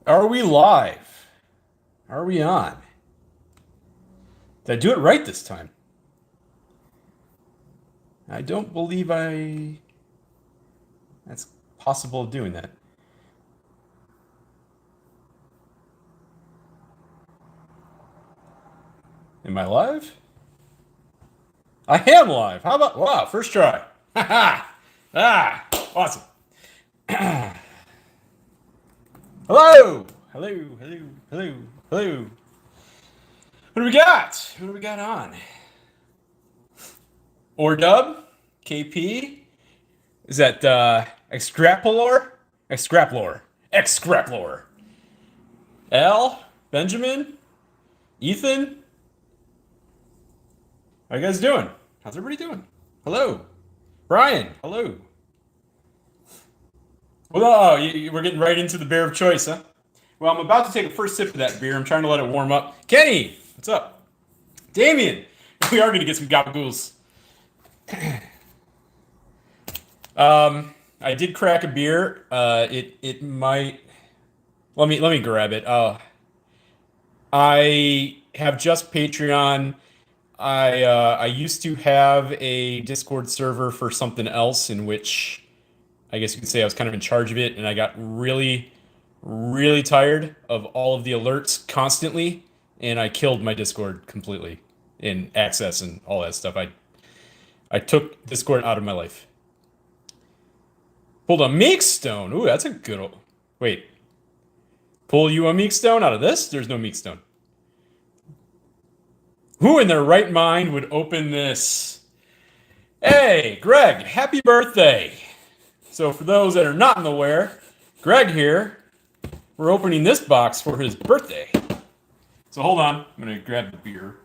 Are we live? Are we on? Did I do it right this time? I don't believe that's possible of doing that. Am I live? I am live. How about wow, first try. Ha ha. Ah, awesome. Hello. Hello. Hello. Hello. Hello. What do we got? What do we got on? Or dub? KP? Is that Extrapolor? Extrapolor. Extrapolor. L? Benjamin? Ethan? How you guys doing? How's everybody doing? Hello. Brian, hello. Well, we're getting right into the beer of choice, huh? Well, I'm about to take a first sip of that beer. I'm trying to let it warm up. Kenny, what's up? Damien, we are going to get some gabagoos. I did crack a beer. It might. Let me grab it. I have just Patreon. I used to have a Discord server for something else in which I guess you could say I was kind of in charge of it, and I got really, really tired of all of the alerts constantly, and I killed my Discord completely in access and all that stuff. I took Discord out of my life. Pulled a Meek Stone. Ooh, that's a good old. Wait, pull you a Meek Stone out of this? There's no Meek Stone. Who in their right mind would open this? Hey, Greg, happy birthday! So for those that are not in the aware, Greg here, we're opening this box for his birthday. So hold on, I'm gonna grab the beer.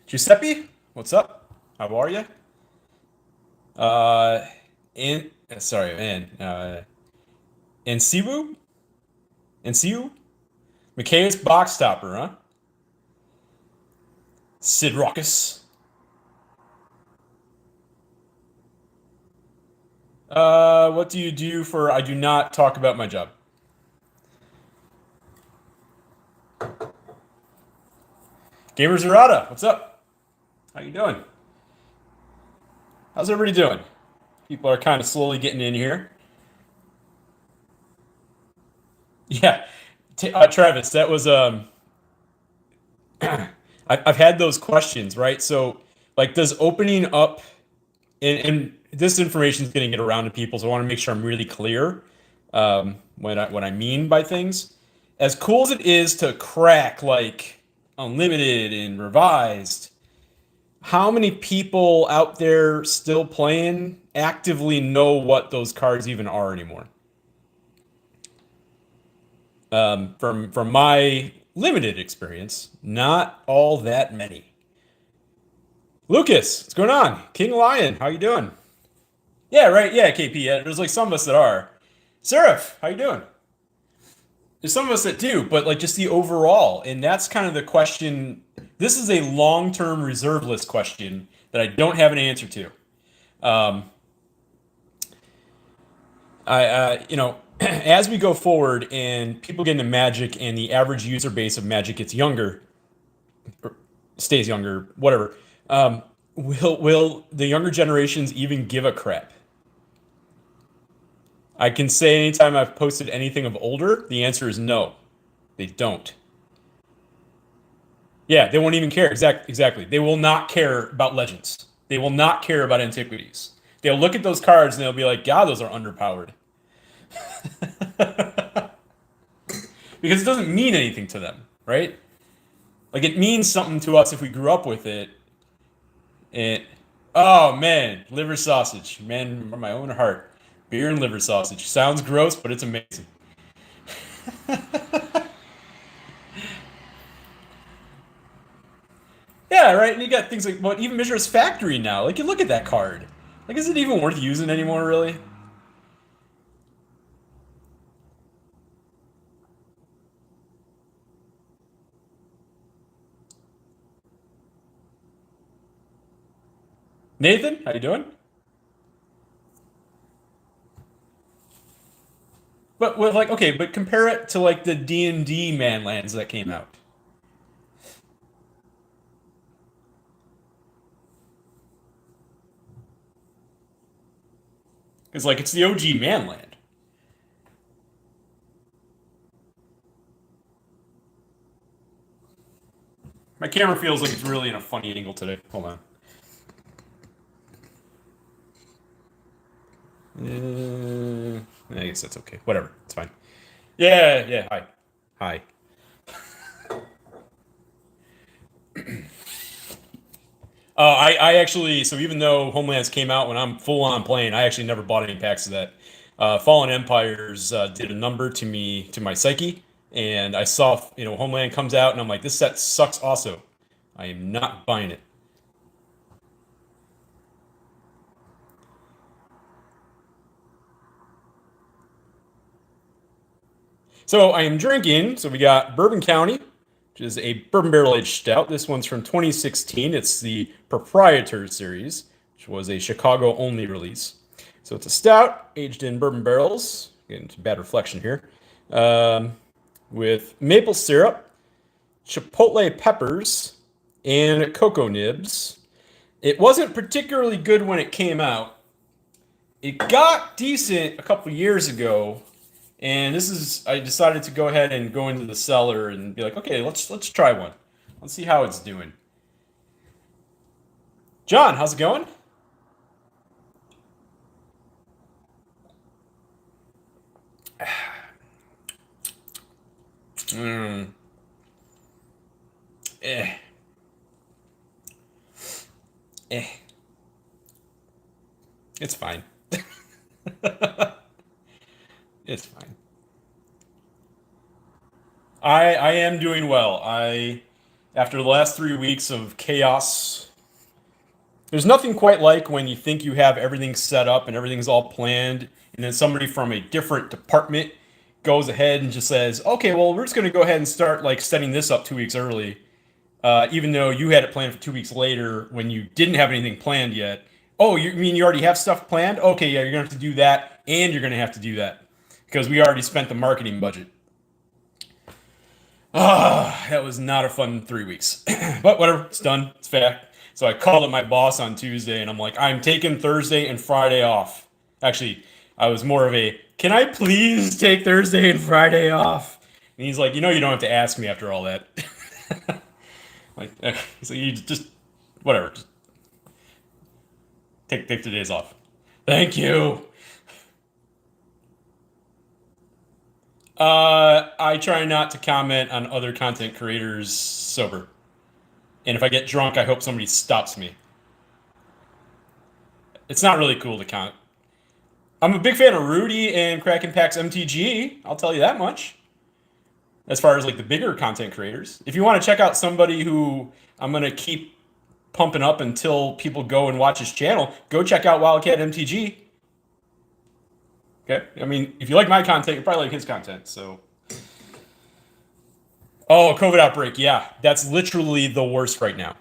Giuseppe, what's up? How are you? Uh, in sorry, man. Nsiwu, Nsiwu, Michaelis box topper, huh? Sid Rockus. What do you do for? I do not talk about my job. Gamer Zerata, what's up? How you doing? How's everybody doing? People are kind of slowly getting in here. Yeah, Travis, that was I've had those questions, right? So, like, does opening up and this information is getting it around to people, so I want to make sure I'm really clear what I mean by things. As cool as it is to crack like unlimited and revised, how many people out there still playing actively know what those cards even are anymore? From my limited experience, not all that many. Lucas, what's going on? King Lion, how you doing? Yeah, right. Yeah, KP. Yeah, there's like some of us that are. Seraph, how you doing? There's some of us that do, but like just the overall, and that's kind of the question. This is a long-term reserve list question that I don't have an answer to. Um, as we go forward and people get into Magic and the average user base of Magic gets younger, or stays younger, whatever. Will the younger generations even give a crap? I can say anytime I've posted anything of older, the answer is no. They don't. Yeah, they won't even care. Exactly. They will not care about legends. They will not care about antiquities. They'll look at those cards and they'll be like, "God, those are underpowered," because it doesn't mean anything to them, right? Like it means something to us if we grew up with it. And oh man, liver sausage, man, from my own heart, beer and liver sausage sounds gross, but it's amazing. Yeah, right. And you got things like what even Mishra's Factory now. Like you look at that card. Like, is it even worth using anymore, really? Nathan, how you doing? But with like, okay, but compare it to like the D&D Manlands that came out. Because like it's the OG Manland. My camera feels like it's really in a funny angle today. Hold on. I guess that's okay. Whatever. It's fine. Yeah, yeah. Hi. Hi. I actually, so even though Homelands came out when I'm full on playing, I actually never bought any packs of that. Fallen Empires did a number to me, to my psyche, and I saw, Homeland comes out, and I'm like, this set sucks also. I am not buying it. So I am drinking. So we got Bourbon County, which is a bourbon barrel aged stout. This one's from 2016. It's the Proprietor series, which was a Chicago only release. So it's a stout aged in bourbon barrels. Getting some bad reflection here. Um, with maple syrup, chipotle peppers, and cocoa nibs. It wasn't particularly good when it came out. It got decent a couple years ago, and this is I decided to go ahead and go into the cellar and be like, okay, let's try one. Let's see how it's doing. John, how's it going? Mm, eh, eh. It's fine. It's fine. I am doing well. I After the last 3 weeks of chaos, there's nothing quite like when you think you have everything set up and everything's all planned, and then somebody from a different department goes ahead and just says, "Okay, well, we're just going to go ahead and start like setting this up 2 weeks early," even though you had it planned for 2 weeks later when you didn't have anything planned yet. Oh, you mean you already have stuff planned? Okay, yeah, you're gonna have to do that, and you're gonna have to do that because we already spent the marketing budget. Ah, that was not a fun 3 weeks. But whatever, it's done. It's fact. So I called up my boss on Tuesday and I'm like, I'm taking Thursday and Friday off. Actually, I was more of a, can I please take Thursday and Friday off? And he's like, you don't have to ask me after all that. Like, so you just, whatever, just take the days off. Thank you. I try not to comment on other content creators sober. And if I get drunk, I hope somebody stops me. It's not really cool to count. I'm a big fan of Rudy and Kraken Pack's MTG. I'll tell you that much. As far as like the bigger content creators, if you want to check out somebody who I'm gonna keep pumping up until people go and watch his channel, go check out Wildcat MTG. Okay, I mean, if you like my content, you probably like his content. So, oh, COVID outbreak, yeah, that's literally the worst right now.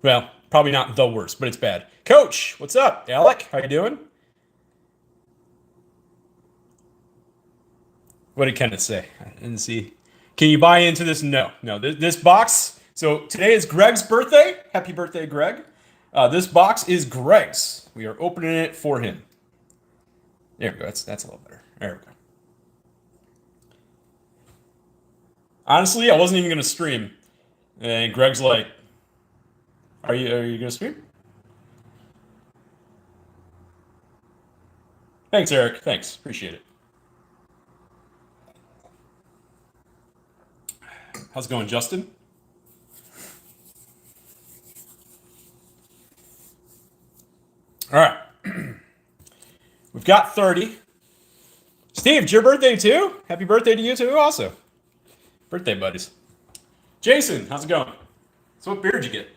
Well, probably not the worst, but it's bad. Coach, what's up? Alec, how you doing? What did Kenneth say? I didn't see. Can you buy into this? No, no. This box. So today is Greg's birthday. Happy birthday, Greg. This box is Greg's. We are opening it for him. There we go. That's a little better. There we go. Honestly, I wasn't even gonna stream, and Greg's like, "Are you gonna stream?" Thanks, Eric. Thanks. Appreciate it. How's it going, Justin? All right. We've got 30. Steve, it's your birthday too? Happy birthday to you too, also. Birthday buddies. Jason, how's it going? So what beer did you get?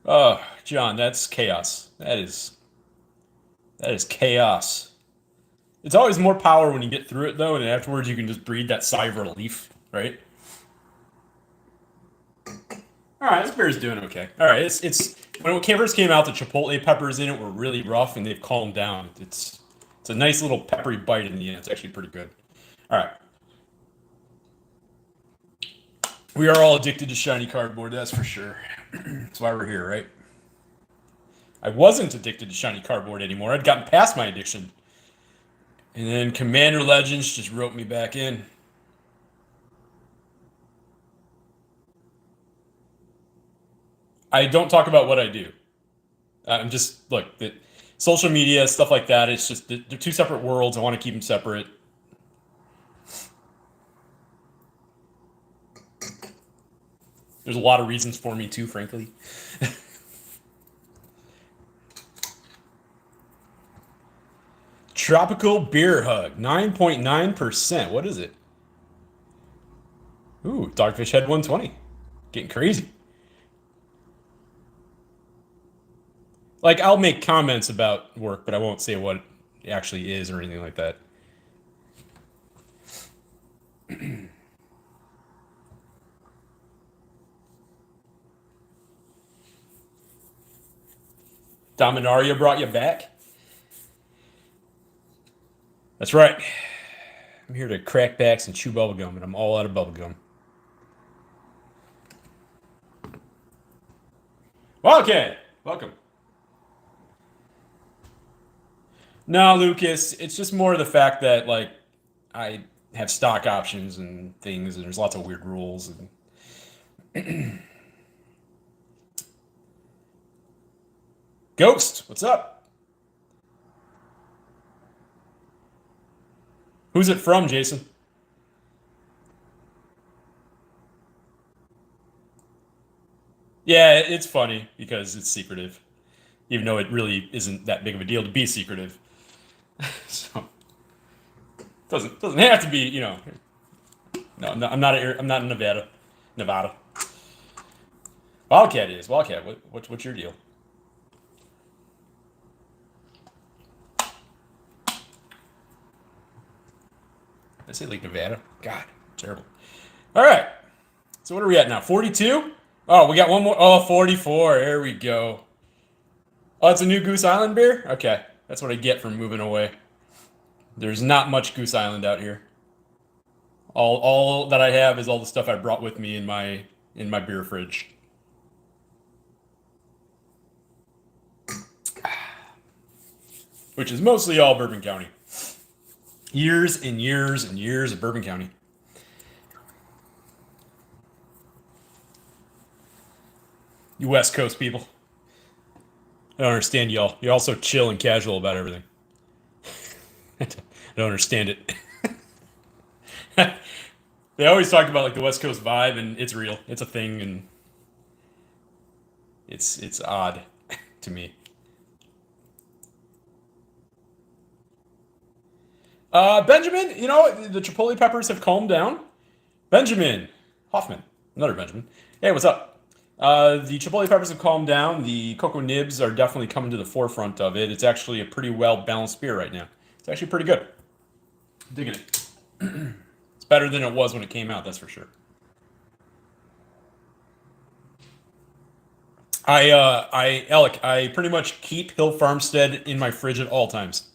Oh, John, that's chaos. That is chaos. It's always more power when you get through it though, and afterwards you can just breathe that sigh of relief. right? All right, this beer is doing okay. All right, it's when it first came out, the chipotle peppers in it were really rough, and they've calmed down. It's a nice little peppery bite in the end. It's actually pretty good. All right, we are all addicted to shiny cardboard, that's for sure. That's why we're here, right? I wasn't addicted to shiny cardboard anymore. I'd gotten past my addiction, and then Commander Legends just wrote me back in. I don't talk about what I do. I'm just look the social media stuff like that. It's just they're two separate worlds. I want to keep them separate. There's a lot of reasons for me too, frankly. Tropical beer hug, 9.9%. What is it? Ooh, Dogfish Head 120. Getting crazy. Like I'll make comments about work, but I won't say what it actually is or anything like that. Dominaria brought you back. That's right. I'm here to crack backs and chew bubblegum, and I'm all out of bubblegum. Okay, welcome. No, Lucas, it's just more the fact that like I have stock options and things, and there's lots of weird rules. And Ghost, what's up? Who's it from, Jason? Yeah, it's funny because it's secretive, even though it really isn't that big of a deal to be secretive. So doesn't have to be, No, no, I'm not in Nevada. Nevada. Wildcat is Wildcat. What's your deal? I say like Nevada. God, terrible. All right. So what are we at now? 42? Oh, we got one more. Oh, 44. There we go. Oh, it's a new Goose Island beer? Okay. That's what I get from moving away. There's not much Goose Island out here. All that I have is all the stuff I brought with me in my beer fridge. Which is mostly all Bourbon County. Years and years and years of Bourbon County. You West Coast people. I don't understand y'all. You're also chill and casual about everything. I don't understand it. They always talk about like the West Coast vibe, and it's real. It's a thing, and it's odd to me. Benjamin, the Chipotle peppers have calmed down. Benjamin Hoffman, another Benjamin. Hey, what's up? The Chipotle peppers have calmed down. The cocoa nibs are definitely coming to the forefront of it. It's actually a pretty well balanced beer right now. It's actually pretty good. Digging it. It's better than it was when it came out, that's for sure. Alec, I pretty much keep Hill Farmstead in my fridge at all times.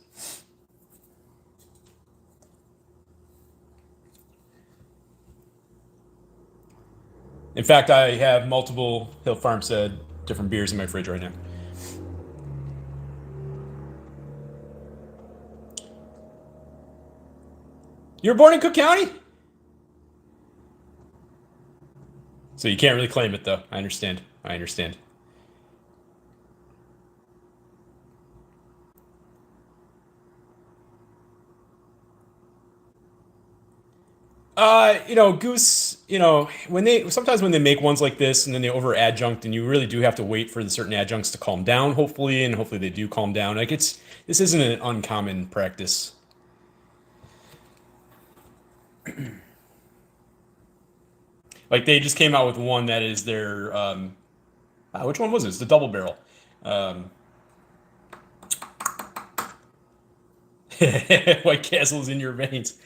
In fact, I have multiple Hill Farmstead different beers in my fridge right now. You were born in Cook County, so you can't really claim it, though. I understand. I understand. Goose, when they make ones like this and then they over adjunct, and you really do have to wait for the certain adjuncts to calm down, hopefully, and hopefully they do calm down. Like this isn't an uncommon practice. Like they just came out with one that is their which one was it? It's the double barrel. Um, White Castle's in your veins.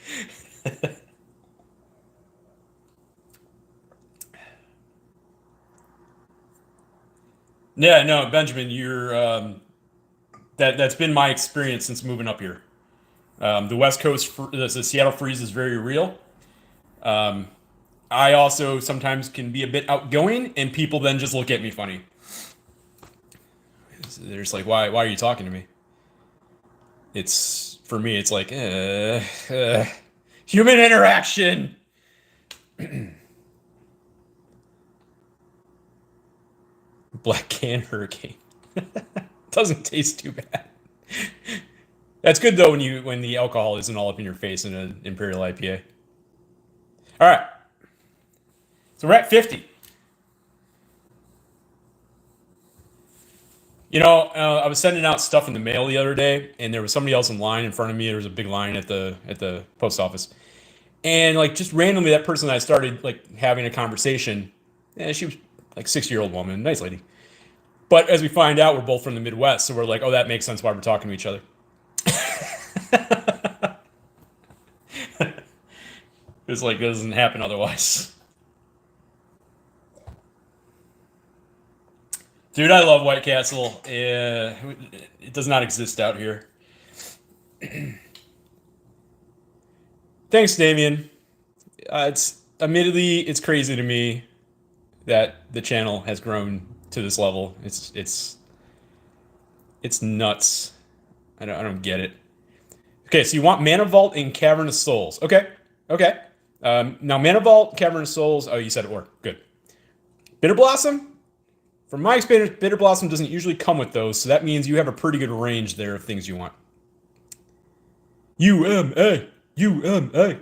Yeah, no, Benjamin, you're that's been my experience since moving up here. The West Coast, the Seattle freeze is very real. Um, I also sometimes can be a bit outgoing, and people then just look at me funny. They're just like, why are you talking to me? It's for me, it's like, human interaction. Black can hurricane doesn't taste too bad. That's good though when the alcohol isn't all up in your face in an Imperial IPA. All right, so we're at 50. I was sending out stuff in the mail the other day, and there was somebody else in line in front of me. There was a big line at the post office, and like just randomly, that person I started like having a conversation. And she was like 6-year-old woman, nice lady. But as we find out, we're both from the Midwest, so we're like, oh, that makes sense why we're talking to each other. It's like it doesn't happen otherwise. Dude, I love White Castle. It does not exist out here. Thanks, Damien. It's admittedly it's crazy to me that the channel has grown to this level. It's nuts. I don't get it. Okay, so you want Mana Vault and Cavern of Souls. Okay, okay. Now Mana Vault, Cavern of Souls. Oh, you said or good. Bitter Blossom. From my experience, Bitter Blossom doesn't usually come with those, so that means you have a pretty good range there of things you want. UMA, UMA.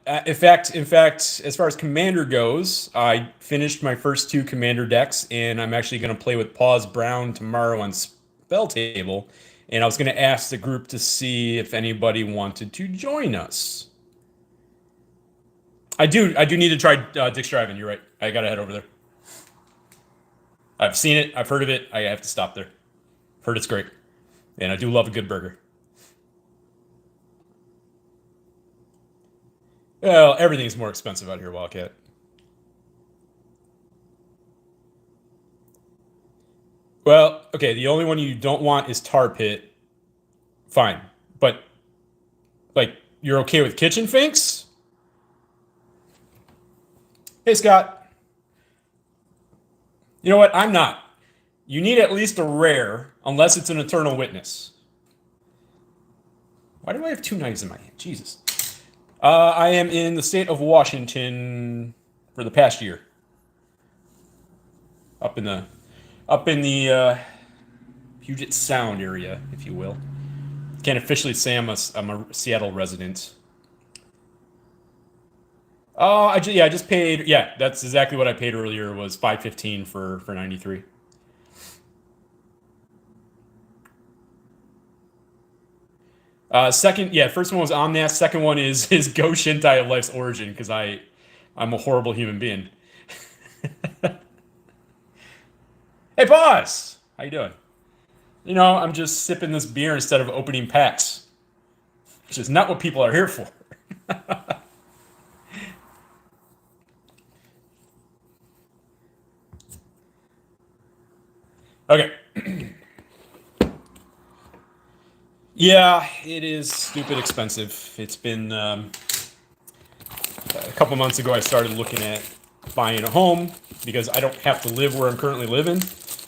In fact, as far as Commander goes, I finished my first 2 Commander decks, and I'm actually going to play with Pause Brown tomorrow on Spell Table. And I was going to ask the group to see if anybody wanted to join us. I do need to try Dick's Drive-In. You're right. I got to head over there. I've seen it. I've heard of it. I have to stop there. Heard it's great. And I do love a good burger. Well, everything's more expensive out here, Wildcat. Well, okay, the only one you don't want is Tar Pit. Fine. But, like, you're okay with Kitchen Finks? Hey, Scott. You know what? I'm not. You need at least a rare, unless it's an Eternal Witness. Why do I have 2 knives in my hand? Jesus. I am in the state of Washington for the past year. Up in the Puget Sound area, if you will. Can't officially say I'm a Seattle resident. I just paid. Yeah, that's exactly what I paid earlier. Was $5.15 for 93. Second, yeah, first one was Omnath. Second one is Go Shintai of Life's Origin because I'm a horrible human being. Hey, boss, how you doing? I'm just sipping this beer instead of opening packs, which is not what people are here for. Okay. Yeah, it is stupid expensive. It's been a couple months ago I started looking at buying a home because I don't have to live where I'm currently living.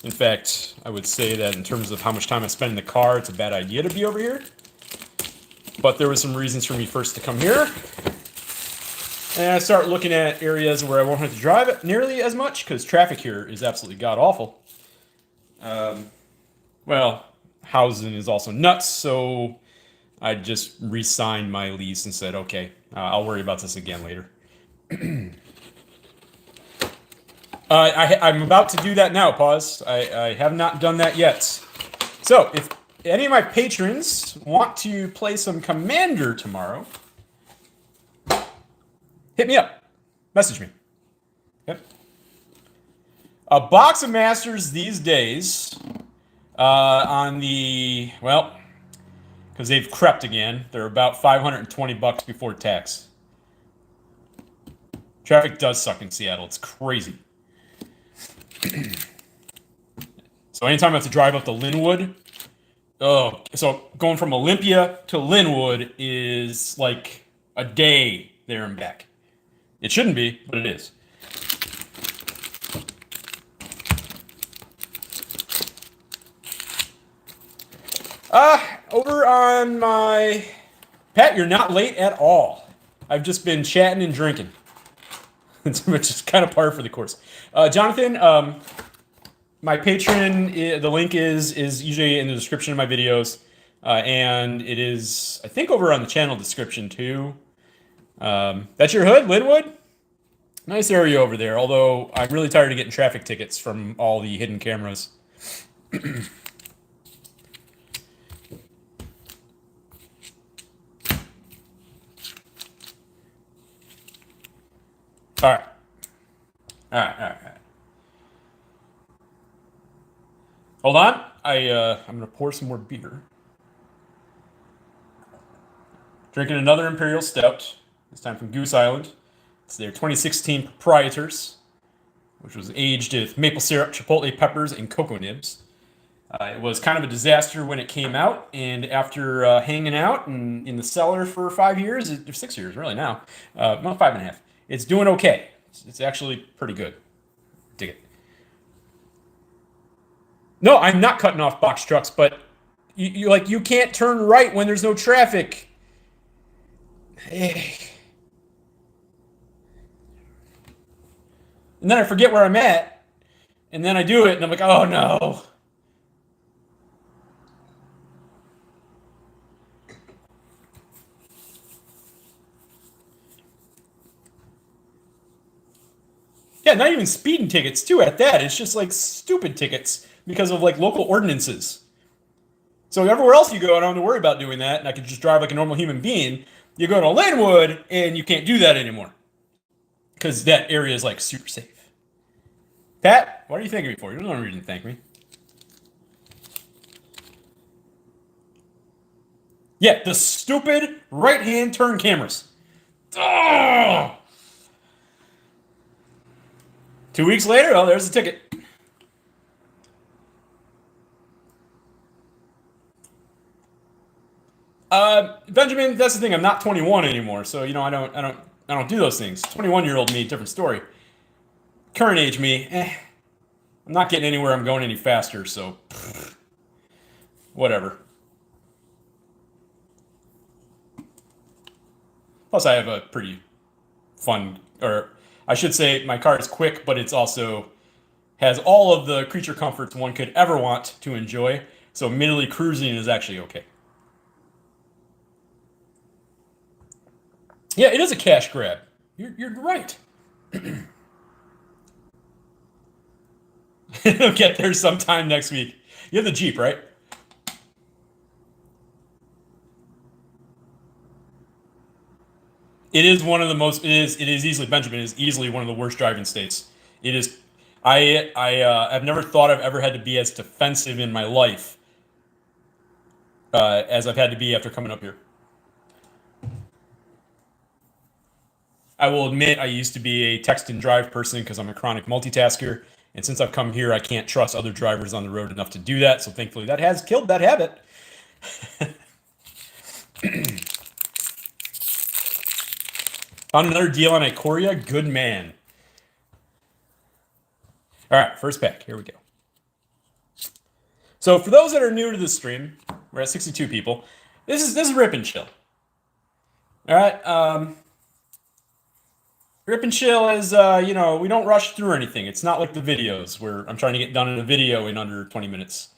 In fact, I would say that in terms of how much time I spend in the car, it's a bad idea to be over here. But there were some reasons for me first to come here. And I start looking at areas where I won't have to drive it nearly as much because traffic here is absolutely god-awful. Well, housing is also nuts, so I just re-signed my lease and said, okay, I'll worry about this again later. I'm about to do that now, pause. I have not done that yet. So, if any of my patrons want to play some Commander tomorrow, hit me up. Message me. Okay. A box of Masters these days because they've crept again. They're about $520 before tax. Traffic does suck in Seattle. It's crazy. So anytime I have to drive up to Linwood, oh, so going from Olympia to Linwood is like a day there and back. It shouldn't be, but it is. Over on my Pat, you're not late at all. I've just been chatting and drinking, which is kind of par for the course. Jonathan, my Patreon, the link is usually in the description of my videos, and it is, I think, over on the channel description too. That's your hood, Linwood. Nice area over there. Although I'm really tired of getting traffic tickets from all the hidden cameras. All right. All right. Hold on. I'm gonna pour some more beer. Drinking another Imperial Stout. This time from Goose Island. It's their 2016 Proprietors, which was aged with maple syrup, chipotle peppers, and cocoa nibs. It was kind of a disaster when it came out, and after hanging out in the cellar for 5 years, or 6 years really now, well, 5.5, it's doing okay. It's actually pretty good. Dig it. No, I'm not cutting off box trucks, but you can't turn right when there's no traffic. And then I forget where I'm at, and then I do it, and I'm like, oh no. Yeah, not even speeding tickets too at that. It's just like stupid tickets because of like local ordinances. So everywhere else you go, I don't have to worry about doing that, and I can just drive like a normal human being. You go to Linwood, and you can't do that anymore because that area is like super safe. Pat, what are you thanking me for? There's no reason to thank me. Yeah, the stupid right-hand turn cameras. Oh! 2 weeks later, oh, there's the ticket. Benjamin, that's the thing. I'm not 21 anymore, so I don't do those things. 21-year-old me, different story. Current age me, I'm not getting anywhere. I'm going any faster, so whatever. Plus, I have a pretty fun, or I should say, my car is quick, but it's also has all of the creature comforts one could ever want to enjoy. So, admittedly, cruising is actually okay. Yeah, it is a cash grab. You're right. It'll get there sometime next week. You have the Jeep, right? It is one of the most. It is easily Benjamin is easily one of the worst driving states. It is. I've never thought I've ever had to be as defensive in my life as I've had to be after coming up here. I will admit I used to be a text and drive person because I'm a chronic multitasker, and since I've come here, I can't trust other drivers on the road enough to do that. So thankfully, that has killed that habit. Found another deal on Ikoria. Good man. All right, first pack. Here we go. So for those that are new to the stream, we're at 62 people. This is Rip and Chill. All right. Rip and Chill is we don't rush through anything. It's not like the videos where I'm trying to get done in a video in under 20 minutes.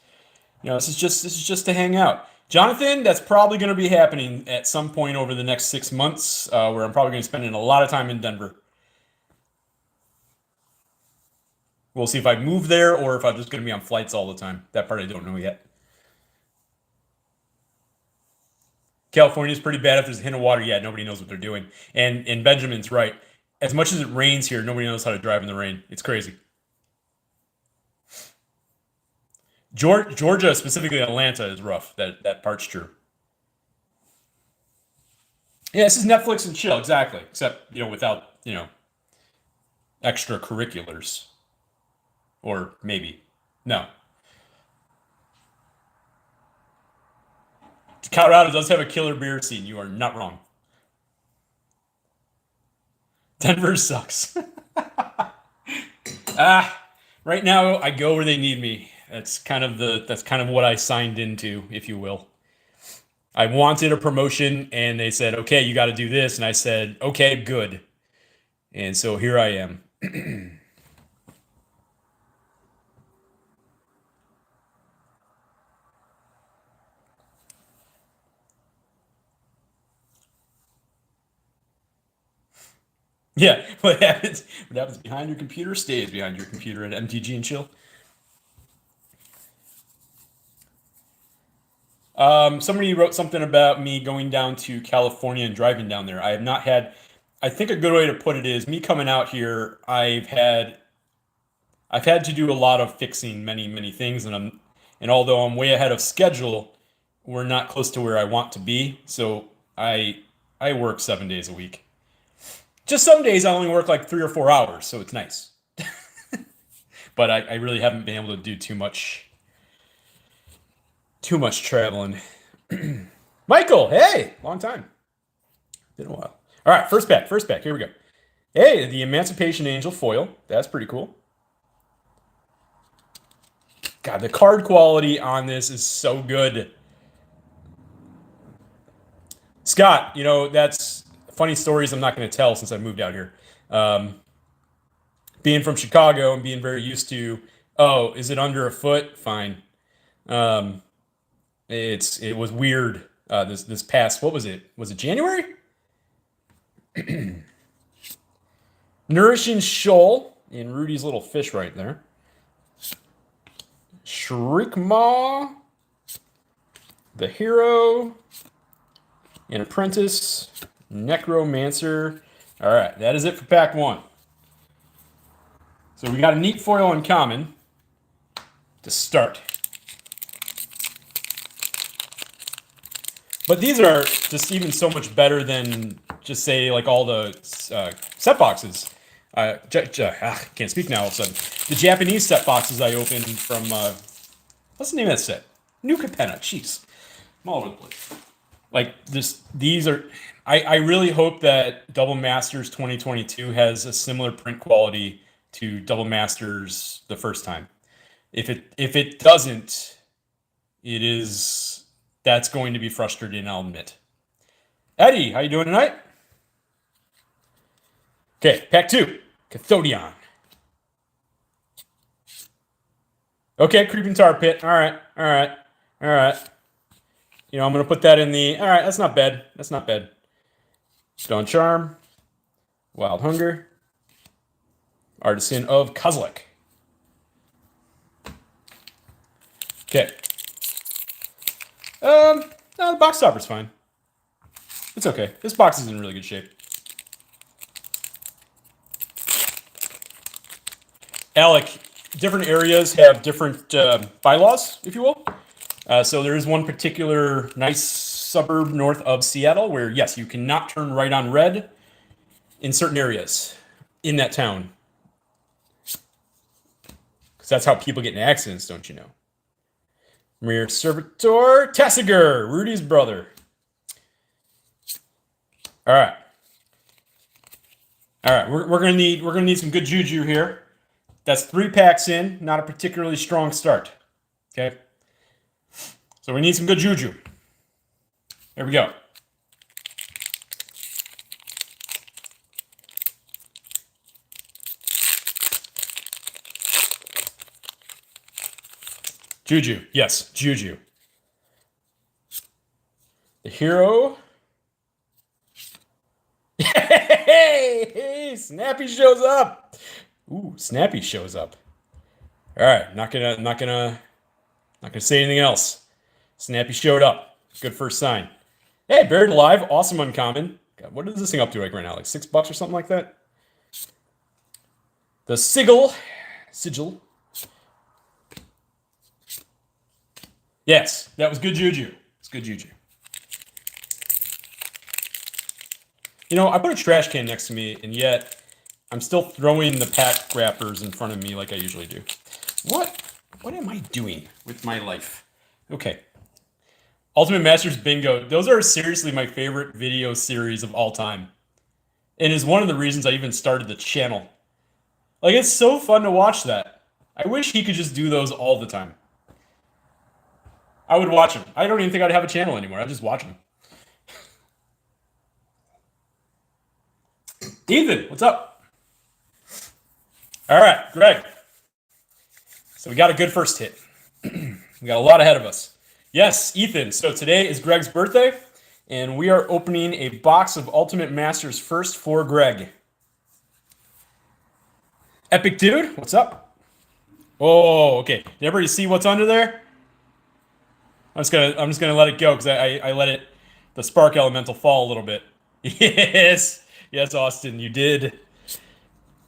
This is just to hang out. Jonathan, that's probably going to be happening at some point over the next 6 months, where I'm probably going to spend a lot of time in Denver. We'll see if I move there or if I'm just going to be on flights all the time. That part I don't know yet. California is pretty bad if there's a hint of water. Yeah, nobody knows what they're doing. And Benjamin's right. As much as it rains here, nobody knows how to drive in the rain. It's crazy. Georgia, specifically Atlanta, is rough. That part's true. Yeah, this is Netflix and chill, exactly. Except without extracurriculars, or maybe no. Colorado does have a killer beer scene. You are not wrong. Denver sucks. Right now I go where they need me. That's kind of what I signed into, if you will. I wanted a promotion and they said, "Okay, you got to do this." And I said, "Okay, good." And so here I am. Yeah, what happens behind your computer stays behind your computer at MTG and Chill. Somebody wrote something about me going down to California and driving down there. I have not had, I think a good way to put it is me coming out here, I've had to do a lot of fixing many things and although I'm way ahead of schedule, we're not close to where I want to be. So I work 7 days a week. Just some days I only work like 3 or 4 hours, so it's nice. But I really haven't been able to do too much traveling. Michael, hey, long time. Been a while. All right, first pack. Here we go. Hey, the Emancipation Angel foil. That's pretty cool. God, the card quality on this is so good. Scott, that's funny stories I'm not going to tell since I moved out here. Being from Chicago and being very used to, oh, is it under a foot? Fine. Um, it was weird. This past, what was it? Was it January? Nourishing Shoal in Rudy's little fish right there. Shriekmaw, the Hero, an Apprentice, Necromancer. All right, that is it for pack one. So we got a neat foil uncommon to start. But these are just even so much better than just say like all the set boxes. Can't speak now all of a sudden. The Japanese set boxes I opened from what's the name of that set? New Capenna. Jeez, I'm all over the place. Like these are. I really hope that Double Masters 2022 has a similar print quality to Double Masters the first time. If it doesn't, that's going to be frustrating, I'll admit. Eddie, how you doing tonight? Okay, pack two, Cathodion. Okay, Creeping Tar Pit. All right. I'm gonna put that in the. All right, that's not bad. Stone Charm, Wild Hunger, Artisan of Kozilek. Okay. No, the box stopper's fine. It's okay. This box is in really good shape. Alec, different areas have different bylaws, if you will. So there is one particular nice suburb north of Seattle where, yes, you cannot turn right on red in certain areas in that town. Because that's how people get in accidents, don't you know? Mirror Servitor, Tessiger, Rudy's brother. All right. We're gonna need some good juju here. That's 3 packs in, not a particularly strong start. Okay. So we need some good juju. There we go. Juju, yes, Juju. The Hero. Hey, Snappy shows up. Ooh, Snappy shows up. All right, not gonna say anything else. Snappy showed up. Good first sign. Hey, Buried Alive, awesome uncommon. God, what is this thing up to like right now? Like $6 or something like that? The Sigil. Yes, that was good juju. It's good juju. I put a trash can next to me, and yet I'm still throwing the pack wrappers in front of me like I usually do. What am I doing with my life? Okay. Ultimate Masters Bingo. Those are seriously my favorite video series of all time. And is one of the reasons I even started the channel. Like, it's so fun to watch that. I wish he could just do those all the time. I would watch him. I don't even think I'd have a channel anymore. I'd just watch him. Ethan, what's up? All right, Greg. So we got a good first hit. We got a lot ahead of us. Yes, Ethan. So today is Greg's birthday, and we are opening a box of Ultimate Masters first for Greg. Epic Dude, what's up? Oh, okay. Did everybody see what's under there? I'm just gonna let it go because I let the Spark Elemental fall a little bit. Yes, yes, Austin, you did.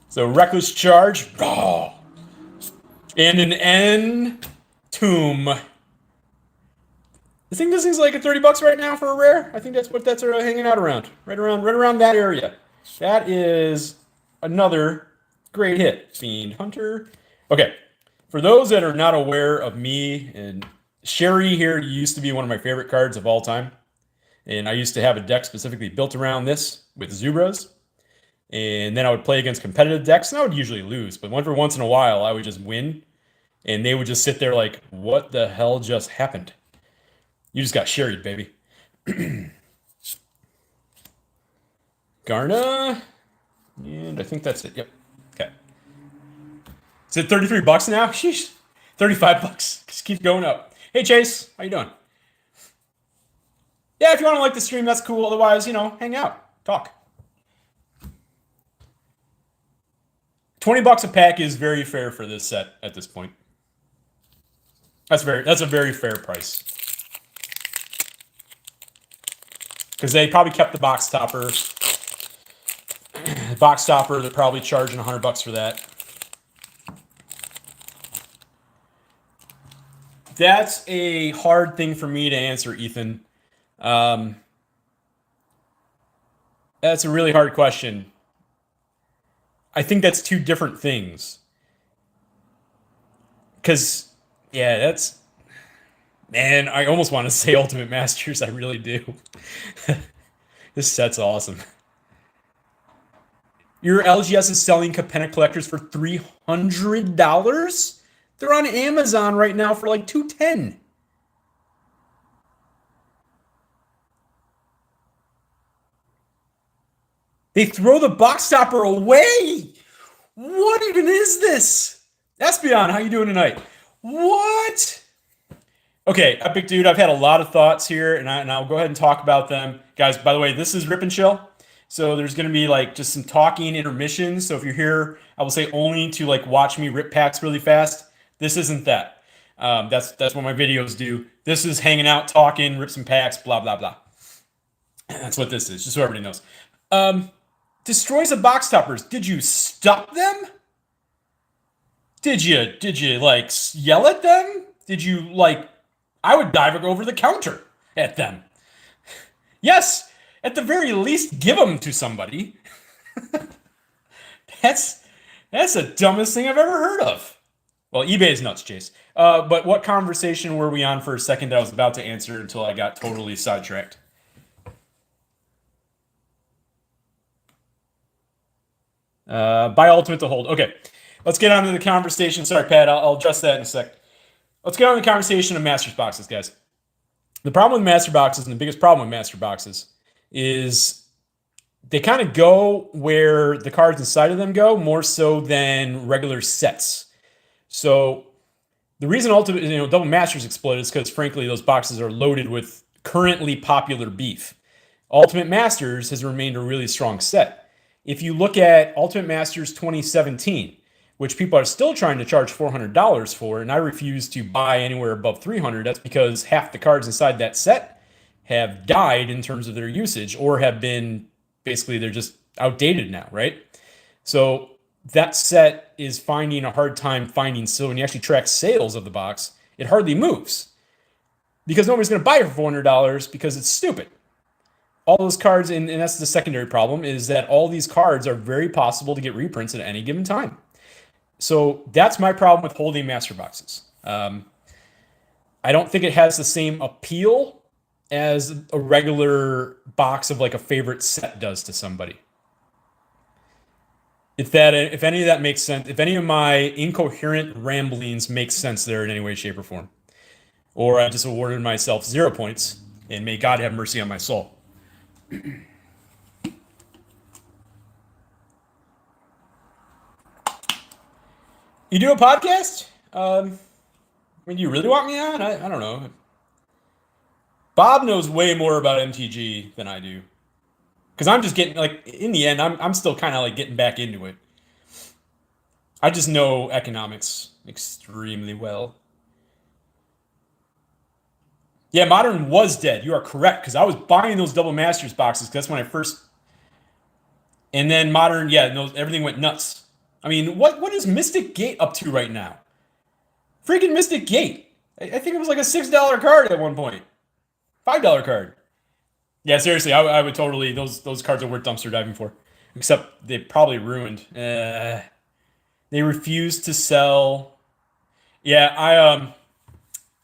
So Reckless Charge, oh, and an End Tomb. I think this thing's like at $30 right now for a rare. I think that's what that's hanging out around, right around that area. That is another great hit, Fiend Hunter. Okay, for those that are not aware of me, and Sherry here used to be one of my favorite cards of all time, and I used to have a deck specifically built around this with Zubras. And then I would play against competitive decks, and I would usually lose. But every once in a while, I would just win, and they would just sit there like, "What the hell just happened? You just got sherried, baby." Garna, and I think that's it. Yep. Okay. Is it $33 now? Sheesh. $35. Just keep going up. Hey Chase, how you doing? Yeah, if you want to like the stream, that's cool. Otherwise, hang out, talk. $20 a pack is very fair for this set at this point. That's a very fair price. Because they probably kept the box topper. The box topper, they're probably charging $100 for that. That's a hard thing for me to answer, Ethan. That's a really hard question. I think that's two different things. Because, yeah, man, I almost want to say Ultimate Masters. I really do. This set's awesome. Your LGS is selling Capenna Collectors for $300? They're on Amazon right now for like $210. They throw the box topper away. What even is this? Espeon, how you doing tonight? What? Okay, Epic Dude, I've had a lot of thoughts here, and I'll go ahead and talk about them. Guys, by the way, this is Rip and Chill. So there's going to be like just some talking intermissions. So if you're here, I will say only to like watch me rip packs really fast. This isn't that. That's what my videos do. This is hanging out, talking, rip some packs, blah, blah, blah. That's what this is, just so everybody knows. Destroys the box toppers. Did you stop them? Did you like yell at them? Did you like, I would dive over the counter at them. Yes, at the very least, give them to somebody. That's the dumbest thing I've ever heard of. Well, eBay is nuts, Chase. But what conversation were we on for a second that I was about to answer until I got totally sidetracked? Buy Ultimate to hold. Okay, let's get on to the conversation. Sorry, Pat, I'll address that in a sec. Let's get on to the conversation of Masters boxes, guys. The problem with Master boxes, and the biggest problem with Master boxes, is they kind of go where the cards inside of them go, more so than regular sets. So the reason Ultimate, Double Masters exploded is because, frankly, those boxes are loaded with currently popular beef. Ultimate Masters has remained a really strong set. If you look at Ultimate Masters 2017, which people are still trying to charge $400 for, and I refuse to buy anywhere above $300, that's because half the cards inside that set have died in terms of their usage, or have been, basically, they're just outdated now, right? So that set is finding a hard time finding, so when you actually track sales of the box, it hardly moves. Because nobody's going to buy it for $400 because it's stupid. All those cards, and that's the secondary problem, is that all these cards are very possible to get reprints at any given time. So that's my problem with holding Master boxes. I don't think it has the same appeal as a regular box of like a favorite set does to somebody. If any of that makes sense, if any of my incoherent ramblings make sense there in any way, shape, or form, or I just awarded myself 0 points, and may God have mercy on my soul. You do a podcast? I mean, do you really want me on? I don't know. Bob knows way more about MTG than I do. Because I'm just getting, like, in the end, I'm still kind of like getting back into it. I just know economics extremely well. Yeah, Modern was dead. You are correct. Because I was buying those Double Masters boxes. 'Cause that's when I first. And then Modern, yeah, no, everything went nuts. I mean, what is Mystic Gate up to right now? Freaking Mystic Gate. I think it was like a $6 card at one point. $5 card. Yeah, seriously, I would totally those cards are worth dumpster diving for. Except they probably ruined. They refuse to sell. Yeah,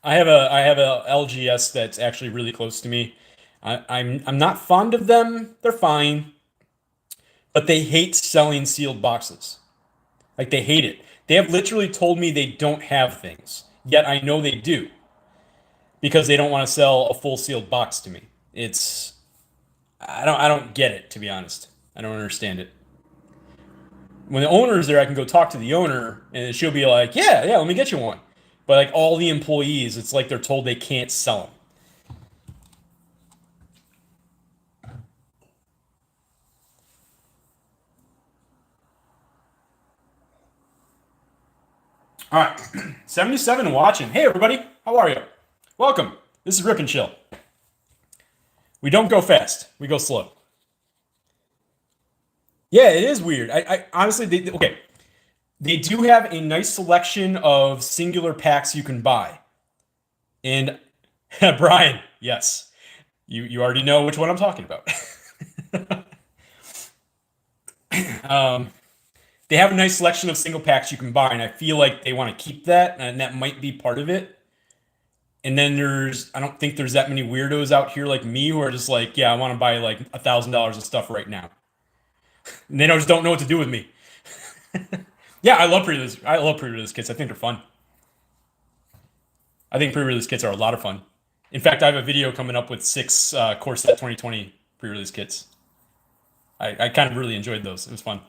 I have a LGS that's actually really close to me. I'm not fond of them. They're fine, but they hate selling sealed boxes. Like they hate it. They have literally told me they don't have things. Yet I know they do because they don't want to sell a full sealed box to me. It's I don't get it, to be honest. I don't understand it. When the owner's there, I can go talk to the owner and she'll be like, "Yeah, yeah, let me get you one." But like all the employees, it's like they're told they can't sell them. All right, 77 watching. Hey everybody, how are you? Welcome. This is Rip and Chill. We don't go fast. We go slow. Yeah, it is weird. I honestly, okay. They do have a nice selection of singular packs you can buy. And Brian, yes, you already know which one I'm talking about. um, they have a nice selection of single packs you can buy, and I feel like they want to keep that, and that might be part of it. And then I don't think there's that many weirdos out here like me who are just like, yeah, I want to buy like $1,000 of stuff right now, and they just don't know what to do with me. Yeah, I love pre-release. I love pre-release kits. I think they're fun. I think pre-release kits are a lot of fun. In fact, I have a video coming up with 6 Core Set 2020 pre-release kits. I kind of really enjoyed those. It was fun.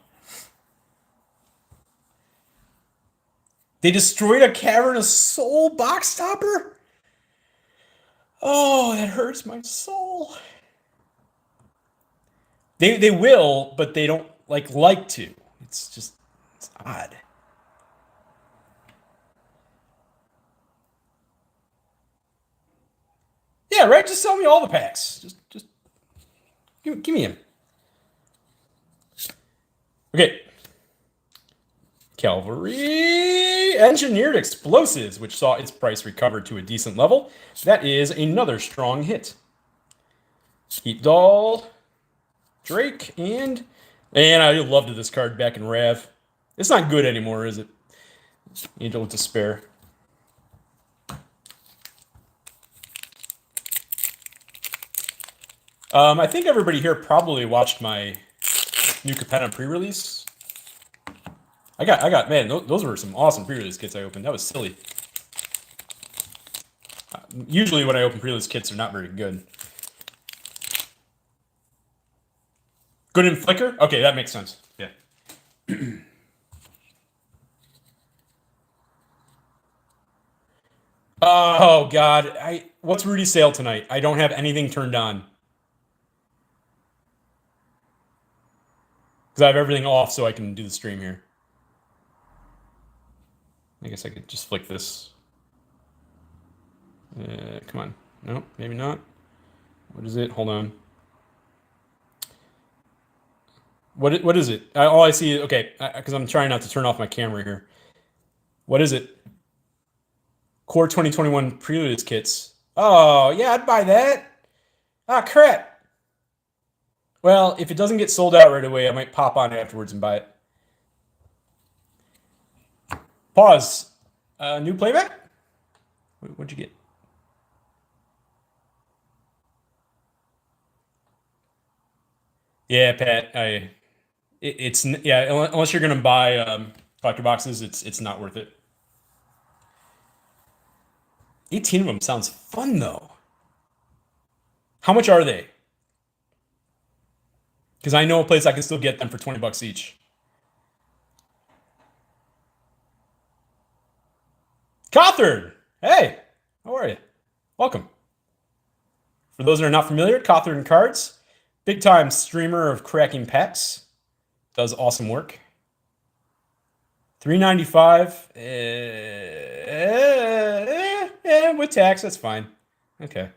They destroyed a Cavern of Soul box topper? Oh, that hurts my soul. They will, but they don't like to. It's odd. Yeah, right. Just sell me all the packs. Just give me him. Okay. Cavalry Engineered Explosives, which saw its price recover to a decent level. That is another strong hit. Heat Doll, Drake, and I loved this card back in Rav. It's not good anymore, is it? Angel of Despair. I think everybody here probably watched my new Capenna pre-release. Man, those were some awesome pre-release kits I opened. That was silly. Usually when I open pre-release kits, they're not very good. Good in Flicker? Okay, that makes sense. Yeah. Oh God, what's Rudy's sale tonight? I don't have anything turned on because I have everything off so I can do the stream here. I guess I could just flick this. Come on. No, maybe not. What is it? Hold on. What is it? All I see is okay because I'm trying not to turn off my camera here. What is it? Core 2021 Preludes kits. Oh yeah, I'd buy that. Ah crap. Well, if it doesn't get sold out right away, I might pop on afterwards and buy it. Pause. New playback? What'd you get? Yeah, Pat. Yeah. Unless you're gonna buy collector boxes, it's not worth it. 18 of them sounds fun though. How much are they? Because I know a place I can still get them for 20 bucks each. Cothard! Hey, how are you? Welcome. For those that are not familiar, Cothard and Cards, big time streamer of cracking packs, does awesome work. 395 with tax, that's fine. Okay.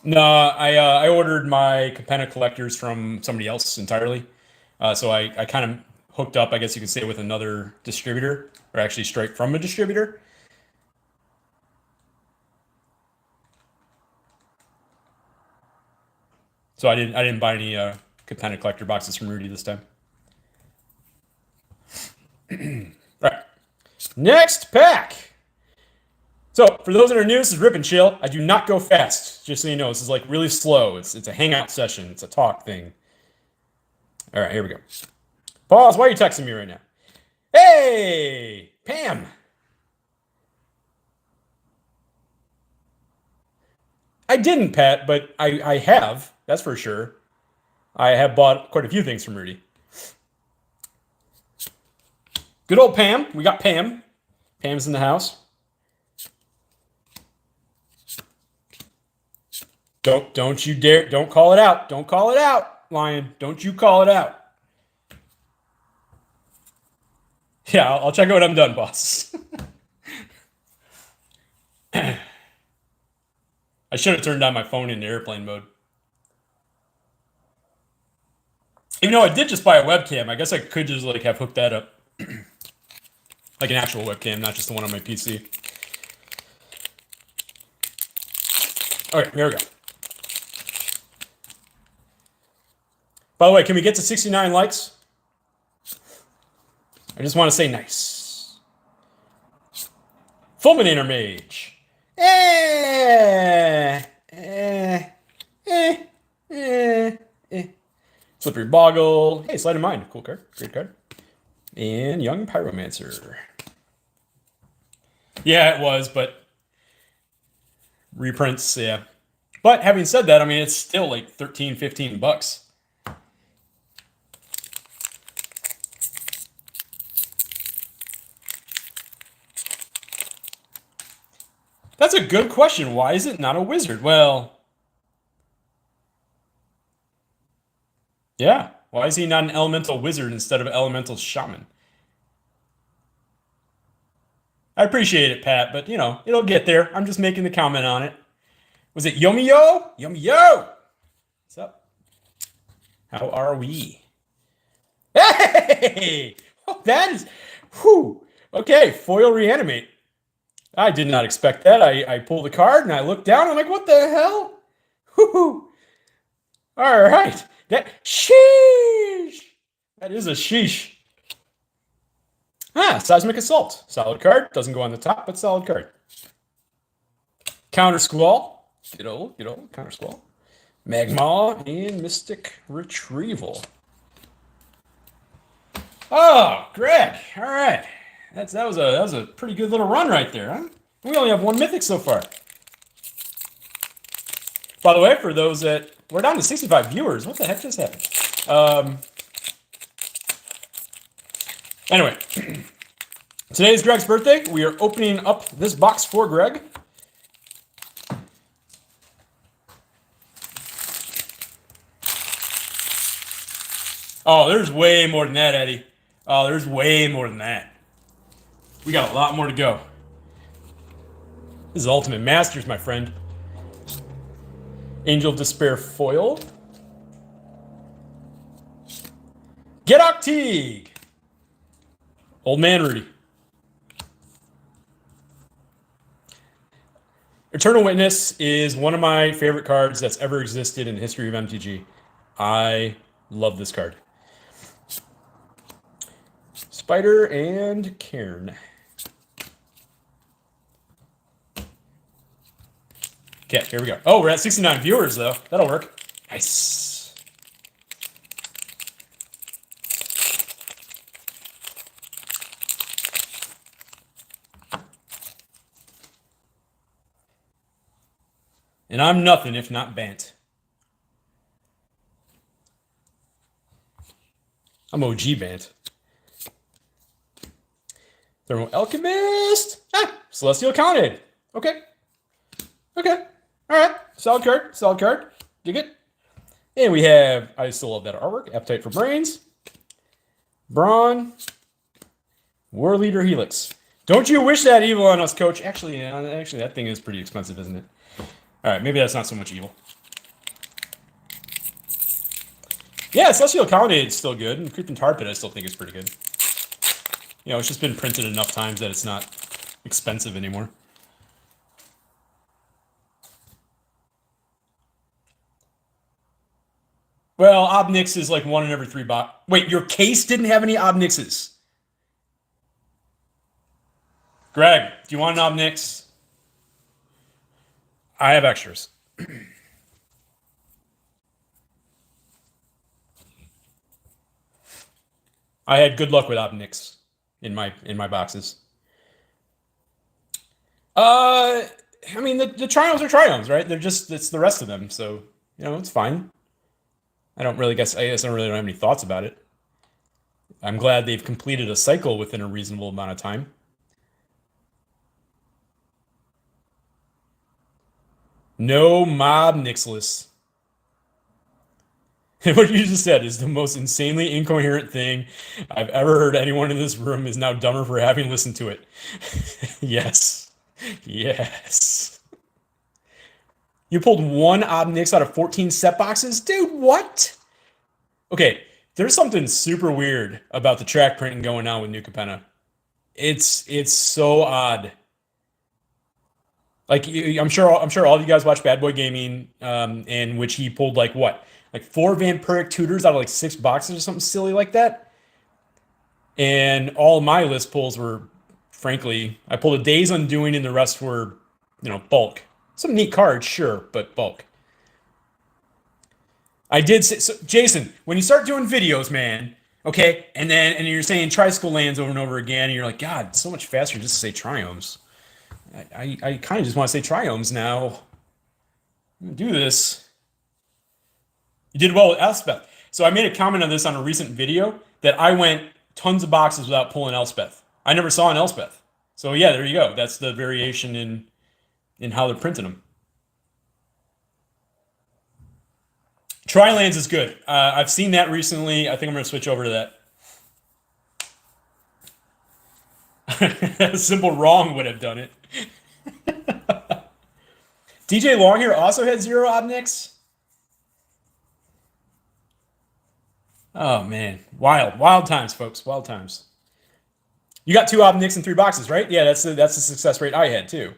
No, I ordered my Capenna collectors from somebody else entirely. So I kind of hooked up, I guess you could say, with another distributor, or actually straight from a distributor. So I didn't buy any Capenna collector boxes from Rudy this time. All right. Next pack. So for those that are new, this is Rip and Chill. I do not go fast, just so you know. This is like really slow. It's a hangout session. It's a talk thing. All right, here we go. Pause. Why are you texting me right now? Hey, Pam. I didn't, Pat, but I have. That's for sure. I have bought quite a few things from Rudy. Good old Pam. We got Pam. Pam's in the house. Don't you dare, don't call it out. Don't call it out, Lion. Don't you call it out. Yeah, I'll check out when I'm done, boss. I should have turned on my phone into airplane mode. Even though I did just buy a webcam, I guess I could just like have hooked that up. Like an actual webcam, not just the one on my PC. Okay, here we go. By the way, can we get to 69 likes? I just want to say nice. Fulminator Mage. Slippery Boggle. Hey, Sleight of Mind. Cool card. Great card. And Young Pyromancer. Yeah, it was, but reprints, yeah. But having said that, I mean, it's still like 13, 15 bucks. That's a good question. Why is it not a wizard? Well, yeah. Why is he not an elemental wizard instead of elemental shaman? I appreciate it, Pat, but you know, it'll get there. I'm just making the comment on it. Was it Yomio? Yomio! What's up? How are we? Hey! Oh, that is. Whew. Okay, foil reanimate. I did not expect that. I pulled the card and I looked down. I'm like, what the hell? Whew. All right. Sheesh. That is a sheesh. Seismic Assault. Solid card. Doesn't go on the top, but solid card. Counter Squall. Get old. Counter Squall. Magmaw and Mystic Retrieval. Oh, Greg. All right. That was a pretty good little run right there, huh? We only have one mythic so far. By the way, for those that we're down to 65 viewers, what the heck just happened? Anyway, today is Greg's birthday. We are opening up this box for Greg. Oh, there's way more than that, Eddie. Oh, there's way more than that. We got a lot more to go. This is Ultimate Masters, my friend. Angel of Despair foil. Gedok Teague. Old Man Rudy. Eternal Witness is one of my favorite cards that's ever existed in the history of MTG. I love this card. Spider and Cairn. Okay, here we go. Oh, we're at 69 viewers, though. That'll work. Nice. And I'm nothing if not Bant. I'm OG Bant. Thermal Alchemist. Celestial Counted. Okay. All right. Solid card. Dig it. And we have, I still love that artwork. Appetite for Brains. Brawn. War Leader Helix. Don't you wish that evil on us, Coach? Actually, that thing is pretty expensive, isn't it? All right, maybe that's not so much evil. Yeah, Celestial Counted is still good, and Creeping Tar Pit I still think is pretty good. You know, it's just been printed enough times that it's not expensive anymore. Well, Obnix is like 1 in every 3 box. Wait, your case didn't have any Obnixes? Greg, do you want an Obnix? I have extras. I had good luck with Obnix in my boxes. I mean the Triomes are Triomes, right? It's the rest of them, so you know it's fine. I don't really guess I don't really have any thoughts about it. I'm glad they've completed a cycle within a reasonable amount of time. No Mob Nixless. What you just said is the most insanely incoherent thing I've ever heard. Anyone in this room is now dumber for having listened to it. Yes. You pulled 1 Obnix out of 14 set boxes? Dude, what? Okay, there's something super weird about the track printing going on with New Capenna. It's so odd. Like I'm sure all of you guys watch Bad Boy Gaming, in which he pulled like what? Like 4 Vampiric Tutors out of like 6 boxes or something silly like that. And all of my list pulls were, frankly, I pulled a Days Undoing and the rest were, bulk. Some neat cards, sure, but bulk. I did say, so, Jason, when you start doing videos, man, okay, and you're saying Tricycle Lands over and over again, and you're like, God, it's so much faster just to say Triomes. I kind of just want to say Triomes now. Do this. You did well with Elspeth. So I made a comment on this on a recent video that I went tons of boxes without pulling Elspeth. I never saw an Elspeth. So yeah, there you go. That's the variation in how they're printing them. Tri-Lands is good. I've seen that recently. I think I'm going to switch over to that. Simple Wrong would have done it. DJ Long here also had 0 Obnix. Oh man, wild times, folks. Wild times. You got 2 Obnix in 3 boxes, right? Yeah, that's the success rate I had too.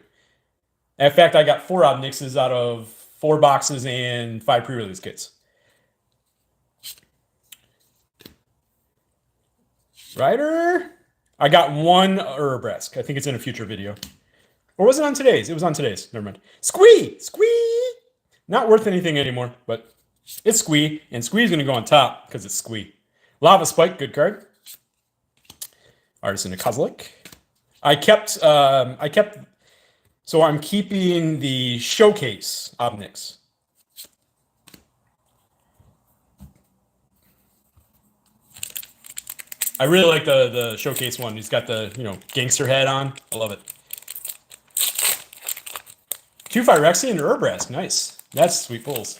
In fact, I got 4 Obnixes out of 4 boxes and 5 pre-release kits. Ryder? I got 1 Urabrask. I think it's in a future video. Or was it on today's? It was on today's. Never mind. Squee! Not worth anything anymore, but it's Squee. And Squee's going to go on top because it's Squee. Lava Spike, good card. Artisan of Kozilek. So I'm keeping the Showcase Obnix. I really like the Showcase one. He's got the, gangster head on. I love it. 2 Phyrexian and Urabrask. Nice. That's sweet pulls.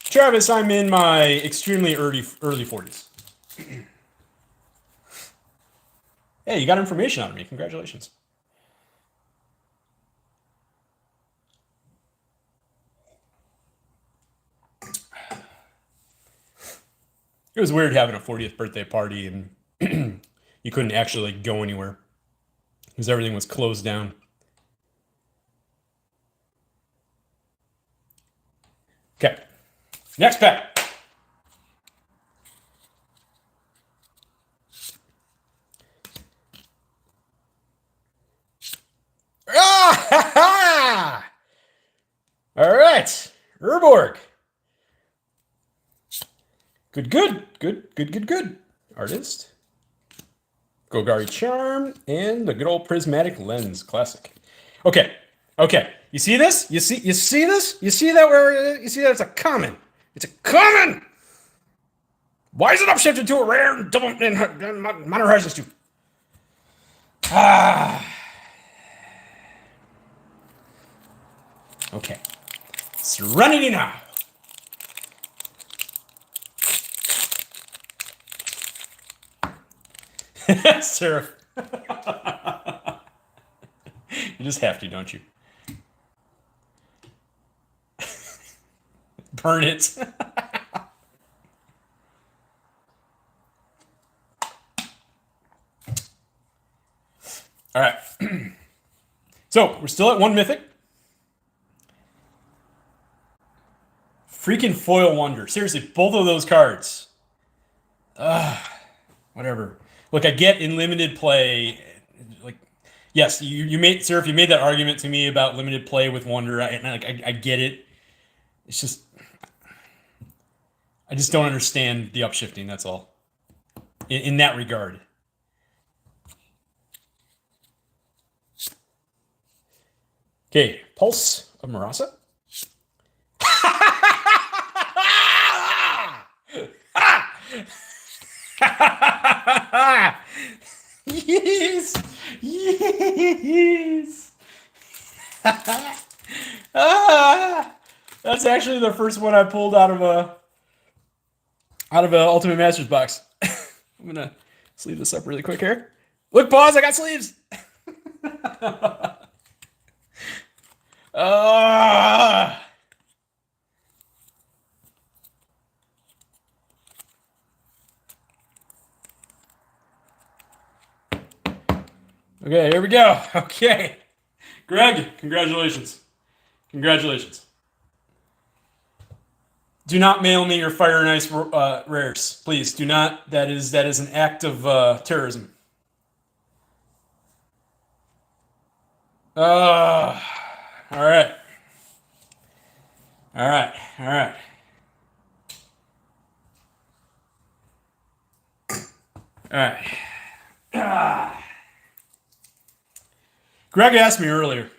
Travis, I'm in my extremely early 40s. Hey, you got information on me. Congratulations. It was weird having a 40th birthday party and you couldn't actually go anywhere because everything was closed down. Okay, next pack. Urborg. Good. Artist. Golgari Charm, and the good old Prismatic Lens, classic. Okay. You see this? You see this? You see that? You see that? It's a common. It's a common. Why is it upshifted to a rare and double in Modern Horizons 2? Okay. Serenity now. Seraph. You just have to, don't you? Burn it. All right. So we're still at one mythic. Freaking foil wonder. Seriously, both of those cards. Whatever. Look, I get in limited play, like, yes, you made, Seraph, you made that argument to me about limited play with Wonder. I get it. It's just, I just don't understand the upshifting. That's all. In that regard. Okay, Pulse of Murasa. Yes. That's actually the first one I pulled out of a Ultimate Masters box. I'm gonna sleeve this up really quick here. Look, pause, I got sleeves. Okay, here we go. Okay. Greg, congratulations. Congratulations. Do not mail me your Fire and Ice rares. Please, do not. That is an act of terrorism. All right. All right. All right. All right. Greg asked me earlier,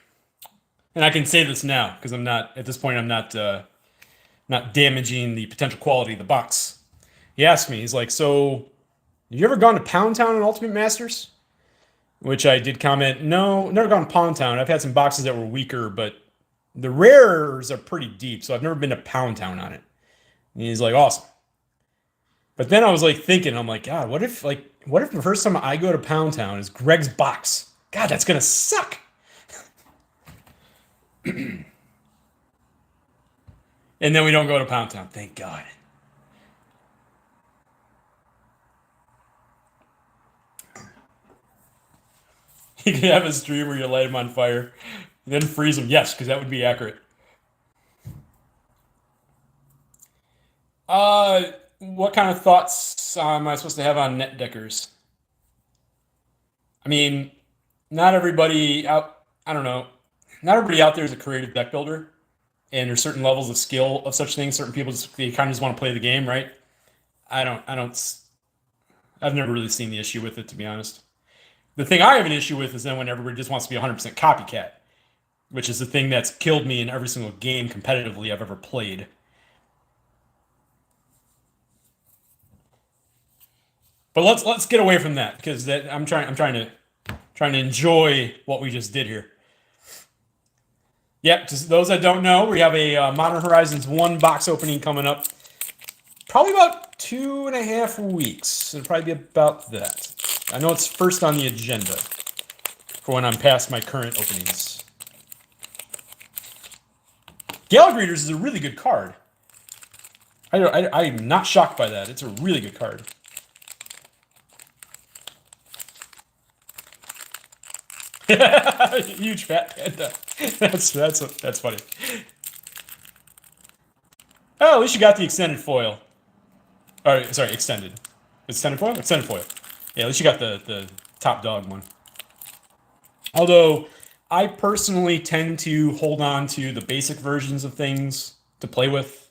and I can say this now because I'm not at this point. I'm not damaging the potential quality of the box. He asked me. He's like, "So, have you ever gone to Pound Town in Ultimate Masters?" Which I did comment, "No, never gone to Pound Town. I've had some boxes that were weaker, but the rares are pretty deep, so I've never been to Pound Town on it." And he's like, "Awesome." But then I was like thinking, I'm like, God, what if the first time I go to Pound Town is Greg's box? God, that's gonna suck. And then we don't go to Pound Town. Thank God. You can have a stream where you light him on fire, and then freeze him. Yes, because that would be accurate. What kind of thoughts am I supposed to have on net deckers? I mean, not everybody out. I don't know. Not everybody out there is a creative deck builder, and there's certain levels of skill of such things. Certain people they kind of just want to play the game, right? I don't. I've never really seen the issue with it, to be honest. The thing I have an issue with is then when everybody just wants to be 100% copycat, which is the thing that's killed me in every single game competitively I've ever played. But let's get away from that because I'm trying to enjoy what we just did here. Yep, just those that don't know, we have a Modern Horizons 1 box opening coming up. Probably about 2.5 weeks. It'll probably be about that. I know it's first on the agenda for when I'm past my current openings. Galaxy Readers is a really good card. I'm not shocked by that. It's a really good card. Huge fat panda. That's funny. Oh, at least you got the extended foil. Or sorry, extended. Extended foil? Extended foil. Yeah, at least you got the top dog one. Although I personally tend to hold on to the basic versions of things to play with,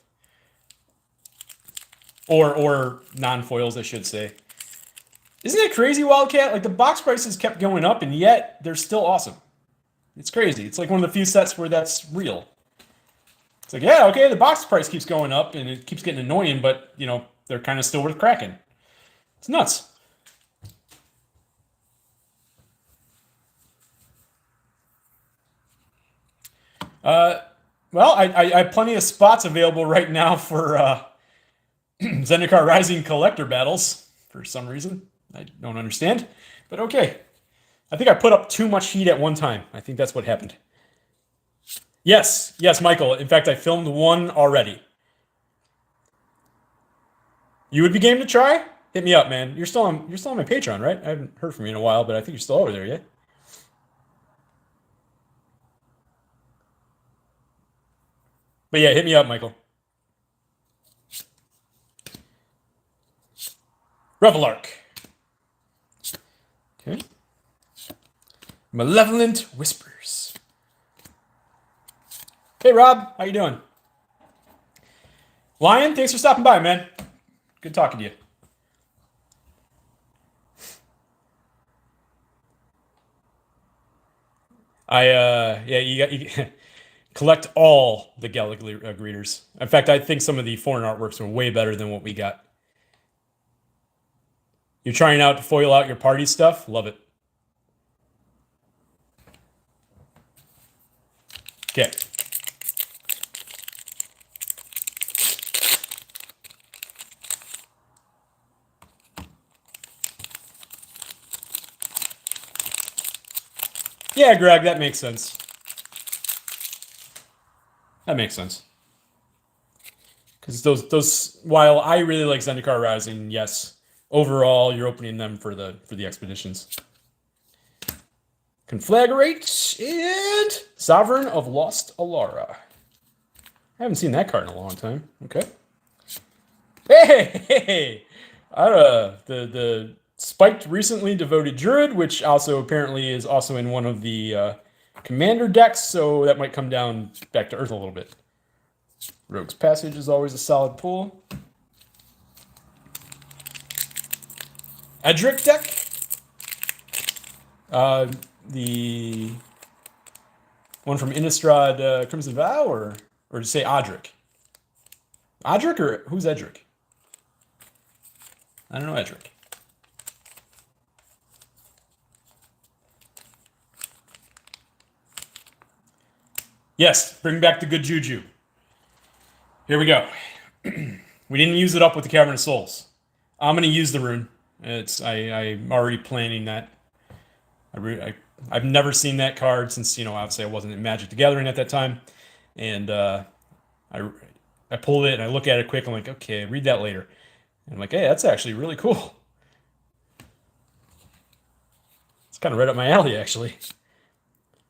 or non-foils, I should say. Isn't it crazy, Wildcat? Like the box prices kept going up, and yet they're still awesome. It's crazy. It's like one of the few sets where that's real. It's like, yeah, okay, the box price keeps going up, and it keeps getting annoying, but you know they're kind of still worth cracking. It's nuts. Well, I have plenty of spots available right now for Zendikar Rising collector battles for some reason. I don't understand, but okay. I think I put up too much heat at one time. I think that's what happened. Yes, Michael. In fact, I filmed one already. You would be game to try? Hit me up, man. You're still on my Patreon, right? I haven't heard from you in a while, but I think you're still over there, yeah? But yeah, hit me up, Michael. Revelark. Okay. Malevolent Whispers. Hey, Rob. How you doing? Lion, thanks for stopping by, man. Good talking to you. Yeah, you collect all the Gallic greeters. In fact, I think some of the foreign artworks are way better than what we got. You're trying out to foil out your party stuff? Love it. Okay. Yeah, Greg, that makes sense. That makes sense. Because those while I really like Zendikar Rising, yes, overall you're opening them for the expeditions. Conflagrate and Sovereign of Lost Alara. I haven't seen that card in a long time. Okay. Hey, the spiked recently devoted Druid, which also apparently is also in one of the commander decks, so that might come down back to earth a little bit. Rogue's Passage is always a solid pull. Edric deck. The one from Innistrad Crimson Vow, or did you say Odric? Odric, or who's Edric? I don't know Edric. Yes, bring back the good juju. Here we go. We didn't use it up with the Cavern of Souls. I'm gonna use the rune. I'm already planning that. I've never seen that card since, obviously I wasn't in Magic the Gathering at that time, and I pulled it and I look at it quick. I'm like, okay, read that later. And I'm like, hey, that's actually really cool. It's kind of right up my alley, actually.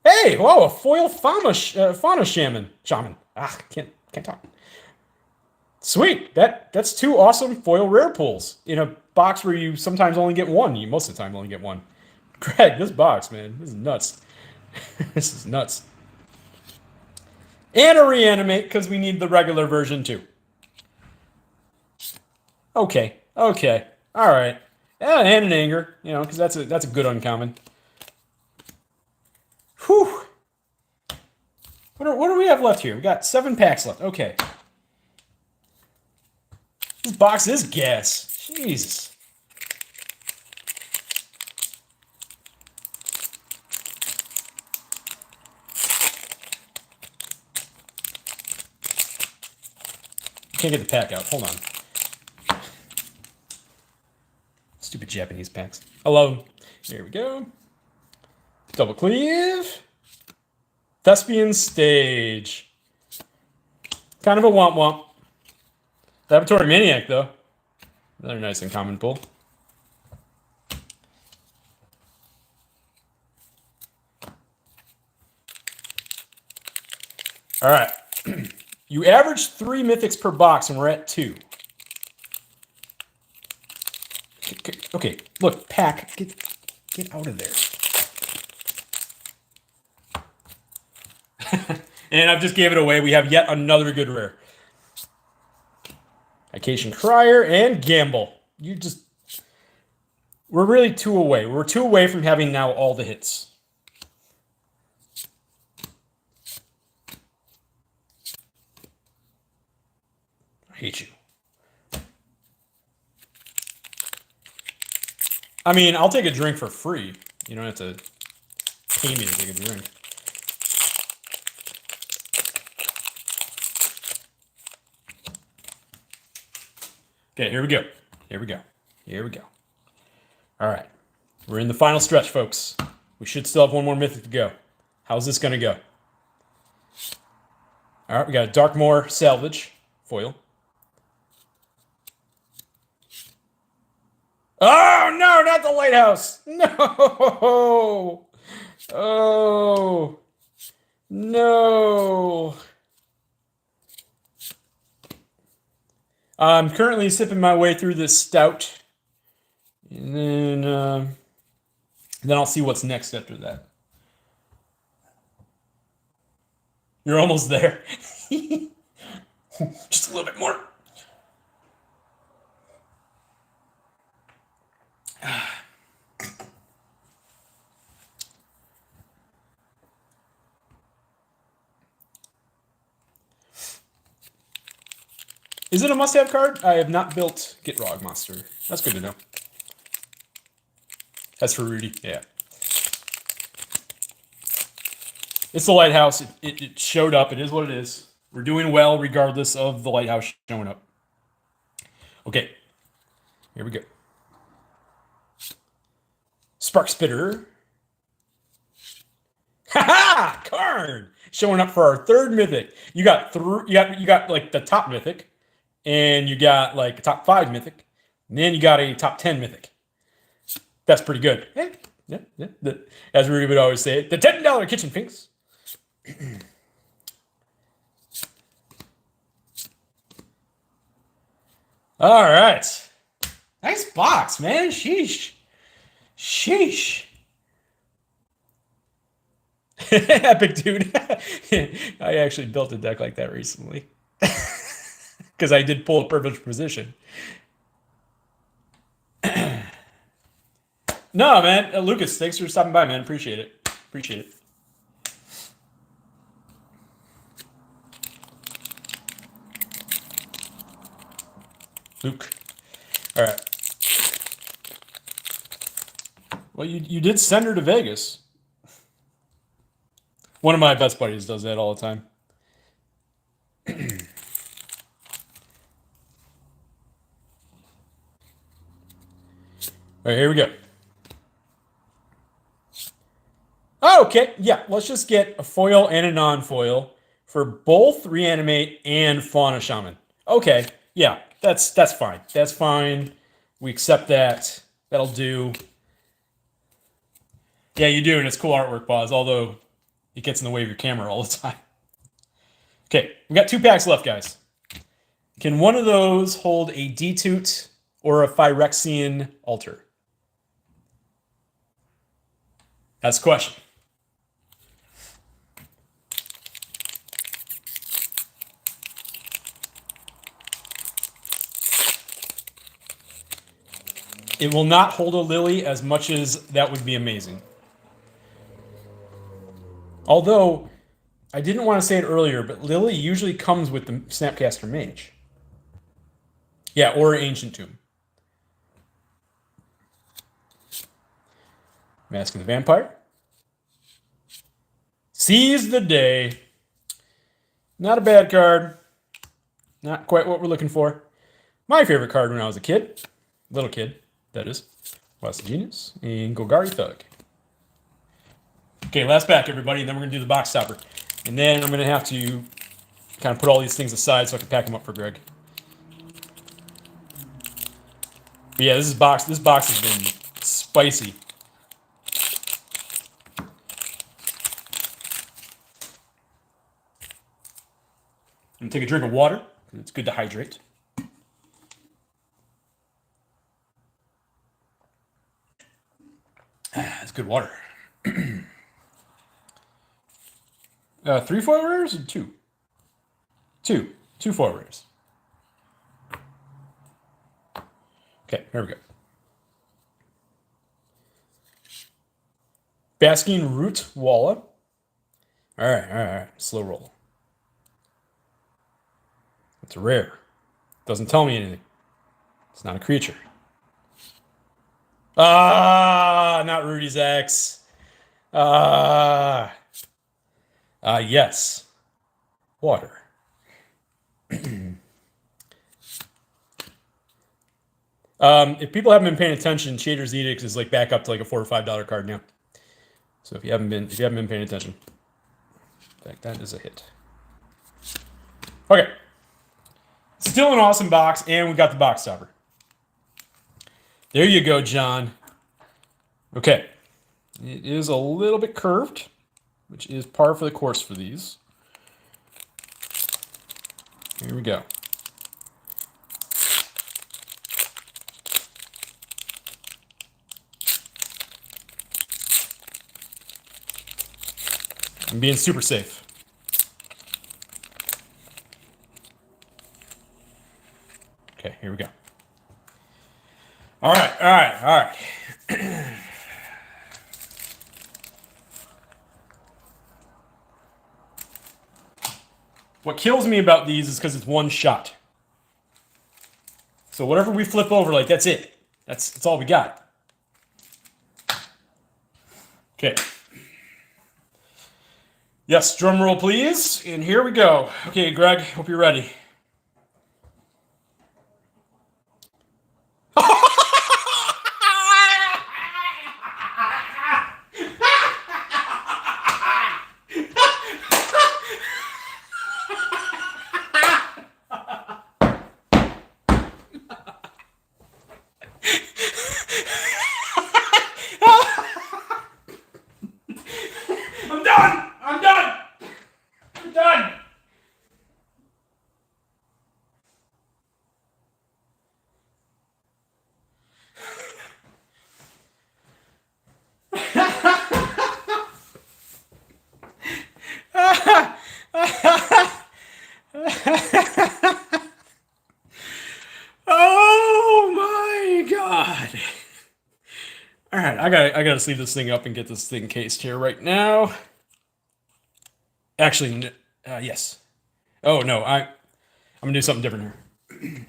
Hey, whoa, a foil fauna shaman. Can't talk. Sweet. That's two awesome foil rare pulls in a box where you sometimes only get one. You most of the time only get one. Greg, this box, man, this is nuts. This is nuts. And a reanimate, because we need the regular version too. Okay. All right. Yeah, and an anger, because that's a good uncommon. Whew. What do we have left here? We got 7 packs left. Okay. This box is gas. Jesus. Can't get the pack out. Hold on. Stupid Japanese packs. I love them. Here we go. Double cleave. Thespian Stage. Kind of a womp. Laboratory Maniac, though. Another nice and common pull. All right. You average 3 mythics per box, and we're at 2. Okay, look, pack, get out of there. And I've just gave it away. We have yet another good rare. Vacation Crier and Gamble. We're really 2 away. We're 2 away from having now all the hits. I hate you. I mean, I'll take a drink for free. You don't have to pay me to take a drink. Okay, here we go. Here we go. Here we go. All right. We're in the final stretch, folks. We should still have one more mythic to go. How's this going to go? All right, we got a Darkmoor Salvage foil. Oh, no, not the lighthouse. No. Oh, no. I'm currently sipping my way through this stout. And then I'll see what's next after that. You're almost there. Just a little bit more. Is it a must-have card? I have not built Gitrog Monster. That's good to know. That's for Rudy. Yeah. It's the lighthouse. It showed up. It is what it is. We're doing well regardless of the lighthouse showing up. Okay. Here we go. Spark Spitter. Ha-ha! Karn! Showing up for our third mythic. You got like the top mythic. And you got like a top 5 mythic. And then you got a top 10 mythic. That's pretty good. Yeah. As Rudy would always say, the $10 kitchen finks. All right. Nice box, man. Sheesh. Epic dude. I actually built a deck like that recently. Because I did pull a perfect position. No, man. Lucas, thanks for stopping by, man. Appreciate it. Luke. All right. Well, you did send her to Vegas. One of my best buddies does that all the time. All right, here we go. Oh, okay, yeah, let's just get a foil and a non-foil for both Reanimate and Fauna Shaman. Okay, yeah, that's fine. That's fine. We accept that. That'll do. Yeah, you do, and it's cool artwork, Boz, although it gets in the way of your camera all the time. Okay, we got 2 packs left, guys. Can one of those hold a Detute or a Phyrexian Altar? That's the question. It will not hold a Lily as much as that would be amazing. Although, I didn't want to say it earlier, but Lily usually comes with the Snapcaster Mage. Yeah, or Ancient Tomb. Mask of the Vampire. Seize the Day. Not a bad card. Not quite what we're looking for. My favorite card when I was a kid. Little kid, that is. West Genius and Golgari Thug. Okay, last pack, everybody, and then we're going to do the box stopper. And then I'm going to have to kind of put all these things aside so I can pack them up for Greg. But yeah, this box has been spicy. I'm going to take a drink of water, because it's good to hydrate. It's good water. 3 foil rares or 2? 2 foil rares. Okay, here we go. Basking Root Walla. All right, all right, all right. Slow roll. It's rare. Doesn't tell me anything. It's not a creature. Ah, not Rudy's X. Ah, yes. Water. If people haven't been paying attention, Shader's Edict is like back up to like a $4 or $5 card now. So if you haven't been paying attention, in fact, that is a hit. Okay, still an awesome box, and we got the box stopper. There you go, John. Okay, it is a little bit curved, which is par for the course for these. Here we go. I'm being super safe. Okay, here we go. All right, all right, all right. What kills me about these is because it's one shot. So whatever we flip over, like that's it. That's all we got. Okay. Yes, drum roll, please. And here we go. Okay, Greg, hope you're ready. I'm done. I'm done. I'm done. Oh my God. All right, I gotta sleeve this thing up and get this thing cased here right now. Actually, yes. Oh no, I'm gonna do something different here.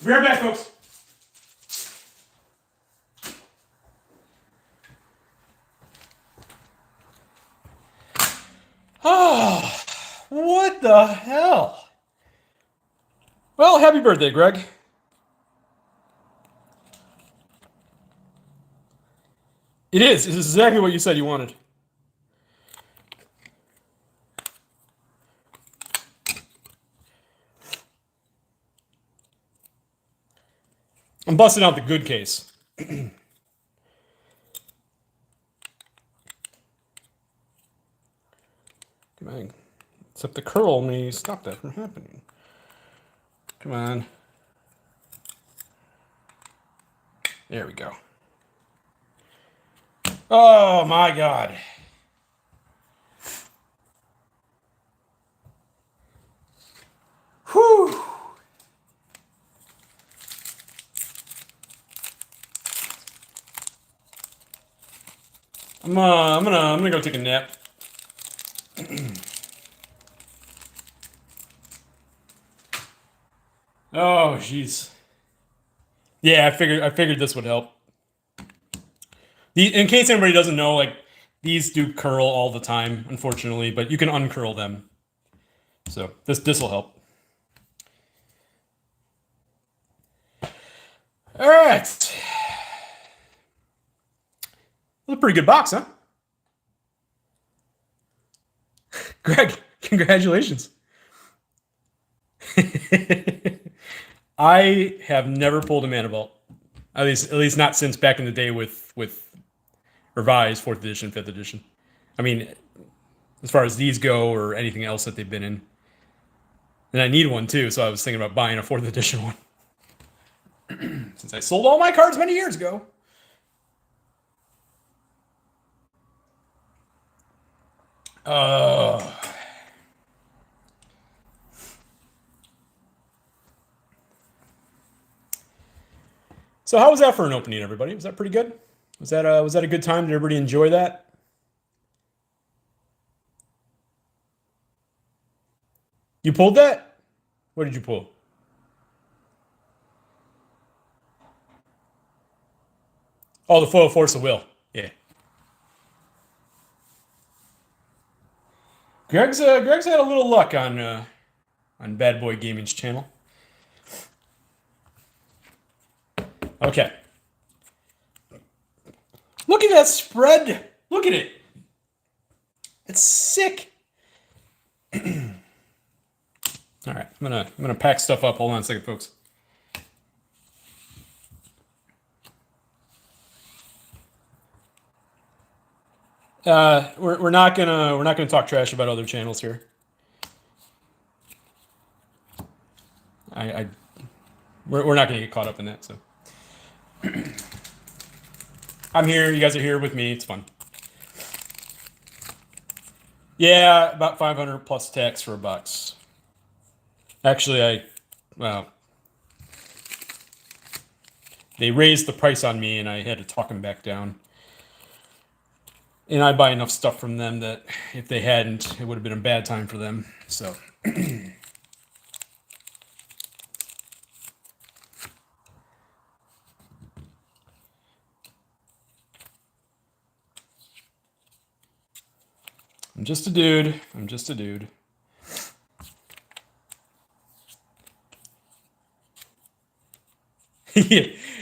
Be right back, folks. Oh, what the hell? Well, happy birthday, Greg. It is. It's exactly what you said you wanted. I'm busting out the good case. Come on. Except the curl may stop that from happening. Come on. There we go. Oh my God. Whew. I'm gonna go take a nap. Oh jeez. Yeah, I figured this would help. In case anybody doesn't know, like these do curl all the time, unfortunately, but you can uncurl them. So this will help. All right. That's a pretty good box, huh? Greg, congratulations. I have never pulled a Mana Vault. At least not since back in the day with revised 4th edition, 5th edition. I mean, as far as these go or anything else that they've been in. And I need one too, so I was thinking about buying a 4th edition one. Since I sold all my cards many years ago. So how was that for an opening, everybody? Was that pretty good? Was that a good time? Did everybody enjoy that? You pulled that? What did you pull? Oh, the Foil Force of Will. Yeah. Greg's had a little luck on Bad Boy Gaming's channel. Okay. Look at that spread. Look at it. It's sick. All right, I'm gonna pack stuff up. Hold on a second, folks. We're not gonna talk trash about other channels here. We're not gonna get caught up in that. So I'm here. You guys are here with me. It's fun. Yeah, about 500 plus tax for $1. Actually, well, they raised the price on me, and I had to talk them back down. And I buy enough stuff from them that if they hadn't, it would have been a bad time for them. So. I'm just a dude. I'm just a dude.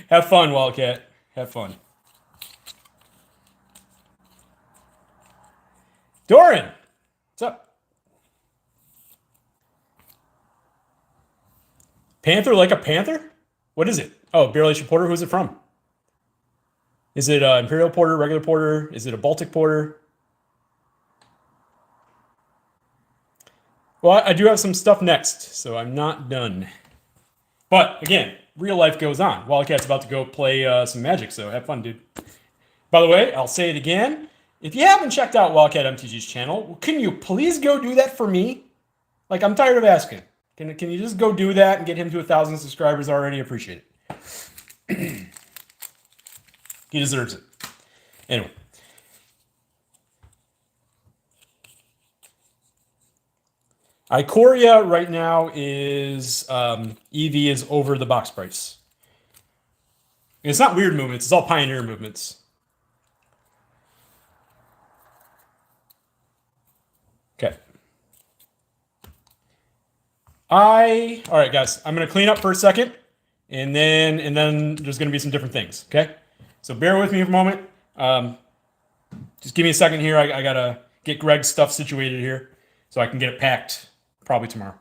Have fun, Wildcat. Have fun. Doran, what's up? Panther like a panther? What is it? Oh, Barrel Aged Porter. Who's it from? Is it Imperial Porter, regular Porter? Is it a Baltic Porter? Well, I do have some stuff next, so I'm not done. But again, real life goes on. Wildcat's about to go play some Magic, so have fun, dude. By the way, I'll say it again. If you haven't checked out Wildcat MTG's channel, can you please go do that for me? Like, I'm tired of asking. Can you just go do that and get him to 1,000 subscribers already? Appreciate it. He deserves it. Anyway. Ikoria right now is EV is over the box price. It's not weird movements. It's all Pioneer movements. Okay. All right, guys. I'm gonna clean up for a second, and then there's gonna be some different things. Okay. So bear with me for a moment. Just give me a second here. I gotta get Greg's stuff situated here so I can get it packed probably tomorrow.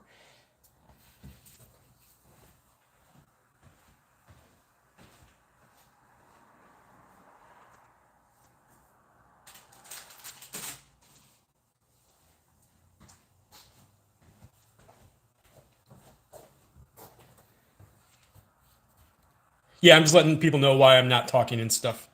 Yeah, I'm just letting people know why I'm not talking and stuff.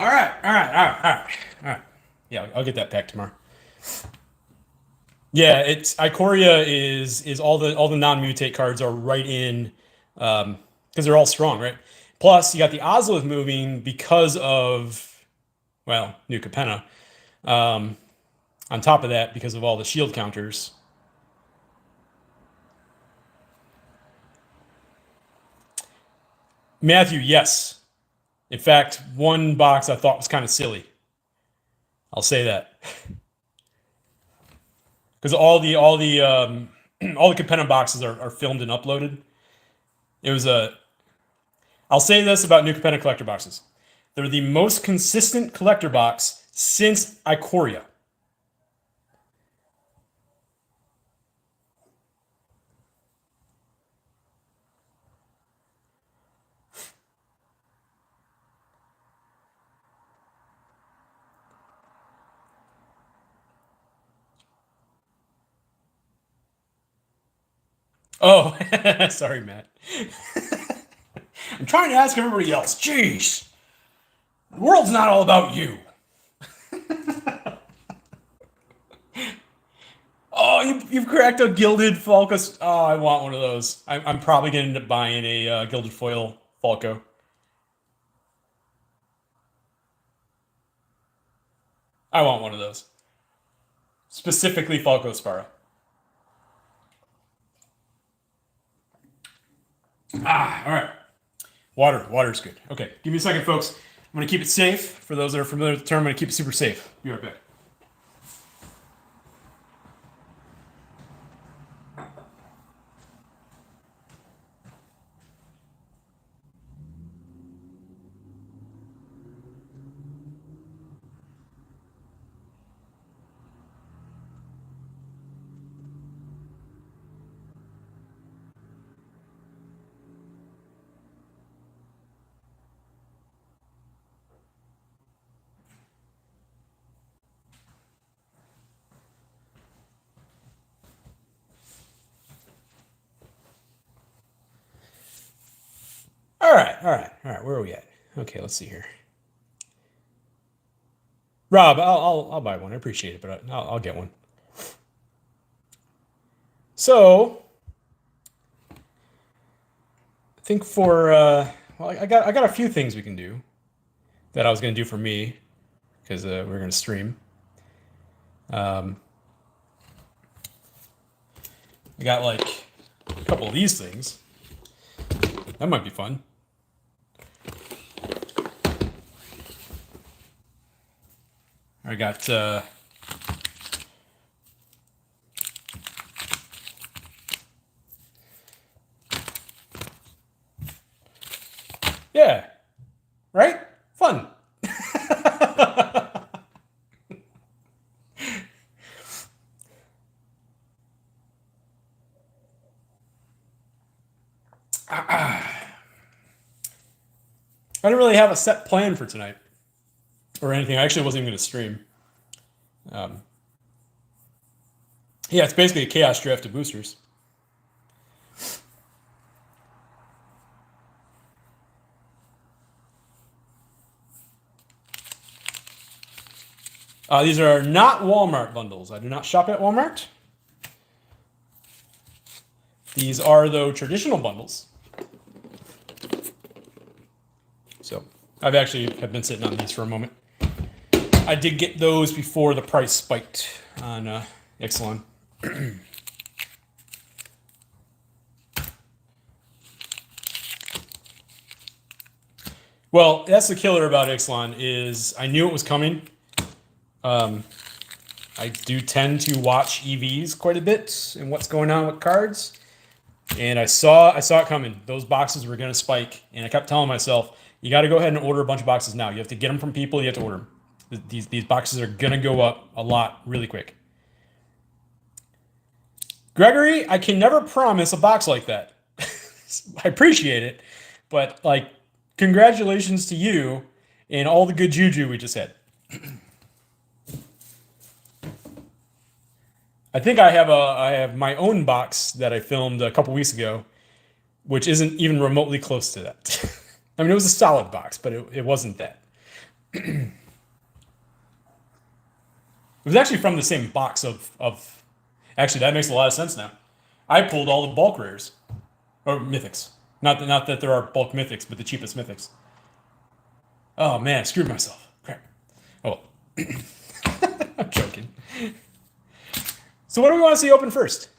All right. Yeah, I'll get that packed tomorrow. Yeah, it's Ikoria is all the non-mutate cards are right in because they're all strong, right? Plus, you got the Ozolith moving because of, well, New Capenna. On top of that, because of all the shield counters. Matthew, yes. In fact, one box I thought was kind of silly. I'll say that. Because all the Capenna boxes are filmed and uploaded. It was I'll say this about New Capenna collector boxes. They're the most consistent collector box since Ikoria. Oh, sorry, Matt. I'm trying to ask everybody else. Jeez, the world's not all about you. Oh, you've cracked a gilded Falco. Oh, I want one of those. I'm probably going to end up buying a gilded foil Falco. I want one of those. Specifically Falco Spara. Ah, all right. Water's good. Okay, give me a second, folks. I'm going to keep it safe. For those that are familiar with the term, I'm going to keep it super safe. Be right back. All right. Where are we at? Okay, let's see here. Rob, I'll buy one. I appreciate it, but I'll get one. So I think for well, I got a few things we can do that I was gonna do for me because we're gonna stream. Um, I got like a couple of these things. That might be fun. I got yeah, right? Fun. I didn't really have a set plan for tonight or anything. I actually wasn't even going to stream. Um, yeah, it's basically a chaos draft of boosters. These are not Walmart bundles. I do not shop at Walmart. These are, though, traditional bundles. So I've actually have been sitting on these for a moment. I did get those before the price spiked on Ixalan. Well, that's the killer about Ixalan is I knew it was coming. I do tend to watch EVs quite a bit and what's going on with cards. And I saw it coming. Those boxes were going to spike, and I kept telling myself, "You got to go ahead and order a bunch of boxes now. You have to get them from people. You have to order them. These boxes are going to go up a lot really quick." Gregory, I can never promise a box like that. I appreciate it, but like, congratulations to you and all the good juju we just had. I think I have my own box that I filmed a couple weeks ago, which isn't even remotely close to that. I mean, it was a solid box, but it wasn't that. It was actually from the same box of. Actually, that makes a lot of sense now. I pulled all the bulk rares or mythics. Not that there are bulk mythics, but the cheapest mythics. Oh man, I screwed myself. Crap. Oh, I'm joking. So what do we want to see open first?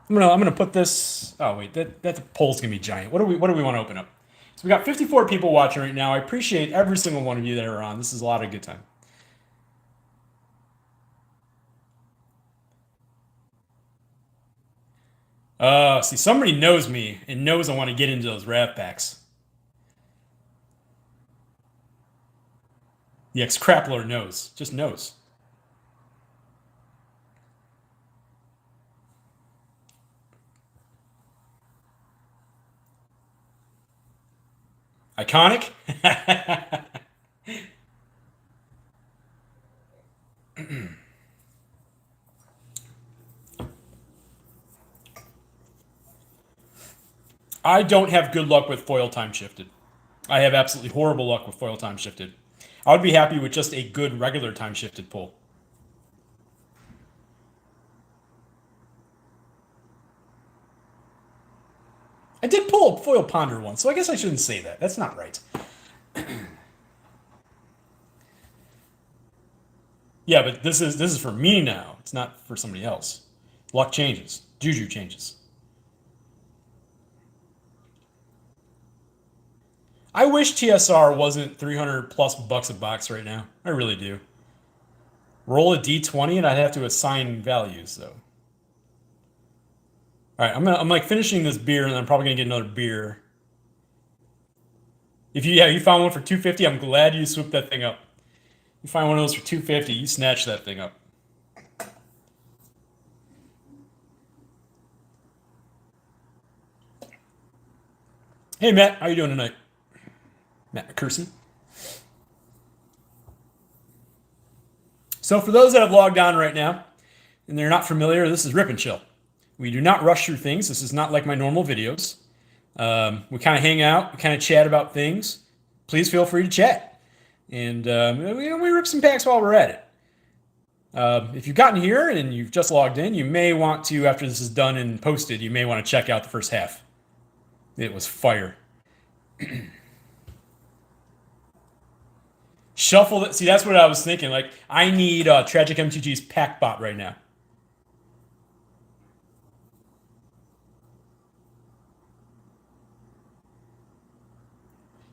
I'm gonna put this. Oh wait, that poll's gonna be giant. What do we want to open up? So we got 54 people watching right now. I appreciate every single one of you that are on. This is a lot of good time. See, somebody knows me and knows I want to get into those Rav packs. The ex-crappler knows, just knows. Iconic. I don't have good luck with foil time shifted. I have absolutely horrible luck with foil time shifted. I would be happy with just a good regular time shifted pull. I did pull a foil ponder once, so I guess I shouldn't say that. That's not right. Yeah, but this is for me now. It's not for somebody else. Luck changes. Juju changes. I wish TSR wasn't 300 plus bucks a box right now. I really do. Roll a d20 and I'd have to assign values though. All right, I'm like finishing this beer and I'm probably gonna get another beer. If you found one for 250, I'm glad you swooped that thing up. You find one of those for 250, you snatch that thing up. Hey Matt, how you doing tonight? Matt McCursey. So for those that have logged on right now and they're not familiar, this is Rip and Chill. We do not rush through things. This is not like my normal videos. We kind of hang out, we kind of chat about things. Please feel free to chat. And we rip some packs while we're at it. If you've gotten here and you've just logged in, you may want to, after this is done and posted, you may want to check out the first half. It was fire. Shuffle it. See, that's what I was thinking. Like, I need Tragic MTG's pack bot right now.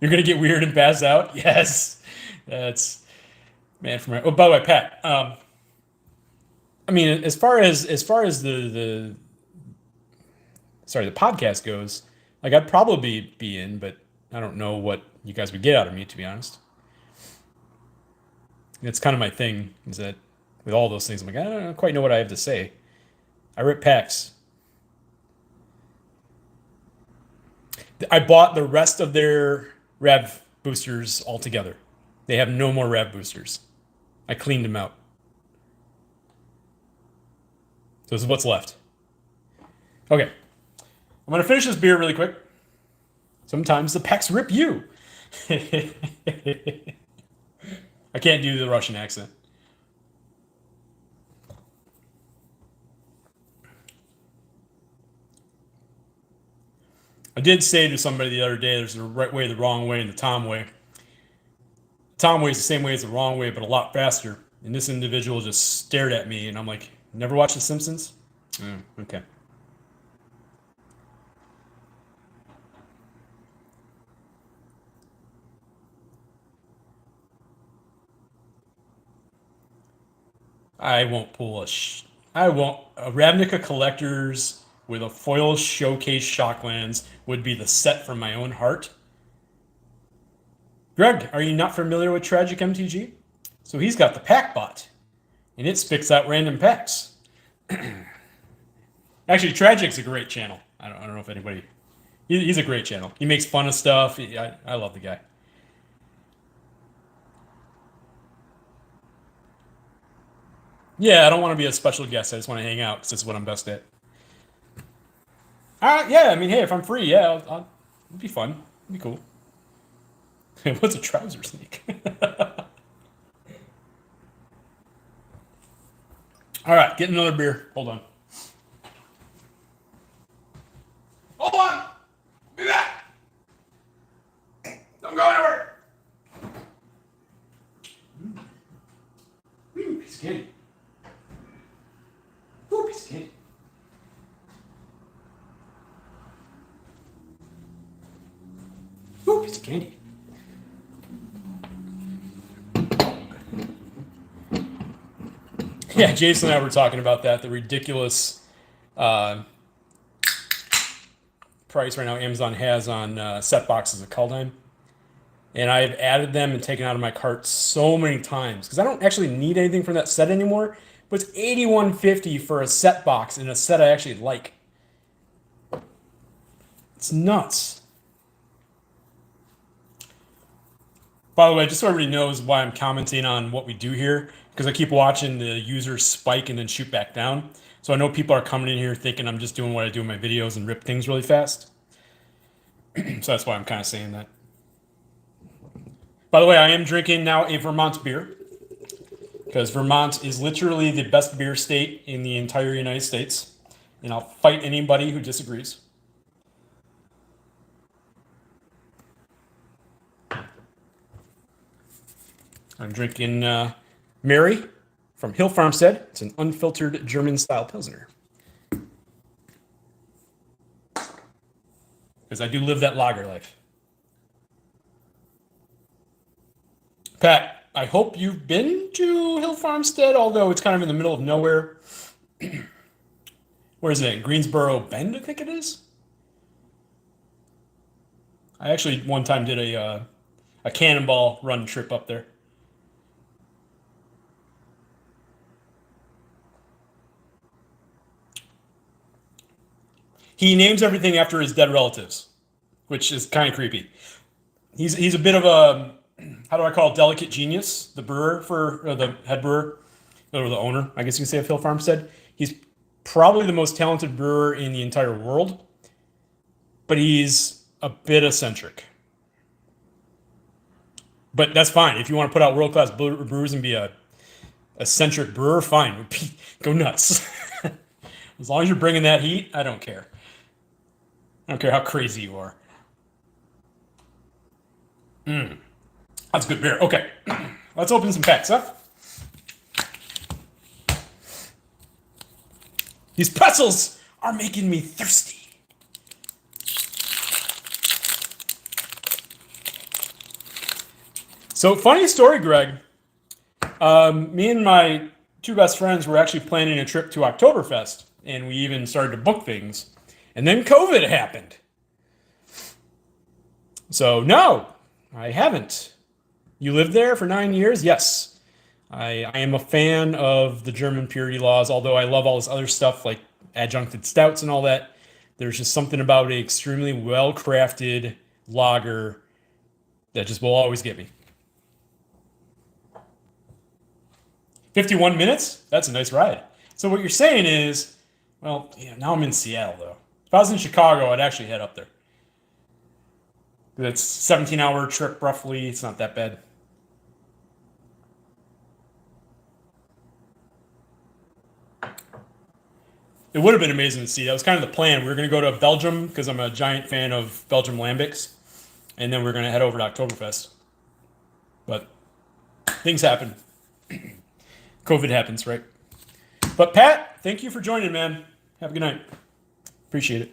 You're gonna get weird and pass out. Yes, that's man from. Oh, by the way, Pat. I mean, as far as the sorry the podcast goes, like I'd probably be in, but I don't know what you guys would get out of me, to be honest. It's kind of my thing is that with all those things, I'm like I don't quite know what I have to say. I rip packs. I bought the rest of their Rev boosters altogether. They have no more Rev boosters. I cleaned them out. So this is what's left. Okay. I'm going to finish this beer really quick. Sometimes the packs rip you. I can't do the Russian accent. I did say to somebody the other day, there's the right way, the wrong way, and the Tom way. The Tom way is the same way as the wrong way, but a lot faster. And this individual just stared at me, and I'm like, never watched The Simpsons? Okay. I won't pull I won't. A Ravnica Collectors with a foil showcase Shocklands would be the set from my own heart. Greg, are you not familiar with Tragic MTG? So he's got the pack bot, and it spits out random packs. Actually, Tragic's a great channel. I don't know if anybody. He's a great channel. He makes fun of stuff. I love the guy. Yeah, I don't want to be a special guest. I just want to hang out because this is what I'm best at. Yeah, I mean, hey, if I'm free, yeah, it'd be fun. It'd be cool. What's a trouser sneak? All right, get another beer. Hold on. Hold on. Be back. Don't go anywhere. Piece of candy. Ooh, piece of candy. Ooh, piece of candy. Yeah, Jason and I were talking about that. The ridiculous price right now Amazon has on set boxes of Kaldheim. And I've added them and taken out of my cart so many times because I don't actually need anything from that set anymore. But it's $81.50 for a set box and a set I actually like. It's nuts. By the way, just so everybody knows why I'm commenting on what we do here, because I keep watching the users spike and then shoot back down. So I know people are coming in here thinking I'm just doing what I do in my videos and rip things really fast. So that's why I'm kind of saying that. By the way, I am drinking now a Vermont beer because Vermont is literally the best beer state in the entire United States. And I'll fight anybody who disagrees. I'm drinking Mary from Hill Farmstead. It's an unfiltered German-style Pilsner. Because I do live that lager life. Pat, I hope you've been to Hill Farmstead, although it's kind of in the middle of nowhere. Where is it? Greensboro Bend, I think it is. I actually one time did a cannonball run trip up there. He names everything after his dead relatives, which is kind of creepy. He's a bit of a, how do I call it, delicate genius. The brewer or the head brewer or the owner, I guess you can say, of Hill Farmstead. He's probably the most talented brewer in the entire world, but he's a bit eccentric. But that's fine. If you want to put out world class brewers and be a eccentric brewer, fine. Go nuts. As long as you're bringing that heat, I don't care. I don't care how crazy you are. That's good beer. Okay, let's open some packs, huh? These pretzels are making me thirsty. So, funny story, Greg. Me and my two best friends were actually planning a trip to Oktoberfest, and we even started to book things. And then COVID happened. So, no, I haven't. You lived there for 9 years? Yes. I am a fan of the German purity laws, although I love all this other stuff like adjuncted stouts and all that. There's just something about an extremely well crafted lager that just will always get me. 51 minutes? That's a nice ride. So, what you're saying is, well, yeah, now I'm in Seattle, though. If I was in Chicago, I'd actually head up there. It's a 17-hour trip, roughly. It's not that bad. It would have been amazing to see. That was kind of the plan. We were going to go to Belgium because I'm a giant fan of Belgium lambics, and then we are going to head over to Oktoberfest. But things happen. COVID happens, right? But Pat, thank you for joining, man. Have a good night. Appreciate it.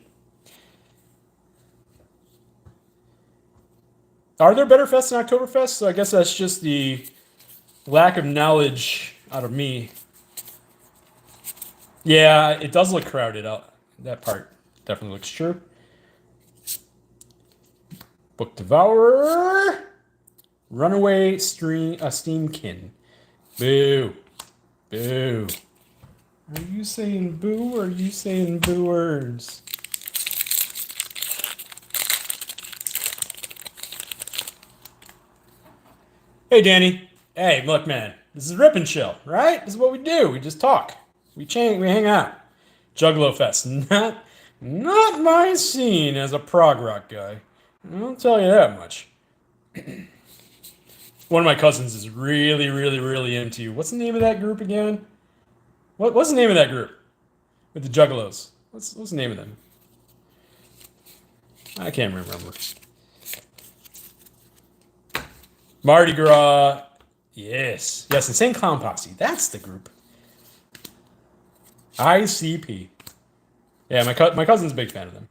Are there better fests than Oktoberfest? So I guess that's just the lack of knowledge out of me. Yeah, it does look crowded out. That part definitely looks true. Book Devourer. Runaway Steamkin. Boo. Boo. Are you saying boo or are you saying boo words? Hey, Danny. Hey, look, man. This is Rip and Chill, right? This is what we do. We just talk. We hang out. Juggalo Fest. Not my scene as a prog rock guy. I'll tell you that much. One of my cousins is really, really, really into. What's the name of that group again? What's the name of that group with the Juggalos? What's the name of them? I can't remember. Mardi Gras. Yes, Insane Clown Posse. That's the group. ICP. Yeah, my cousin's a big fan of them.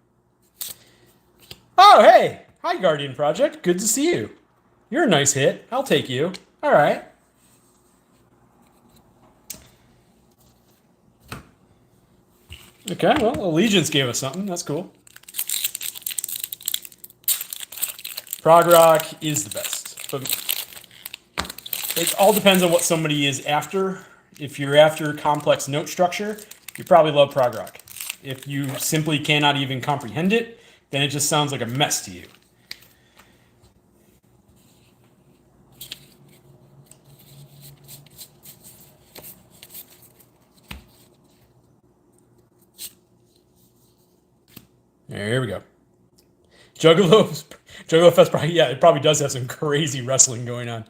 Oh, hey! Hi, Guardian Project. Good to see you. You're a nice hit. I'll take you. All right. Okay, well, Allegiance gave us something. That's cool. Prog rock is the best. But it all depends on what somebody is after. If you're after complex note structure, you probably love prog rock. If you simply cannot even comprehend it, then it just sounds like a mess to you. Here we go. Juggalo, Juggalo Fest probably, yeah, it probably does have some crazy wrestling going on.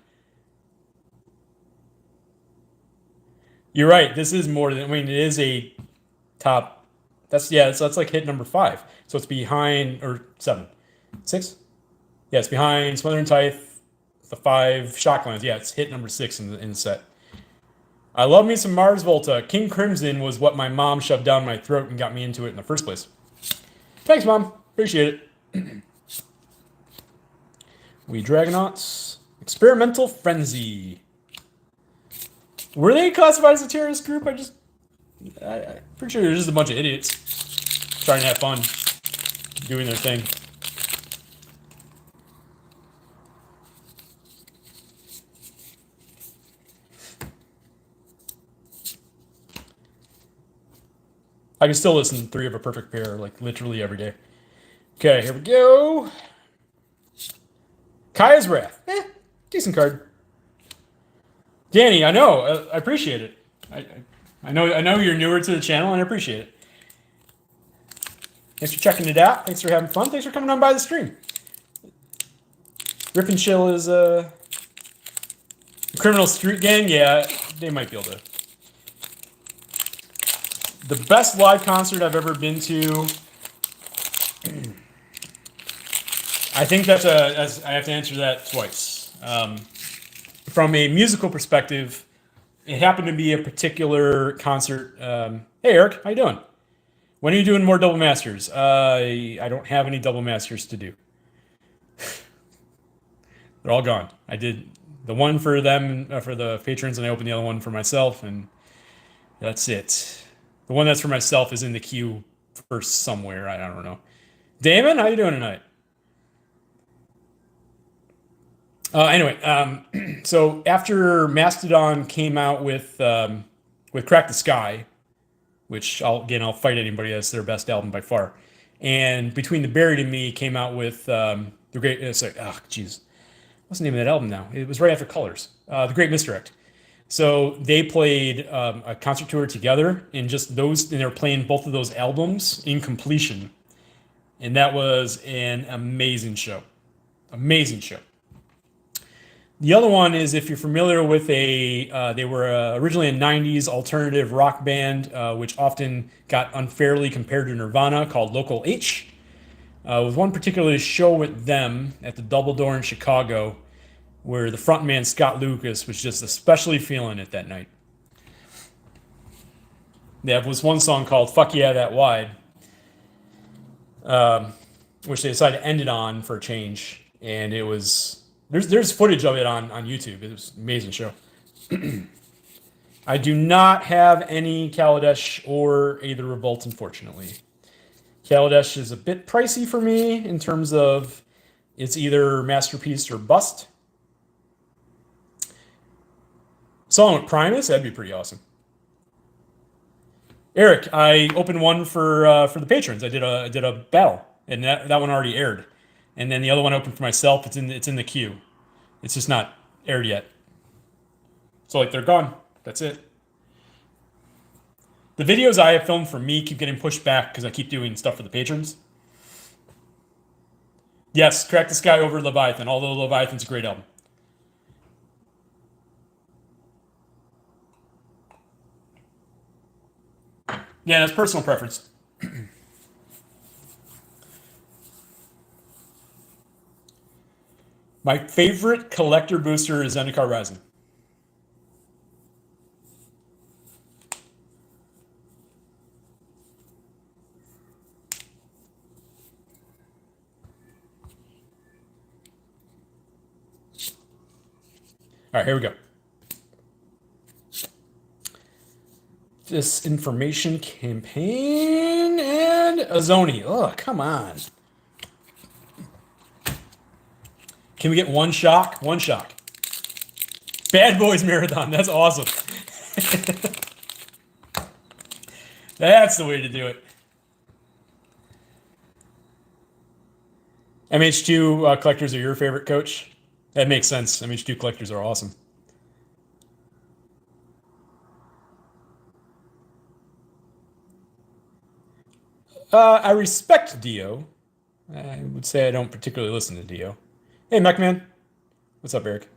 You're right. This is more than, I mean, it is a top. That's, yeah, so that's like hit number five. So it's behind, or seven, six? Yeah, it's behind Smothering Tithe, the five Shocklands. Yeah, it's hit number six in the set. I love me some Mars Volta. King Crimson was what my mom shoved down my throat and got me into it in the first place. Thanks, Mom. Appreciate it. We Dragonauts. Experimental Frenzy. Were they classified as a terrorist group? I'm pretty sure they're just a bunch of idiots trying to have fun, doing their thing. I can still listen to Three of a Perfect Pair, like, literally every day. Okay, here we go. Kaya's Wrath. Decent card. Danny, I know. I appreciate it. I know you're newer to the channel, and I appreciate it. Thanks for checking it out. Thanks for having fun. Thanks for coming on by the stream. Rip and Chill is Criminal Street Gang. Yeah, they might be able to. The best live concert I've ever been to. I think I have to answer that twice. From a musical perspective, it happened to be a particular concert. Hey, Eric, how you doing? When are you doing more double masters? I don't have any double masters to do. They're all gone. I did the one for them, for the patrons, and I opened the other one for myself, and that's it. The one that's for myself is in the queue for somewhere. I don't know. Damon, how you doing tonight? Anyway, so after Mastodon came out with Crack the Sky, which I'll fight anybody. That's their best album by far. And Between the Buried and Me came out with the great. It's like, oh, jeez, what's the name of that album now? It was right after Colors, The Great Misdirect. So they played a concert tour together, and just those, and they were playing both of those albums in completion, and that was an amazing show. Amazing show. The other one is, if you're familiar with they were originally a 90s alternative rock band, which often got unfairly compared to Nirvana, called Local H. With one particular show with them at the Double Door in Chicago, where the frontman Scott Lucas was just especially feeling it that night. There was one song called Fuck Yeah That Wide, which they decided to end it on for a change, and it was... There's footage of it on YouTube. It was an amazing show. I do not have any Kaladesh or Aether Revolt, unfortunately. Kaladesh is a bit pricey for me in terms of it's either masterpiece or bust. Song with Primus, that'd be pretty awesome. Eric, I opened one for the patrons. I did a battle, and that one already aired. And then the other one opened for myself. It's in the queue. It's just not aired yet. So like they're gone. That's it. The videos I have filmed for me keep getting pushed back because I keep doing stuff for the patrons. Yes, Crack the Sky over Leviathan, although Leviathan's a great album. Yeah, that's personal preference. My favorite collector booster is Zendikar Rising. All right, here we go. Disinformation campaign and Azoni. Oh, come on. Can we get one shock? One shock. Bad Boys Marathon. That's awesome. That's the way to do it. MH2 collectors are your favorite, Coach? That makes sense. MH2 collectors are awesome. I respect Dio. I would say I don't particularly listen to Dio. Hey, MacMan. What's up, Eric?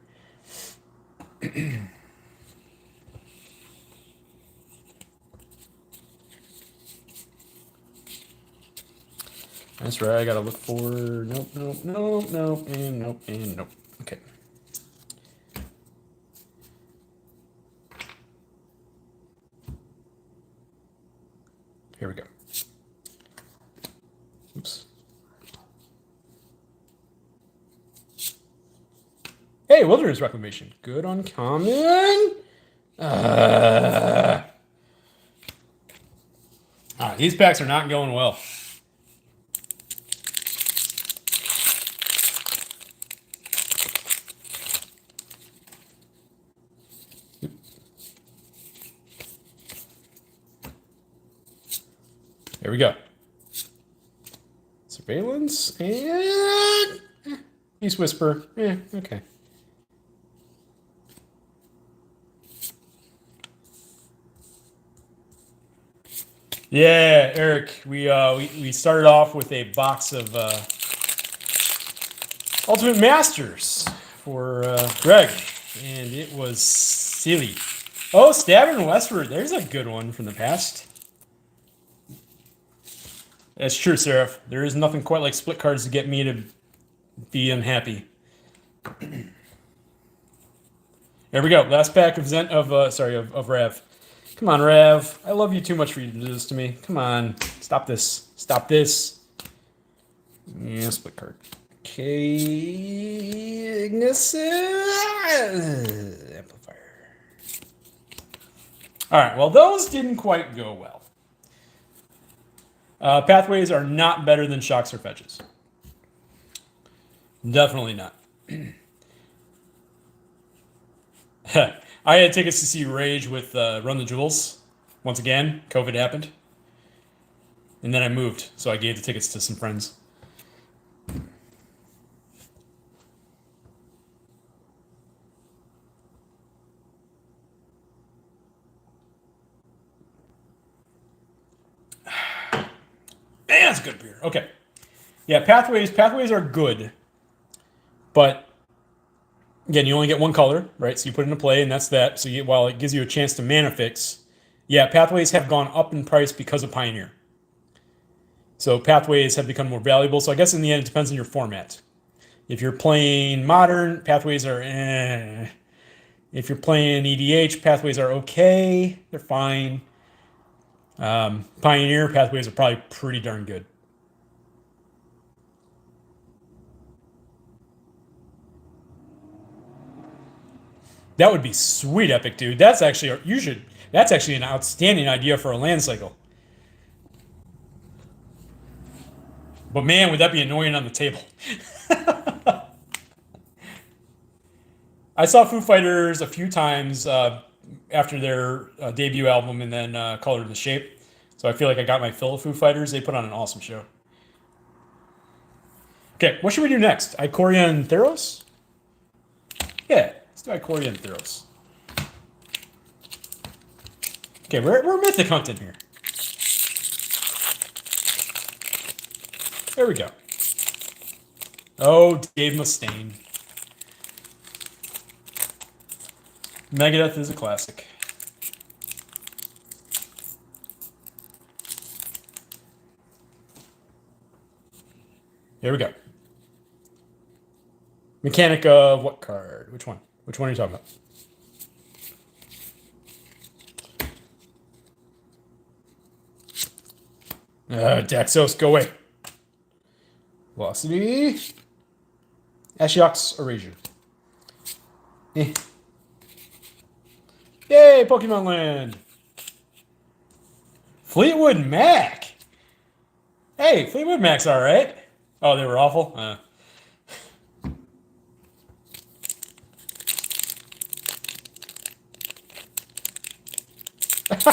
That's right. I gotta look for nope, nope, nope, nope, and nope, and nope. Okay. Here we go. Oops. Hey, Wilderness Reclamation. Good uncommon. These packs are not going well. There we go. Surveillance and Peace Whisper. Okay. Yeah, Eric, we started off with a box of Ultimate Masters for Greg, and it was silly. Oh, Stabbing Westward. There's a good one from the past. That's true, Seraph. There is nothing quite like split cards to get me to be unhappy. There we go. Last pack of of Rav. Come on, Rav. I love you too much for you to do this to me. Come on. Stop this. Stop this. Yeah, split card. Okay. Ignis. Amplifier. All right. Well, those didn't quite go well. Pathways are not better than Shocks or Fetches. Definitely not. I had tickets to see Rage with Run the Jewels. Once again, COVID happened. And then I moved, so I gave the tickets to some friends. Man, that's a good beer. Okay. Yeah, Pathways are good. But again, you only get one color, right? So you put it into play, and that's that. So while it gives you a chance to mana fix, yeah, Pathways have gone up in price because of Pioneer. So Pathways have become more valuable. So I guess in the end, it depends on your format. If you're playing Modern, Pathways are eh. If you're playing EDH, Pathways are okay. They're fine. Pioneer, Pathways are probably pretty darn good. That would be sweet, Epic, dude. That's actually an outstanding idea for a land cycle. But man, would that be annoying on the table. I saw Foo Fighters a few times after their debut album and then Color the Shape. So I feel like I got my fill of Foo Fighters. They put on an awesome show. Okay, what should we do next? Ikoria and Theros? Yeah, let's do Ikoria and Theros. Okay, we're mythic hunting here. There we go. Oh, Dave Mustaine. Megadeth is a classic. Here we go. Mechanic of what card? Which one? Which one are you talking about? Daxos, go away. Velocity. Ashiok's Erasure. Yay, Pokemon Land. Fleetwood Mac. Hey, Fleetwood Mac's all right. Oh, they were awful?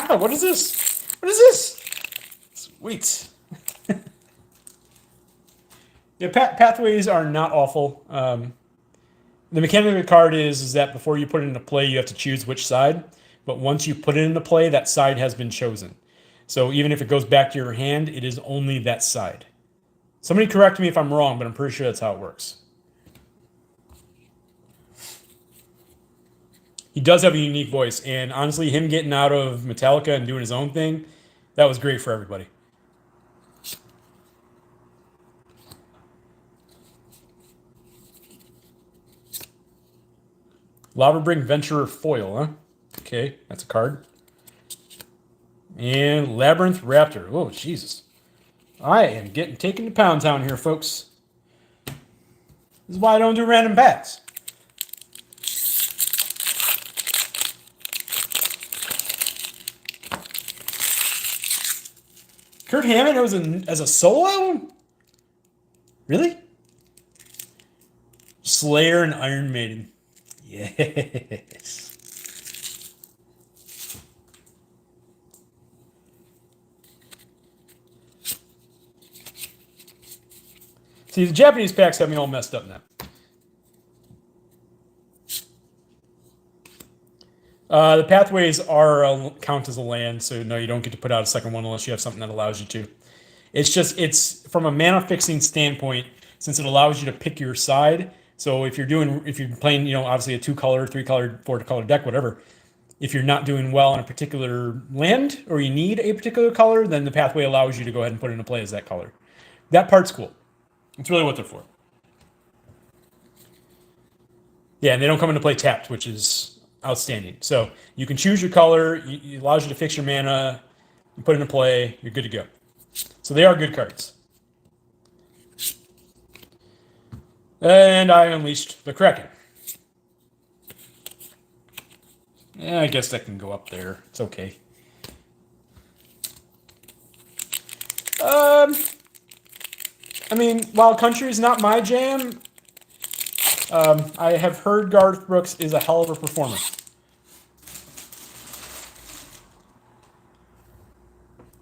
What is this? What is this? Sweet. Yeah, pathways are not awful. The mechanic of the card is that before you put it into play, you have to choose which side. But once you put it into play, that side has been chosen. So even if it goes back to your hand, it is only that side. Somebody correct me if I'm wrong, but I'm pretty sure that's how it works. He does have a unique voice, and honestly, him getting out of Metallica and doing his own thing, that was great for everybody. Lavabrink Venturer Foil, huh? Okay, that's a card. And Labyrinth Raptor. Oh, Jesus. I am getting taken to Pound Town here, folks. This is why I don't do random packs. Kurt Hammond as a solo album? Really? Slayer and Iron Maiden. Yes. See, the Japanese packs have me all messed up now. The pathways are count as a land, so no, you don't get to put out a second one unless you have something that allows you to. It's from a mana fixing standpoint, since it allows you to pick your side. So if you're playing, obviously a 2-color, 3-color, 4-color deck, whatever. If you're not doing well on a particular land or you need a particular color, then the pathway allows you to go ahead and put it into play as that color. That part's cool. It's really what they're for. Yeah, and they don't come into play tapped, which is outstanding. So you can choose your color. It allows you to fix your mana. You put it into play. You're good to go. So they are good cards. And I unleashed the Kraken. Yeah, I guess that can go up there. It's okay. I mean, while country is not my jam, I have heard Garth Brooks is a hell of a performer.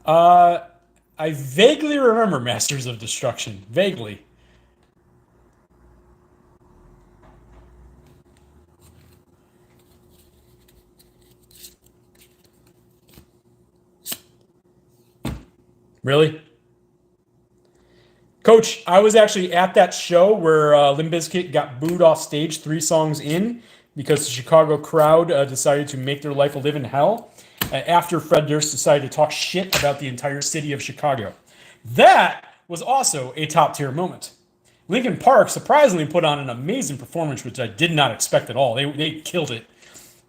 I vaguely remember Masters of Destruction. Vaguely. Really? Coach, I was actually at that show where Limp Bizkit got booed off stage 3 songs in because the Chicago crowd decided to make their life a living hell after Fred Durst decided to talk shit about the entire city of Chicago. That was also a top-tier moment. Linkin Park surprisingly put on an amazing performance, which I did not expect at all. They killed it.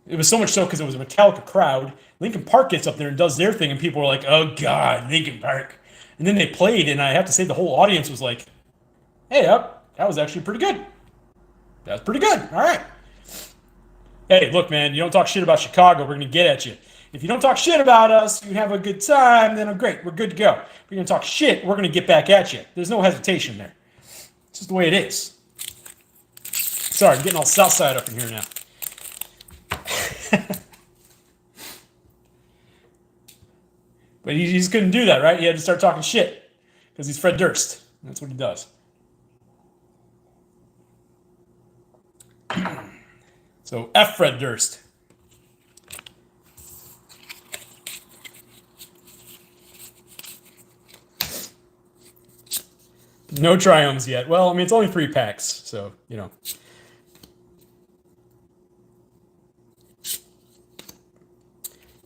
It was so much so because it was a Metallica crowd. Linkin Park gets up there and does their thing, and people were like, "Oh God, Linkin Park!" And then they played, and I have to say the whole audience was like, "Hey, up, that was actually pretty good. That was pretty good. All right. Hey, look, man, you don't talk shit about Chicago, we're gonna get at you. If you don't talk shit about us, you have a good time, then great, we're good to go. If you're gonna talk shit, we're gonna get back at you. There's no hesitation there. It's just the way it is. Sorry, I'm getting all south side up in here now." But he just couldn't do that, right? He had to start talking shit because he's Fred Durst. That's what he does. So F Fred Durst. No Triomes yet. Well, I mean, it's only 3 packs, so,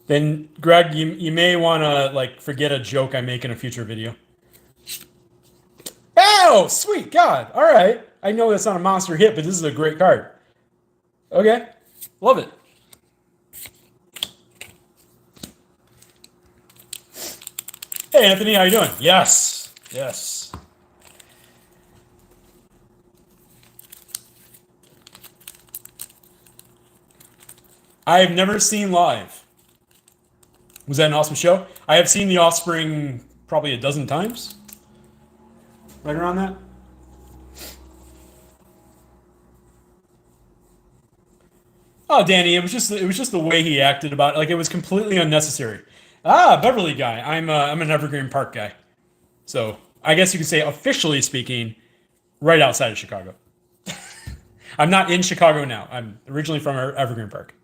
Then, Greg, you may want to, forget a joke I make in a future video. Oh, sweet God. All right. I know that's not a monster hit, but this is a great card. Okay. Love it. Hey, Anthony, how you doing? Yes. Yes. I have never seen live. Was that an awesome show? I have seen The Offspring probably a dozen times. Right around that. Oh, Danny, it was just the way he acted about it. Like, it was completely unnecessary. Ah, Beverly guy. I'm an Evergreen Park guy. So I guess you could say, officially speaking, right outside of Chicago. I'm not in Chicago now. I'm originally from Evergreen Park.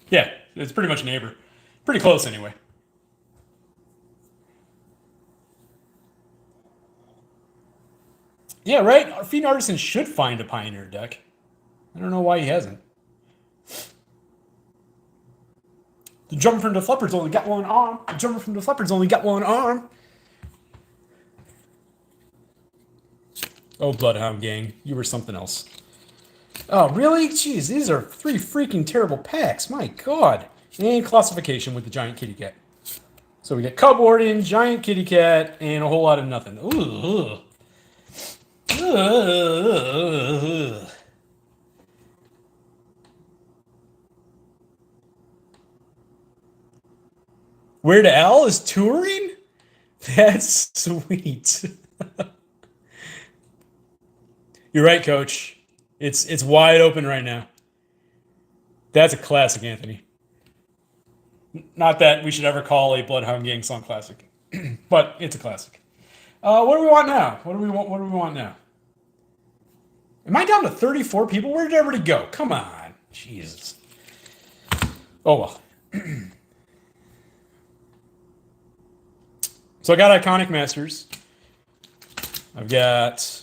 Yeah, it's pretty much a neighbor. Pretty close anyway. Yeah, right? Fiend Artisan should find a Pioneer deck. I don't know why he hasn't. The Drummer from the Leopard's only got one arm. The Drummer from the Leopard's only got one arm. Oh, Bloodhound Gang, you were something else. Oh, really? Jeez, these are 3 freaking terrible packs. My God. And classification with the Giant Kitty Cat. So we get Cub Warden, Giant Kitty Cat, and a whole lot of nothing. Ooh. Weird Al is touring? That's sweet. You're right, Coach. It's wide open right now. That's a classic, Anthony. Not that we should ever call a Bloodhound Gang song classic, but it's a classic. What do we want now? What do we want now? Am I down to 34 people? Where did everybody go? Come on, Jesus. Oh well. So I got Iconic Masters. I've got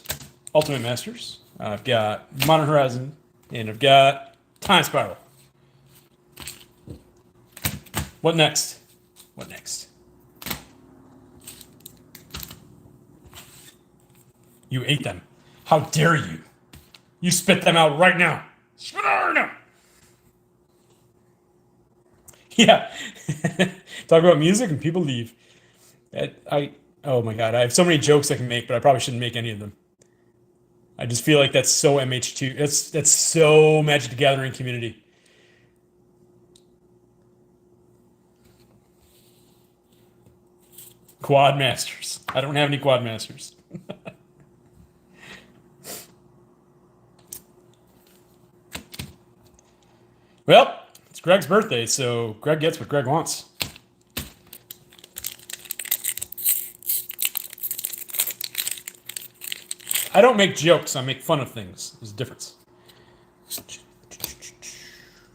Ultimate Masters. I've got Modern Horizon, and I've got Time Spiral. What next? What next? You ate them. How dare you? You spit them out right now. Spit them out right now. Yeah. Talk about music and people leave. Oh my God, I have so many jokes I can make, but I probably shouldn't make any of them. I just feel like that's so MH2. That's so Magic the Gathering community. Quad Masters. I don't have any Quad Masters. Well, it's Greg's birthday, so Greg gets what Greg wants. I don't make jokes, I make fun of things. There's a difference.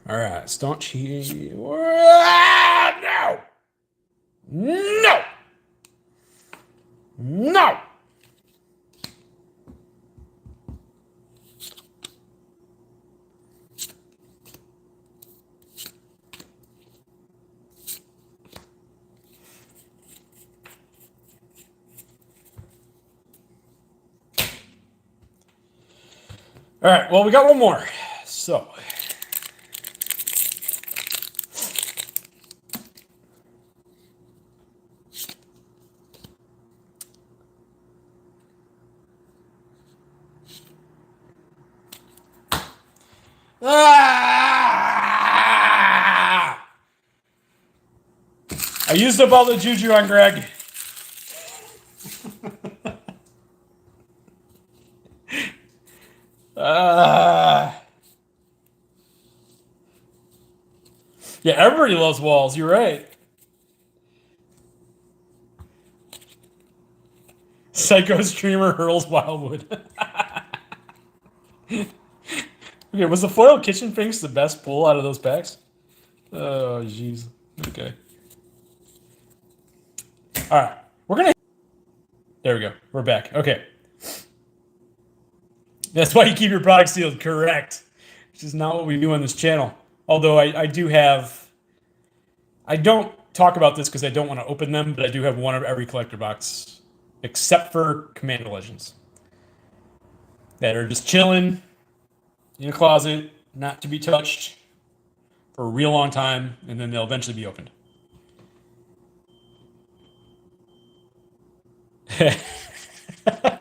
All right, staunch here. No! No! No! All right, well, we got one more. So. Ah! I used up all the juju on Greg. Yeah, everybody loves walls. You're right. Psycho streamer hurls Wildwood. Okay, was the foil Kitchen Finks the best pull out of those packs? Oh, jeez. Okay. All right, we're gonna. There we go. We're back. Okay. That's why you keep your products sealed. Correct. Which is not what we do on this channel. Although I do have. I don't talk about this because I don't want to open them, but I do have one of every collector box, except for Commander Legends, that are just chilling in a closet, not to be touched for a real long time, and then they'll eventually be opened.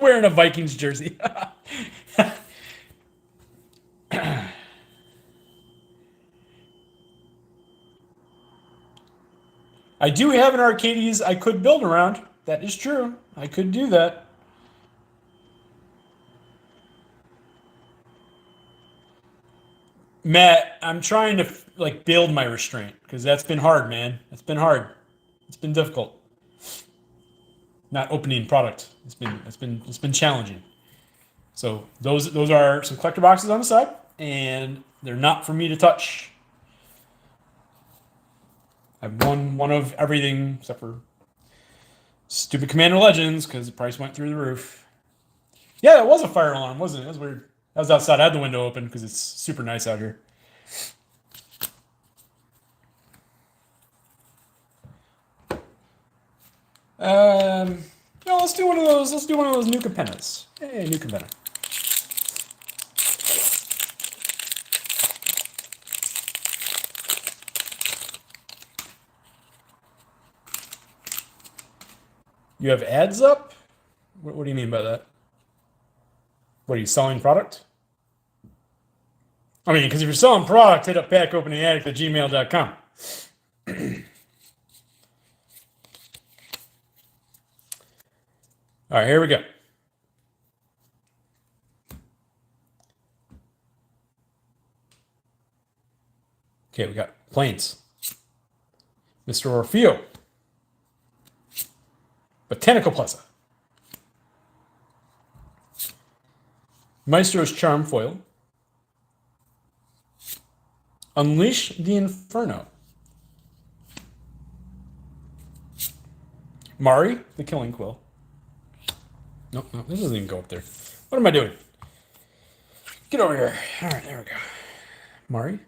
Wearing a Vikings jersey. I do have an Arcades I could build around. That is true. I could do that. Matt, I'm trying to build my restraint because that's been hard, man. It's been hard. It's been difficult. Not opening product. It's been challenging. So those are some collector boxes on the side, and they're not for me to touch. I've won one of everything except for stupid Commander Legends because the price went through the roof. Yeah, that was a fire alarm, wasn't it? That was weird. I was outside. I had the window open because it's super nice out here. No, let's do one of those. Let's do one of those new Capennas. Hey, new Capenna. You have ads up? What do you mean by that? What are you selling product? I mean, because if you're selling product, hit up packopeningaddict@gmail.com. All right, here we go. Okay, we got planes. Mr. Orfeo. Botanical Plaza. Maestro's Charm Foil. Unleash the Inferno. Mari, the Killing Quill. Nope, this doesn't even go up there. What am I doing? Get over here. All right, there we go. Mari.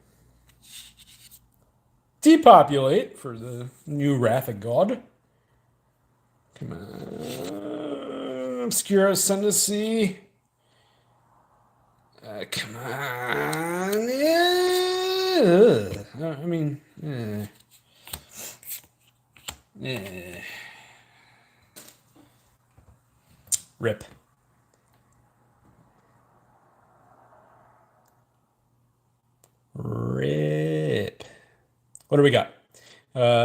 Depopulate for the new Wrath of God. Come on. Obscura Ascendancy. Come on. I mean, Rip. Rip. What do we got?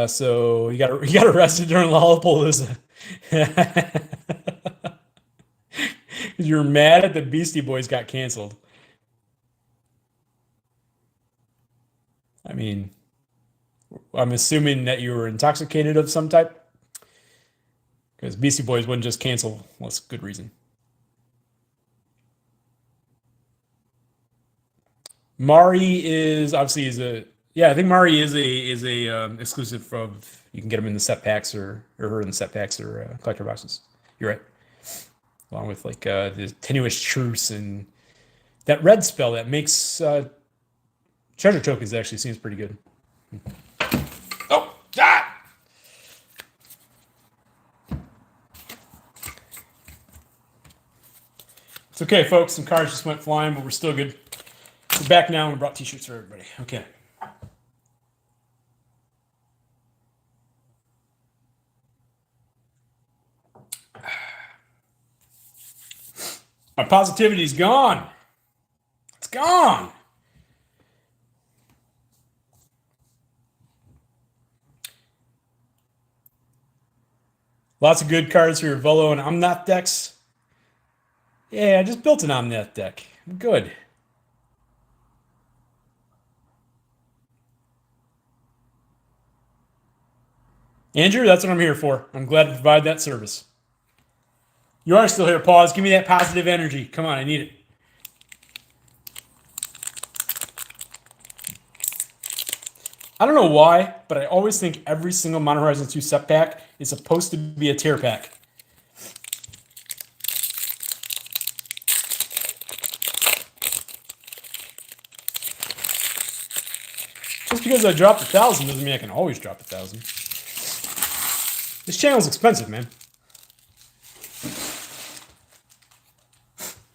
So you got arrested during Lollapalooza. You're mad at the Beastie Boys got canceled. I mean, I'm assuming that you were intoxicated of some type, because Beastie Boys wouldn't just cancel unless good reason. Mari is obviously I think Mari is a exclusive of, you can get them in the set packs or her in the set packs or collector boxes. You're right. Along with like the Tenuous Truce and that red spell that makes treasure tokens actually seems pretty good. Oh, God! It's okay, folks. Some cars just went flying, but we're still good. We're back now and we brought t-shirts for everybody. Okay. My positivity's gone. It's gone. Lots of good cards for your Volo and Omnath decks. Yeah, I just built an Omnath deck. I'm good. Andrew, that's what I'm here for. I'm glad to provide that service. You are still here, Pause. Give me that positive energy. Come on, I need it. I don't know why, but I always think every single Modern Horizons 2 set pack is supposed to be a tier pack. Just because I dropped 1,000 doesn't mean I can always drop 1,000. This channel's expensive, man.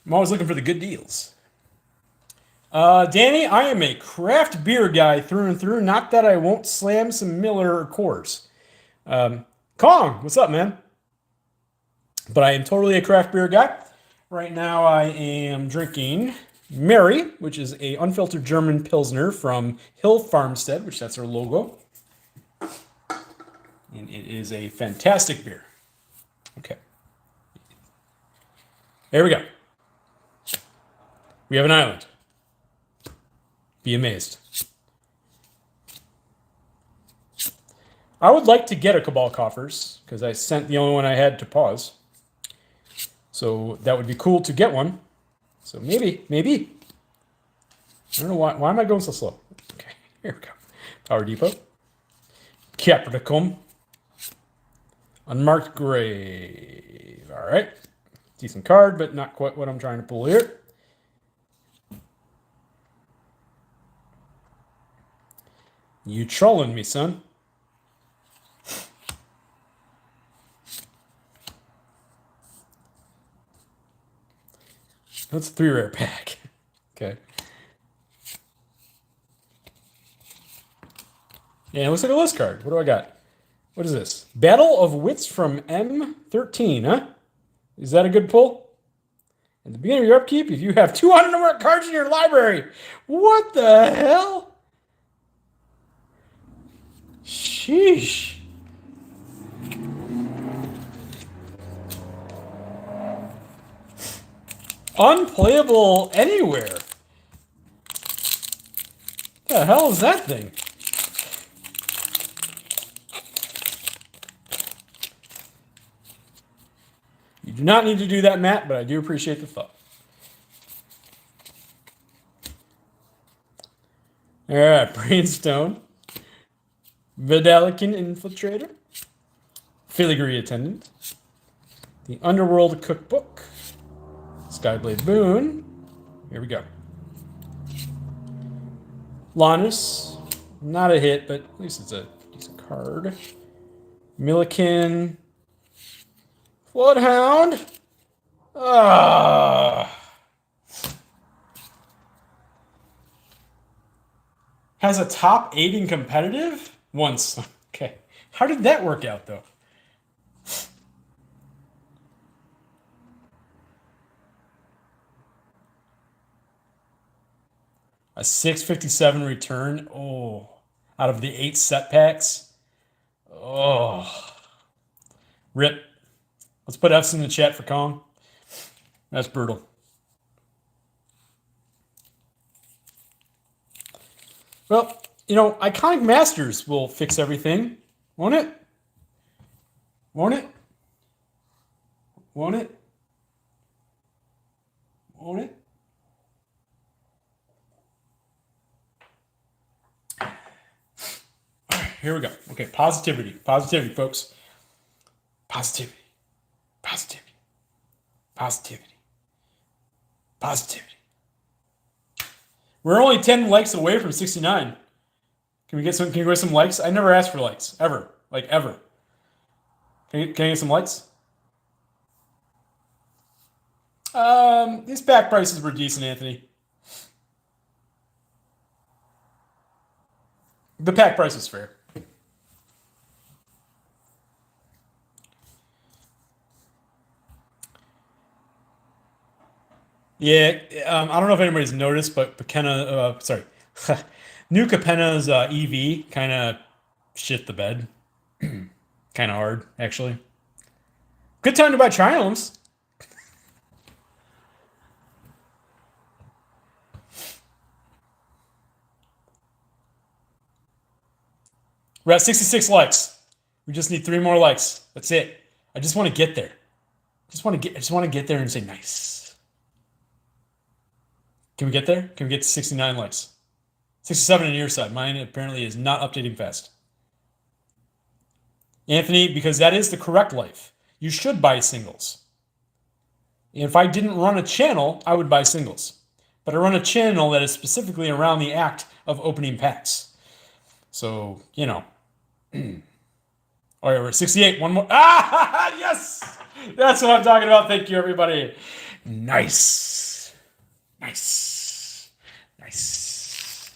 I'm always looking for the good deals. Danny, I am a craft beer guy through and through. Not that I won't slam some Miller or Coors. Kong, what's up, man? But I am totally a craft beer guy. Right now I am drinking Mary, which is a unfiltered German Pilsner from Hill Farmstead, which that's our logo. And it is a fantastic beer. Okay. There we go. We have an island. Be amazed. I would like to get a Cabal Coffers, because I sent the only one I had to Pause. So that would be cool to get one. So maybe. I don't know why am I going so slow? Okay, here we go. Power Depot. Capricorn. Unmarked Grave. All right. Decent card, but not quite what I'm trying to pull here. You trolling me, son. That's a 3 rare pack. Okay. Yeah, it looks like a list card. What do I got? What is this? Battle of Wits from M13, huh? Is that a good pull? At the beginning of your upkeep, if you have 200 or more cards in your library. What the hell? Sheesh. Unplayable anywhere. What the hell is that thing? You do not need to do that, Matt, but I do appreciate the thought. All right, Brainstone, Vidalican Infiltrator, Filigree Attendant, the Underworld Cookbook, Skyblade Boon. Here we go. Lanus, not a hit, but at least it's a decent card. Milliken, Bloodhound. Has a top 8 in competitive? Once. Okay. How did that work out, though? A 657 return. Oh. Out of the 8 set packs. Oh. Rip. Let's put F's in the chat for Kong. That's brutal. Well, you know, Iconic Masters will fix everything. Won't it? Won't it? Won't it? Won't it? All right, here we go. Okay, positivity. Positivity, folks. Positivity. Positivity. Positivity. Positivity. We're only 10 likes away from 69. Can we get some likes? I never asked for likes. Ever. Like, ever. Can I get some likes? These pack prices were decent, Anthony. The pack price is fair. Yeah, I don't know if anybody's noticed, but New Capenna's EV kind of shit the bed. Kind of hard, actually. Good time to buy Triumphs. We're at 66 likes. We just need 3 more likes. That's it. I just want to get there. I just want to get there and say nice. Can we get there? Can we get to 69 likes? 67 on your side. Mine apparently is not updating fast. Anthony, because that is the correct life. You should buy singles. If I didn't run a channel, I would buy singles. But I run a channel that is specifically around the act of opening packs. So, you know. All right, we're at 68. One more. Ah, yes! That's what I'm talking about. Thank you, everybody. Nice. Nice. Nice.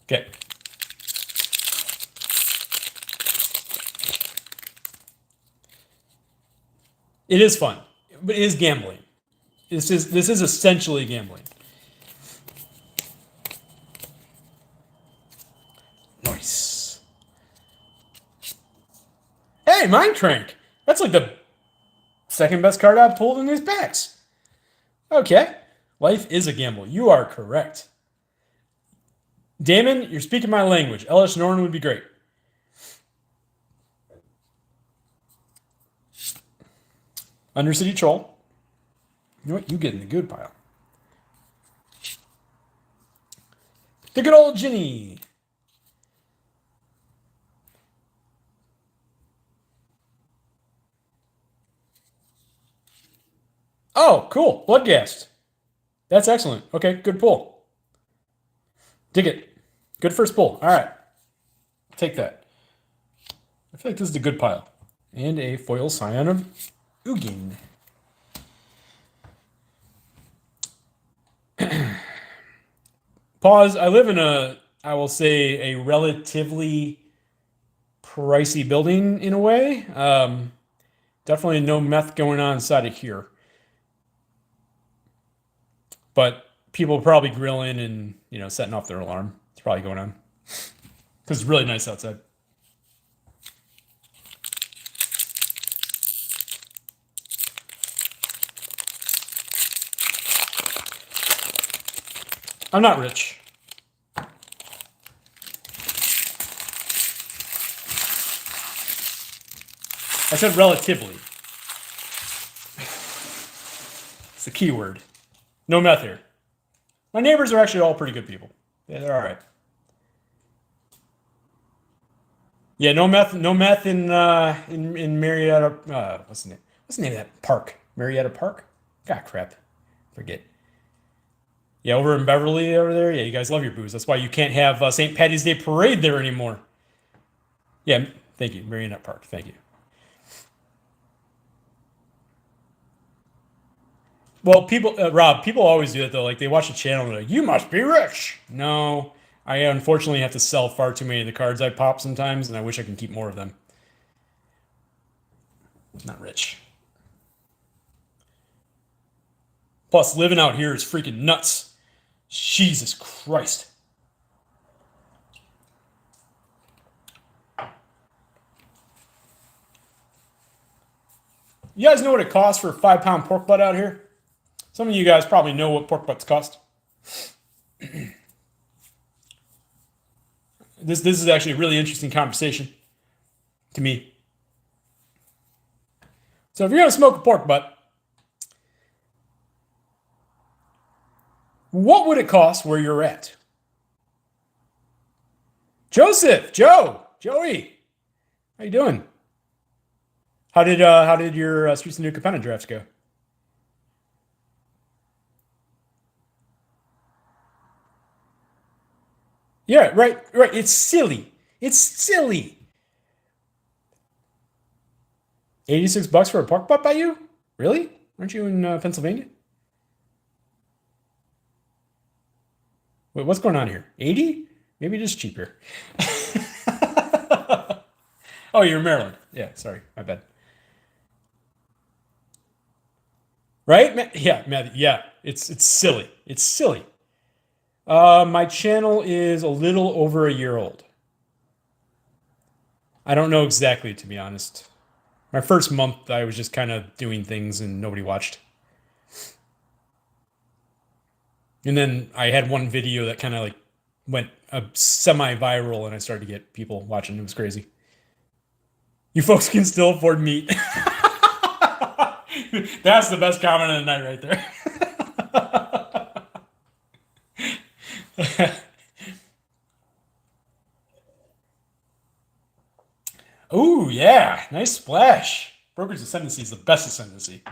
Okay. It is fun, but it is gambling. This is essentially gambling. Nice. Hey, Mind Crank. That's like the second best card I've pulled in these packs. Okay. Life is a gamble. You are correct. Damon, you're speaking my language. Ellis Norton would be great. Undercity Troll. You know what? You get in the good pile. The good old Ginny. Oh, cool. Bloodghast. That's excellent. Okay, good pull. Dig it. Good first pull. All right. Take that. I feel like this is a good pile. And a foil Scion of Ugin. Pause. I live in I will say, a relatively pricey building in a way. Definitely no meth going on inside of here. But people probably grilling and, setting off their alarm. It's probably going on. Because it's really nice outside. I'm not rich. I said relatively. It's the key word. No meth here. My neighbors are actually all pretty good people. Yeah, they're all right. Yeah, no meth in Marietta. What's the name? What's the name of that park? Marietta Park? God, crap. Forget. Yeah, over in Beverly over there. Yeah, you guys love your booze. That's why you can't have St. Patty's Day parade there anymore. Yeah, thank you, Marietta Park. Thank you. Well, Rob, people always do that though. Like they watch the channel and they're like, "You must be rich." No, I unfortunately have to sell far too many of the cards I pop sometimes, and I wish I can keep more of them. Not rich. Plus, living out here is freaking nuts. Jesus Christ. You guys know what it costs for a 5-pound pork butt out here? Some of you guys probably know what pork butts cost. This is actually a really interesting conversation to me. So if you're gonna smoke a pork butt, what would it cost where you're at? Joseph, Joey, how you doing? How did your Streets of New Capenna drafts go? Yeah, right. It's silly. It's silly. $86 for a pork butt by you? Really? Aren't you in Pennsylvania? Wait, what's going on here? 80? Maybe just cheaper. Oh, you're in Maryland. Yeah, sorry, my bad. Right? Yeah, yeah. It's silly. It's silly. My channel is a little over a year old. I don't know exactly, to be honest. My first month, I was just kind of doing things and nobody watched. And then I had one video that kind of like went semi-viral, and I started to get people watching. It was crazy. You folks can still afford meat. That's the best comment of the night right there. Oh, yeah. Nice splash. Broker's Ascendancy is the best Ascendancy.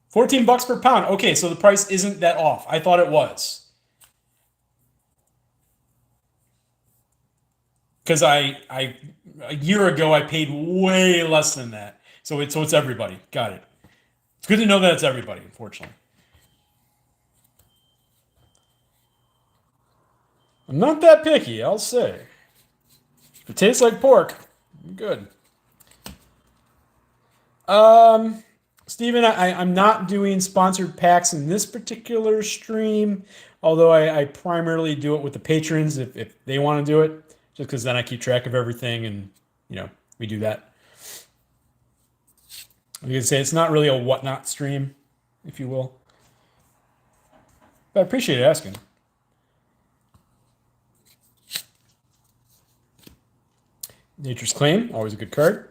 14 bucks per pound. Okay, so the price isn't that off. I thought it was. Because a year ago I paid way less than that. So it's everybody. Got it. It's good to know that it's everybody, unfortunately. I'm not that picky, I'll say. If it tastes like pork, I'm good. Steven, I'm not doing sponsored packs in this particular stream, although I primarily do it with the patrons if they want to do it, just because then I keep track of everything and, we do that. You can say it's not really a whatnot stream, if you will. But I appreciate you asking. Nature's Claim, always a good card.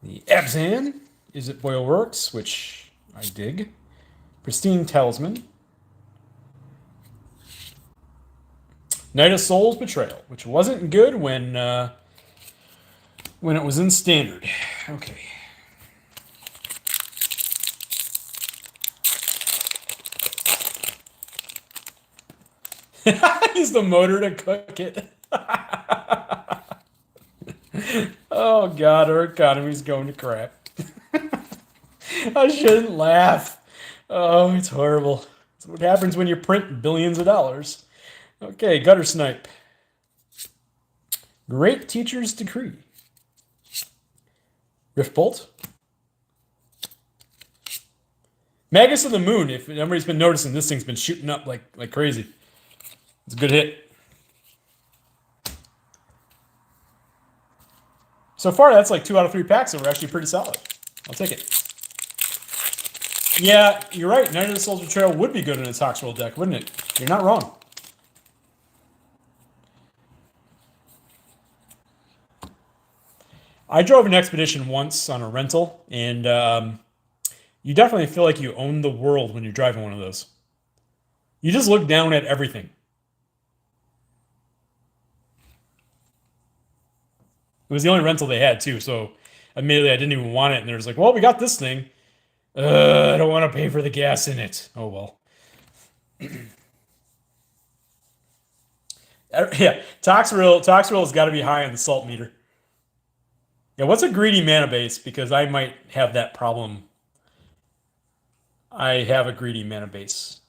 The Abzan, Is It Boyle Works, which I dig. Pristine Talisman. Knight of Souls Betrayal, which wasn't good when when it was in standard. Okay. Use the motor to cook it. Oh God, our economy's going to crap. I shouldn't laugh. Oh, it's horrible. That's what happens when you print billions of dollars. Okay, gutter snipe. Great teacher's decree. Rift bolt. Magus of the Moon. If everybody's been noticing, this thing's been shooting up like crazy. It's a good hit. So far, that's like 2 out of 3 packs that were actually pretty solid. I'll take it. Yeah, you're right. Night of the Soul's Betrayal would be good in a Toxrill deck, wouldn't it? You're not wrong. I drove an Expedition once on a rental, and you definitely feel like you own the world when you're driving one of those. You just look down at everything. It was the only rental they had, too, so immediately I didn't even want it, and they're just like, well, we got this thing. I don't want to pay for the gas in it. Oh, well. Yeah, Toxrill has got to be high on the salt meter. Yeah, what's a greedy mana base? Because I might have that problem. I have a greedy mana base.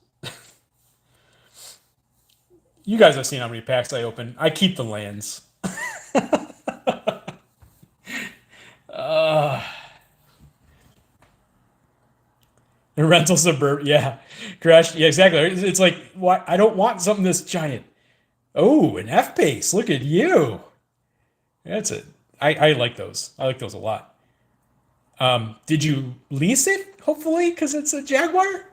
You guys have seen how many packs I open. I keep the lands. The rental suburb, yeah. Crash, yeah, exactly. It's like, why? I don't want something this giant. Oh, an F base. Look at you. That's it. I like those. I like those a lot. Did you lease it? Hopefully, because it's a Jaguar.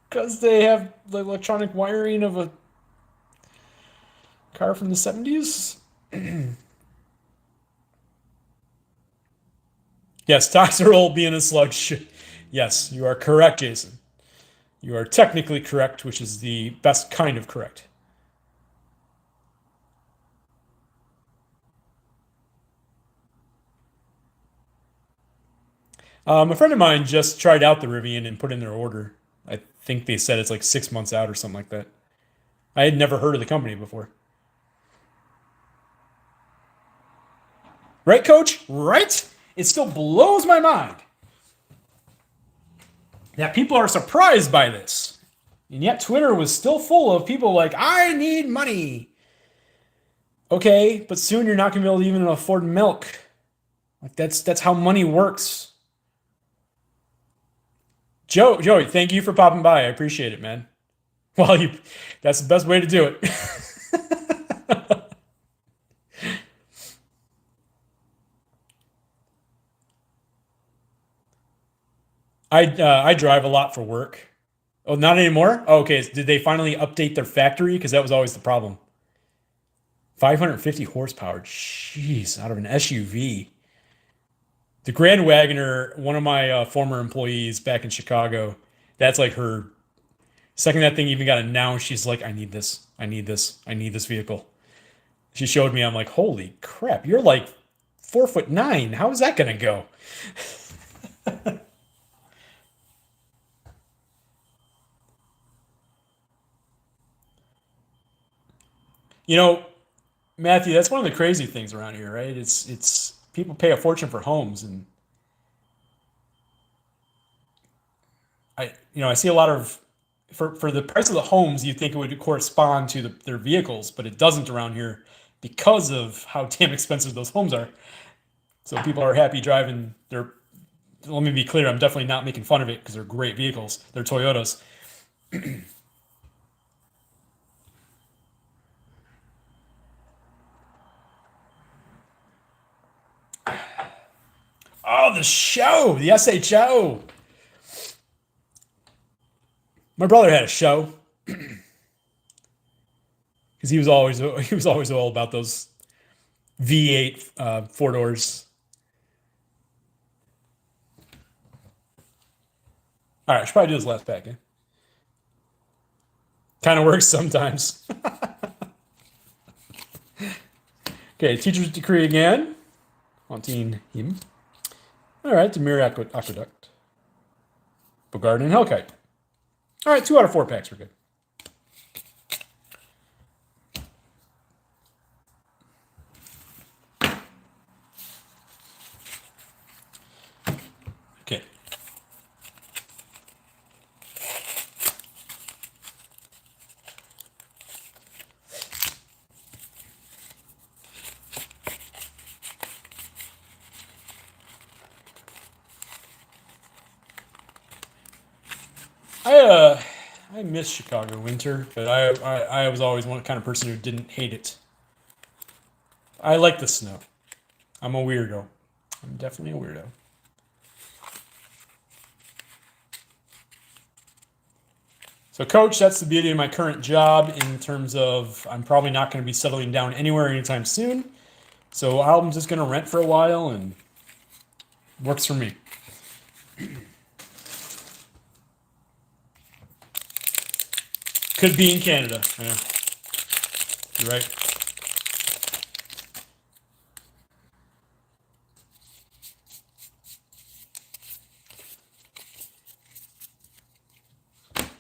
Because they have the electronic wiring of a car from the 70s. Yes, Toxrill being a sludge. Yes, you are correct, Jason. You are technically correct, which is the best kind of correct. A friend of mine just tried out the Rivian and put in their order. I think they said it's like 6 months out or something like that. I had never heard of the company before. Right, Coach? Right? It still blows my mind that people are surprised by this. And yet Twitter was still full of people like, I need money. Okay, but soon you're not going to be able to even afford milk. Like that's how money works. Joey, thank you for popping by. I appreciate it, man. Well, that's the best way to do it. I drive a lot for work. Oh, not anymore? Oh, okay. Did they finally update their factory? Because that was always the problem. 550 horsepower. Jeez, out of an SUV. The Grand Wagoner, one of my former employees back in Chicago, that's like her. Second that thing even got announced, she's like, I need this. I need this. I need this vehicle. She showed me. I'm like, holy crap. You're like 4'9". How is that going to go? You know, Matthew, that's one of the crazy things around here, right? It's people pay a fortune for homes, and I see a lot of for the price of the homes, you think it would correspond to their vehicles, but it doesn't around here because of how damn expensive those homes are. So people are happy driving their. Let me be clear, I'm definitely not making fun of it because they're great vehicles. They're Toyotas. Oh, the show, the SHO. My brother had a show because he was always all about those V8 four doors. All right, I should probably do this last pack. Eh? Kind of works sometimes. Okay, Okay, teacher's decree again. Haunting him. All right, Demir Aqueduct. Bogarden and Hellkite. All right, 2 out of 4 packs are good. Okay. I miss Chicago winter, but I was always one kind of person who didn't hate it. I like the snow. I'm a weirdo. I'm definitely a weirdo. So, coach, that's the beauty of my current job in terms of I'm probably not going to be settling down anywhere anytime soon. So I'm just going to rent for a while and works for me. Could be in Canada. Yeah. You're right.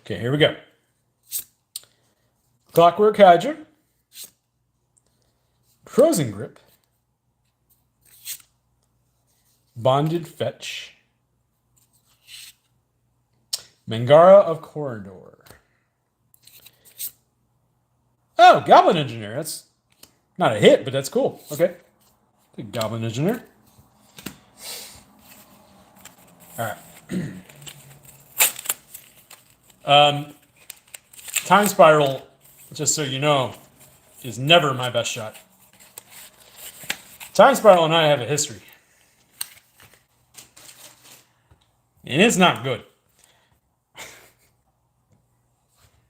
Okay, here we go. Clockwork Hydra. Frozen Grip. Bonded Fetch. Mangara of Corridor. Oh, Goblin Engineer. That's not a hit, but that's cool. Okay. The Goblin Engineer. All right. Time Spiral, just so you know, is never my best shot. Time Spiral and I have a history. And it's not good.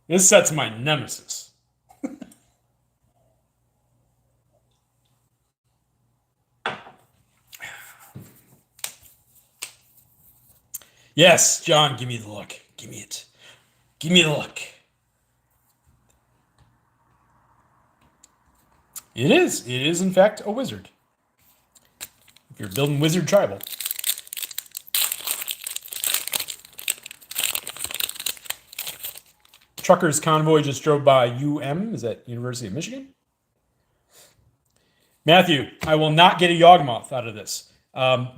This set's my nemesis. Yes, John, give me the look. Give me it. Give me the look. It is. It is, in fact, a wizard. If you're building Wizard Tribal. Trucker's Convoy just drove by UM. Is that University of Michigan? Matthew, I will not get a Yawgmoth out of this.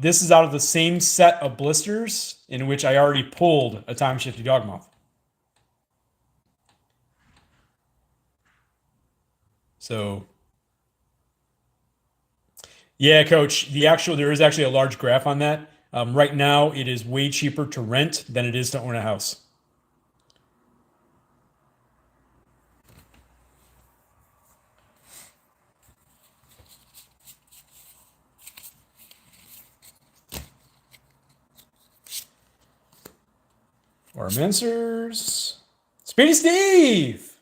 This is out of the same set of blisters in which I already pulled a time-shifted Yawgmoth. So, yeah, Coach, there is actually a large graph on that. Right now, it is way cheaper to rent than it is to own a house. Oromancers. Speedy Steve!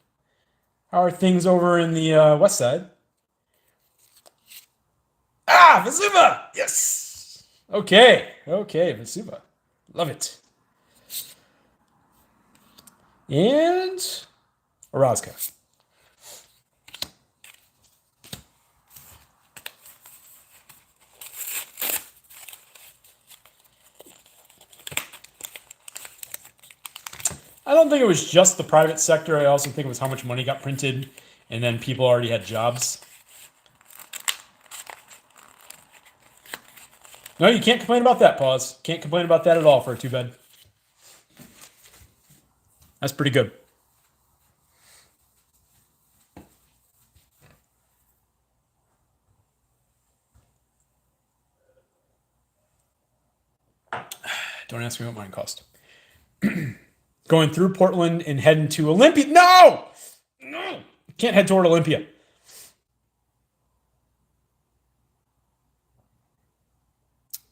How are things over in the west side? Ah, Vesuva! Yes! Okay, Vesuva. Love it. And Orazka. I don't think it was just the private sector. I also think it was how much money got printed, and then people already had jobs. No, you can't complain about that, Pause. Can't complain about that at all for a 2-bed. That's pretty good. Don't ask me what mine cost. Going through Portland and heading to Olympia. No! No! Can't head toward Olympia.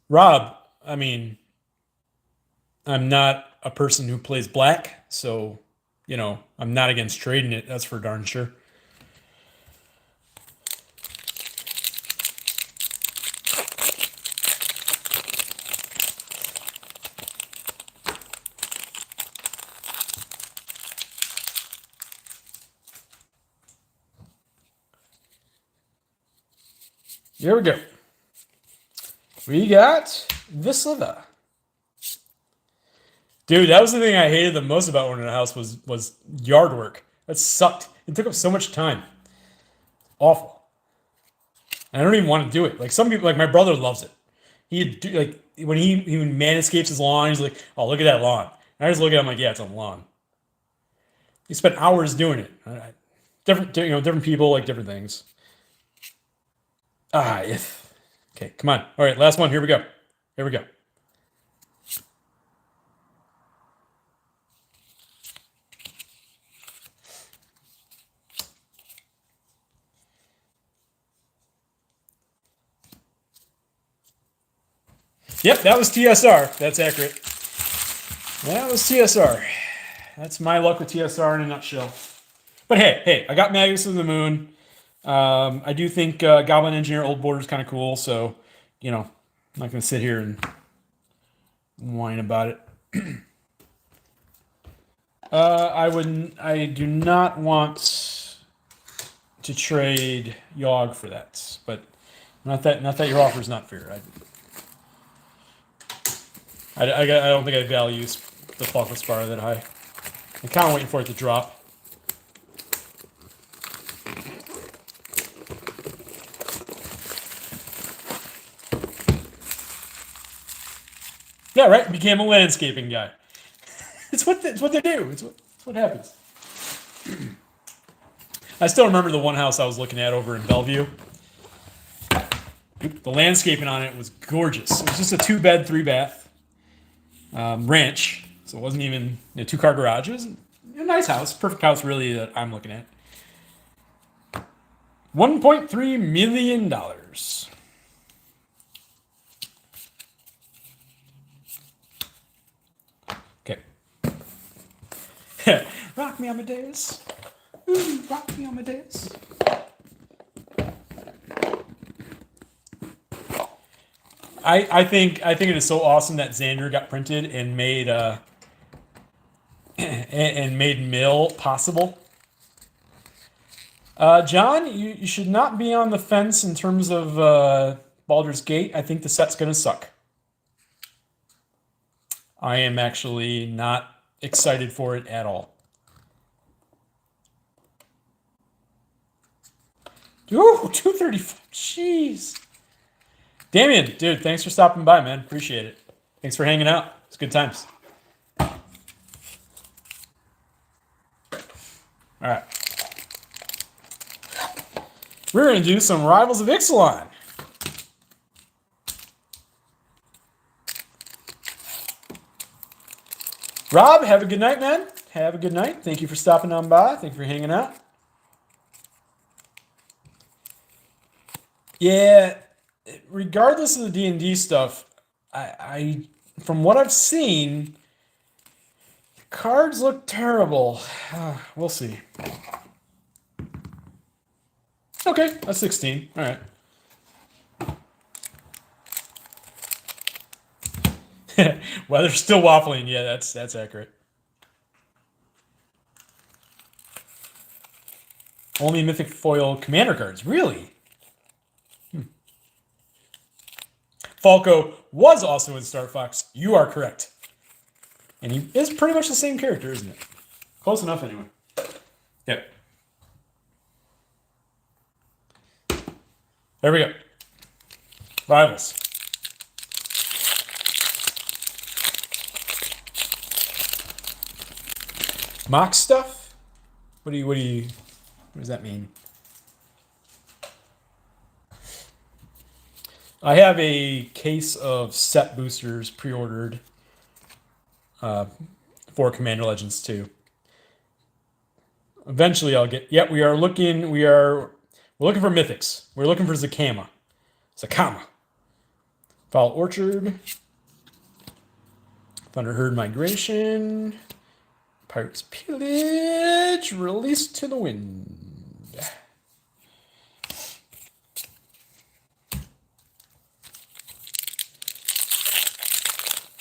Rob, I mean, I'm not a person who plays black, so, I'm not against trading it. That's for darn sure. Here we go. We got Visliva. Dude, that was the thing I hated the most about owning a house was yard work. That sucked. It took up so much time. Awful. I don't even want to do it. Like some people, like my brother loves it. He'd do like when he manscapes his lawn, he's like, "Oh, look at that lawn." And I just look at him like, "Yeah, it's a lawn." He spent hours doing it. Different people like different things. If. Okay, come on. All right, last one. Here we go. Here we go. Yep, that was TSR. That's accurate. That was TSR. That's my luck with TSR in a nutshell. But hey, I got Magus of the Moon. I do think Goblin Engineer Old Border is kind of cool, so, I'm not going to sit here and whine about it. I do not want to trade Yogg for that, but not that your offer is not fair. I don't think I value the Falkland Spire that high. I'm kind of waiting for it to drop. Yeah, right. Became a landscaping guy. It's what they do. It's what happens. I still remember the one house I was looking at over in Bellevue. The landscaping on it was gorgeous. It was just a 2-bed, 3-bath ranch, so it wasn't even a 2-car garage. It was a nice house, perfect house, really, that I'm looking at. $1.3 million. Okay. Rock me, Amadeus. Ooh, rock me, Amadeus. I think it is so awesome that Xander got printed and made and made mill possible. John, you should not be on the fence in terms of Baldur's Gate. I think the set's gonna suck. I am actually not excited for it at all. Ooh, 235. Jeez. Damien, dude, thanks for stopping by, man. Appreciate it. Thanks for hanging out. It's good times. All right. We're going to do some Rivals of Ixalan. Rob, have a good night, man. Have a good night. Thank you for stopping on by. Thank you for hanging out. Yeah, regardless of the D&D stuff, I from what I've seen, cards look terrible. We'll see. Okay, that's 16. All right. Weather's still waffling. Yeah, that's accurate. Only Mythic Foil Commander cards. Really? Falco was also in Star Fox. You are correct. And he is pretty much the same character, isn't it? Close enough, anyway. Yep. There we go. Rivals. Mock stuff? What does that mean? I have a case of set boosters pre-ordered for Commander Legends 2. Eventually I'll get. Yep, we're looking for mythics. We're looking for Zakama. Foul Orchard. Thunderherd Migration. Pirates Pillage. Released to the wind.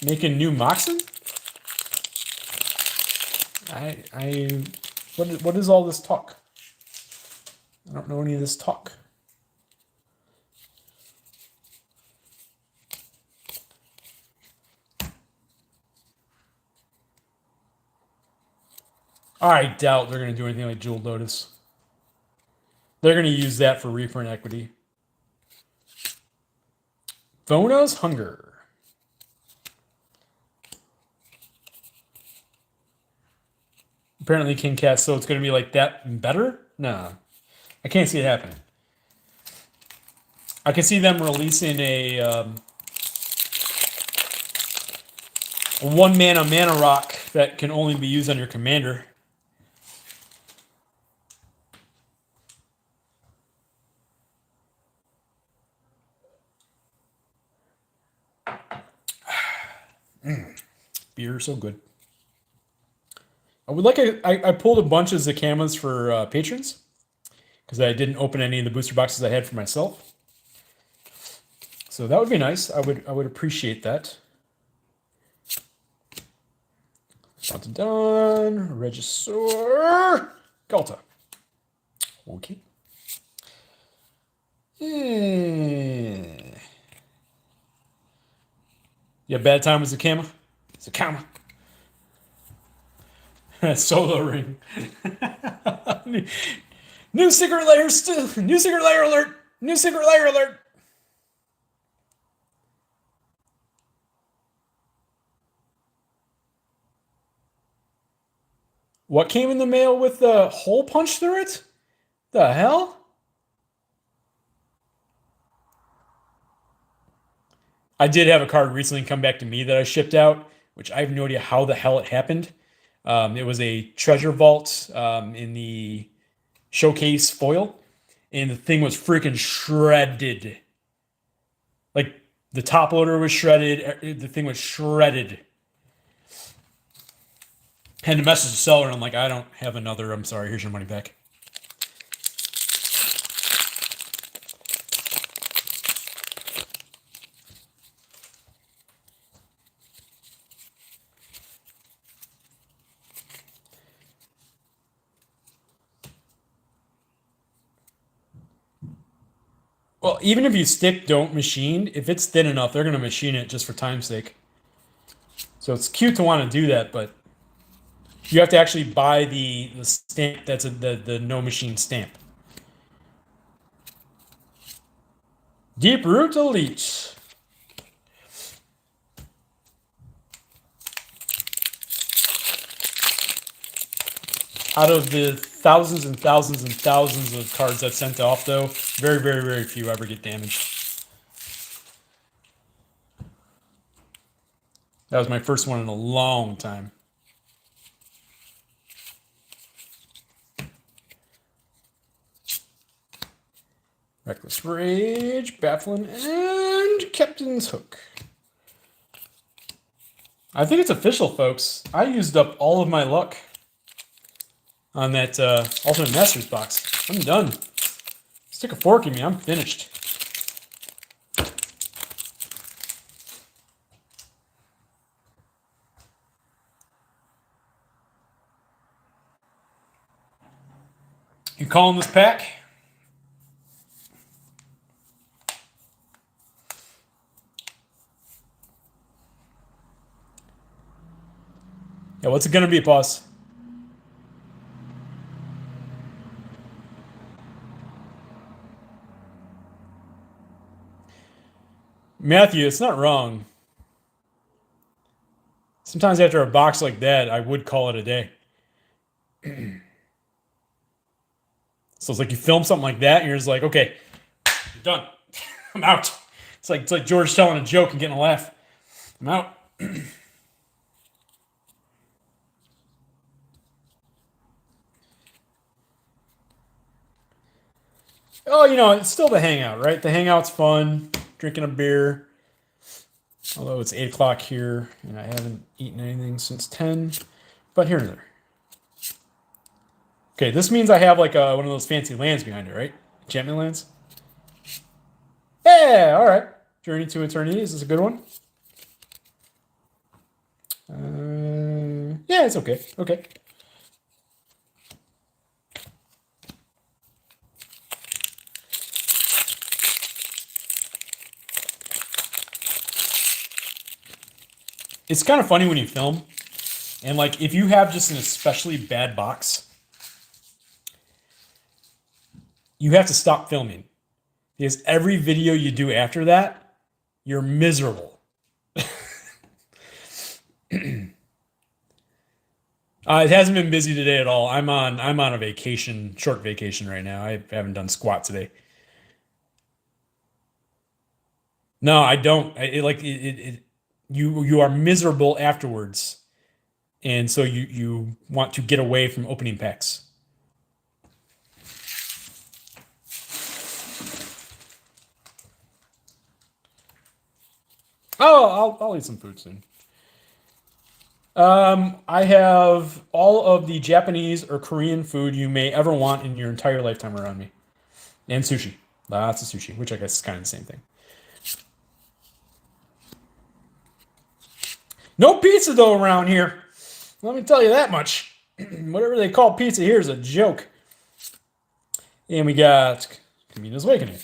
Making new Moxen? What is all this talk? I don't know any of this talk. I doubt they're going to do anything like Jewel Lotus. They're going to use that for reprint equity. Vona's Hunger. Apparently King Cat, so it's going to be like that better? Nah. I can't see it happening. I can see them releasing a one mana rock that can only be used on your commander. Beer, so good. I would like I pulled a bunch of Zakamas for patrons because I didn't open any of the booster boxes I had for myself. So that would be nice. I would appreciate that. Done. Regisaur. Galta. Okay. Yeah, bad time with Zakama. Zakama. Solo ring. New secret layer still. New secret layer alert. New secret layer alert. What came in the mail with the hole punch through it? The hell? I did have a card recently come back to me that I shipped out, which I have no idea how the hell it happened. It was a treasure vault in the showcase foil, and the thing was freaking shredded. Like the top loader was shredded, the thing was shredded. Had to message the seller, and I'm like, I don't have another. I'm sorry. Here's your money back. Well, even if you stick don't machine, if it's thin enough, they're going to machine it just for time's sake. So it's cute to want to do that, but you have to actually buy the stamp that's the no machine stamp. Deep Root Elite. Out of the thousands and thousands and thousands of cards I've sent off, though, very, very, very few ever get damaged. That was my first one in a long time. Reckless Rage, Bafflin, and Captain's Hook. I think it's official, folks. I used up all of my luck on that Ultimate Masters box. I'm done. Stick a fork in me. I'm finished. You calling this pack? Yeah, what's it gonna be, boss? Matthew, it's not wrong. Sometimes after a box like that, I would call it a day. So it's like you film something like that, and you're just like, okay, you're done. I'm out. It's like George telling a joke and getting a laugh. I'm out. Oh, you know, it's still the hangout, right? The hangout's fun. Drinking a beer. Although it's 8 o'clock here, and I haven't eaten anything since 10. But here and there. Okay, this means I have like one of those fancy lands behind it, right? Enchantment lands. Yeah, all right. Journey to Eternity. Is this a good one? Yeah, it's okay. Okay. It's kind of funny when you film, And like, if you have just an especially bad box, you have to stop filming because every video you do after that, you're miserable. It hasn't been busy today at all. I'm on a vacation, short vacation right now. I haven't done squat today. No, I don't. You are miserable afterwards, and so you want to get away from opening packs. Oh, I'll eat some food soon. I have all of the Japanese or Korean food you may ever want in your entire lifetime around me, and sushi. Lots of sushi, which I guess is kind of the same thing. No pizza though around here. Let me tell you that much. Whatever they call pizza here is a joke. And we got Kamina's Awakening.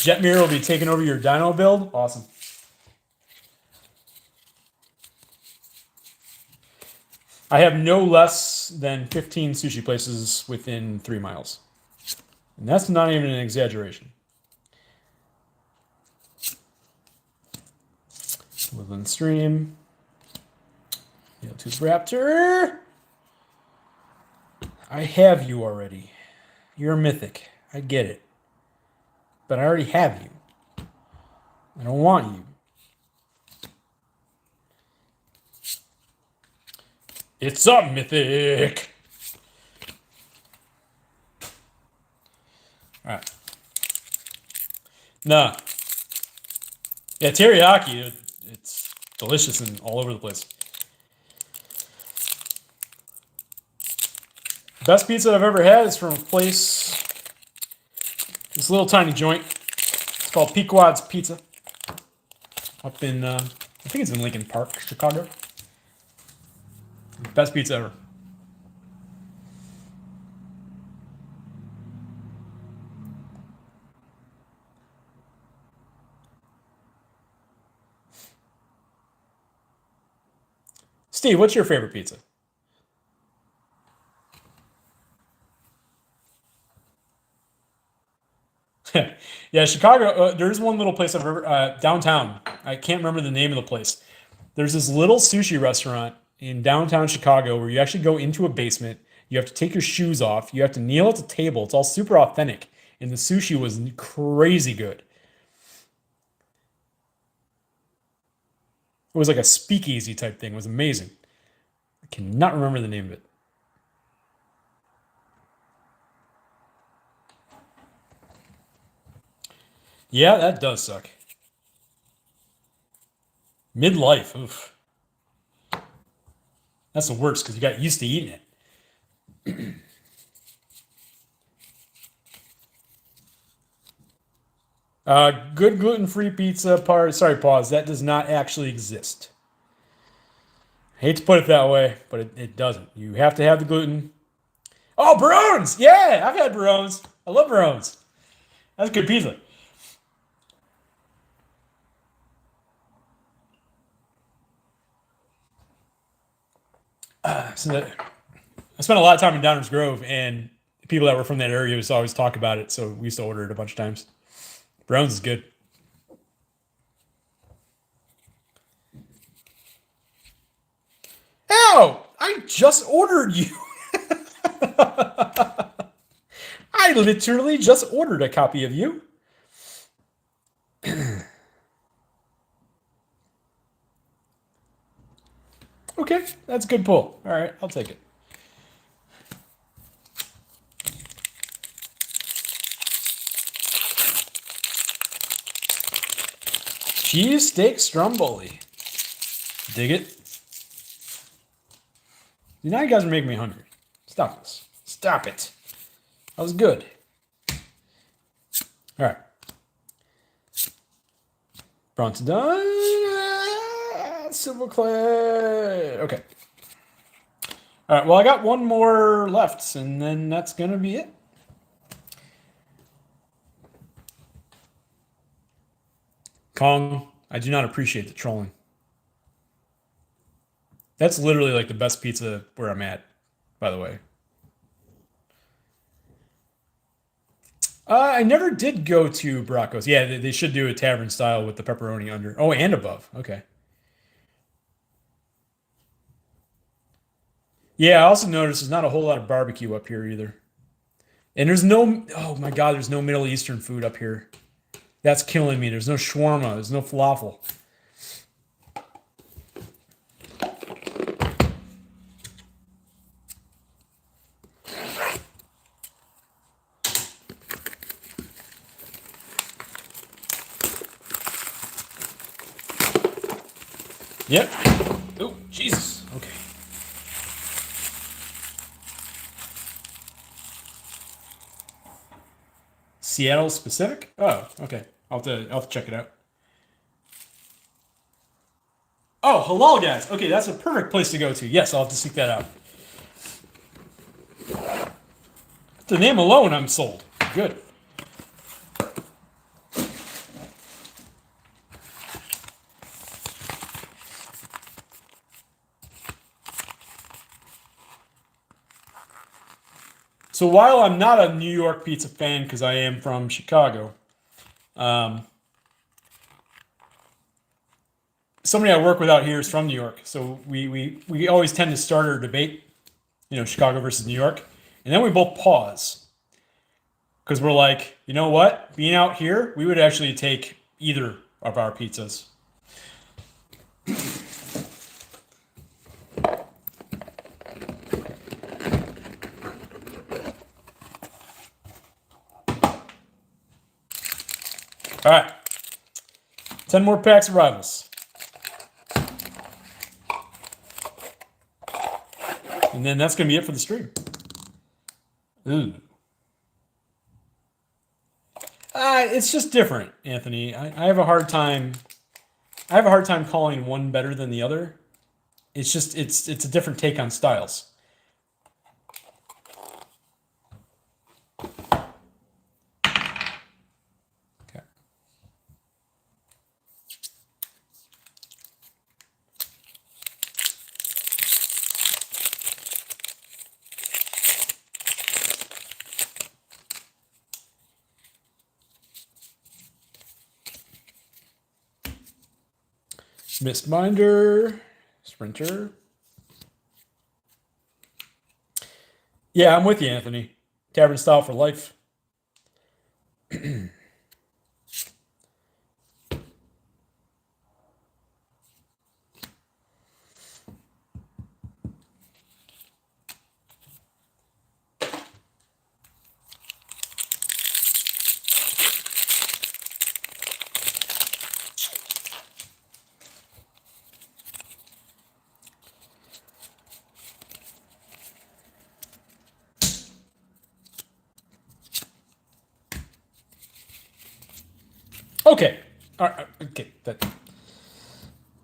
Jetmir will be taking over your dyno build. Awesome. I have no less than 15 sushi places within 3 miles. And that's not even an exaggeration. Woodland Stream. Tooth Raptor. I have you already. You're mythic. I get it. But I already have you. I don't want you. It's a mythic. All right. Nah. Yeah, teriyaki. It's delicious and all over the place. Best pizza I've ever had is from a place. This little tiny joint. It's called Pequod's Pizza. Up in, I think it's in Lincoln Park, Chicago. Best pizza ever. Steve, what's your favorite pizza? Yeah, Chicago. There's one little place I've ever downtown. I can't remember the name of the place. There's this little sushi restaurant in downtown Chicago where you actually go into a basement. You have to take your shoes off. You have to kneel at the table. It's all super authentic, and the sushi was crazy good. It was like a speakeasy type thing. It was amazing. I cannot remember the name of it. Yeah, that does suck. Midlife. Oof. That's the worst because you got used to eating it. Good gluten-free pizza part. Sorry, pause. That does not actually exist. I hate to put it that way, but it doesn't. You have to have the gluten. Oh, Barones! Yeah, I've had Barones. I love Barones. That's good pizza. So I spent a lot of time in Downers Grove, and people that were from that area used to always talk about it. So we used to order it a bunch of times. Barones is good. Ow! I just ordered you. I literally just ordered a copy of you. Okay, that's a good pull. All right, I'll take it. Cheese steak stromboli. Dig it. Now you guys are making me hungry. Stop this. Stop it. That was good. All right. Bronze done. Silver clay. Okay. All right. Well, I got one more left, and then that's going to be it. Kong, I do not appreciate the trolling. That's literally like the best pizza where I'm at, by the way. I never did go to Bracco's. Yeah, they should do a tavern style with the pepperoni under. Oh, and above. Okay. Yeah, I also noticed there's not a whole lot of barbecue up here either. And there's no, oh my God, there's no Middle Eastern food up here. That's killing me. There's no shawarma. There's no falafel. Yep. Oh, Jesus. Okay. Seattle specific? Oh, okay. I'll have to check it out. Oh, halal guys. Okay, that's a perfect place to go to. Yes, I'll have to seek that out. The name alone, I'm sold. Good. So while I'm not a New York pizza fan because I am from Chicago, um, somebody I work with out here is from New York. So we always tend to start our debate, Chicago versus New York, and then we both pause because we're like, you know what? Being out here, we would actually take either of our pizzas. All right, 10 more packs of rivals. And then that's going to be it for the stream. Ooh. It's just different, Anthony. I have a hard time. I have a hard time calling one better than the other. It's just it's a different take on styles. Okay. Mistminder, Sprinter. Yeah, I'm with you, Anthony. Tavern style for life. Okay. All right. Okay. That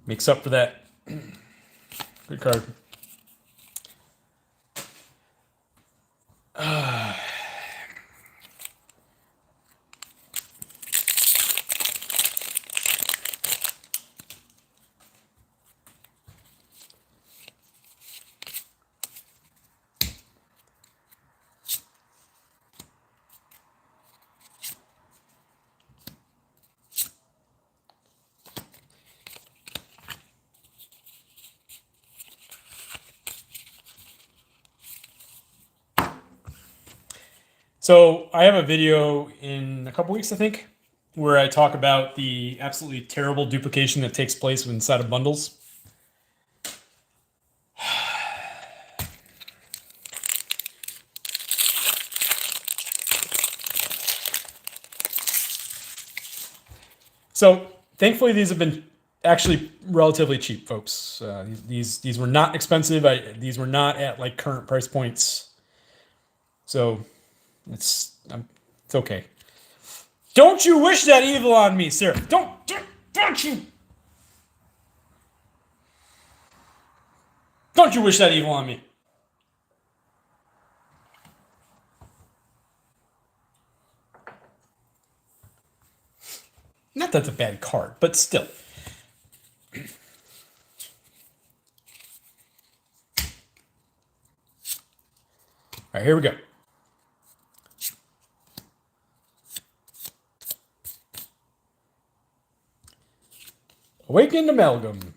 makes up for that. Good card. So I have a video in a couple weeks, I think, where I talk about the absolutely terrible duplication that takes place inside of bundles. So thankfully, these have been actually relatively cheap, folks. These were not expensive. These were not at like current price points. So it's okay. Don't you wish that evil on me, sir? Don't you? Don't you wish that evil on me? Not that's a bad card, but still. All right, here we go. Awakened Amalgam.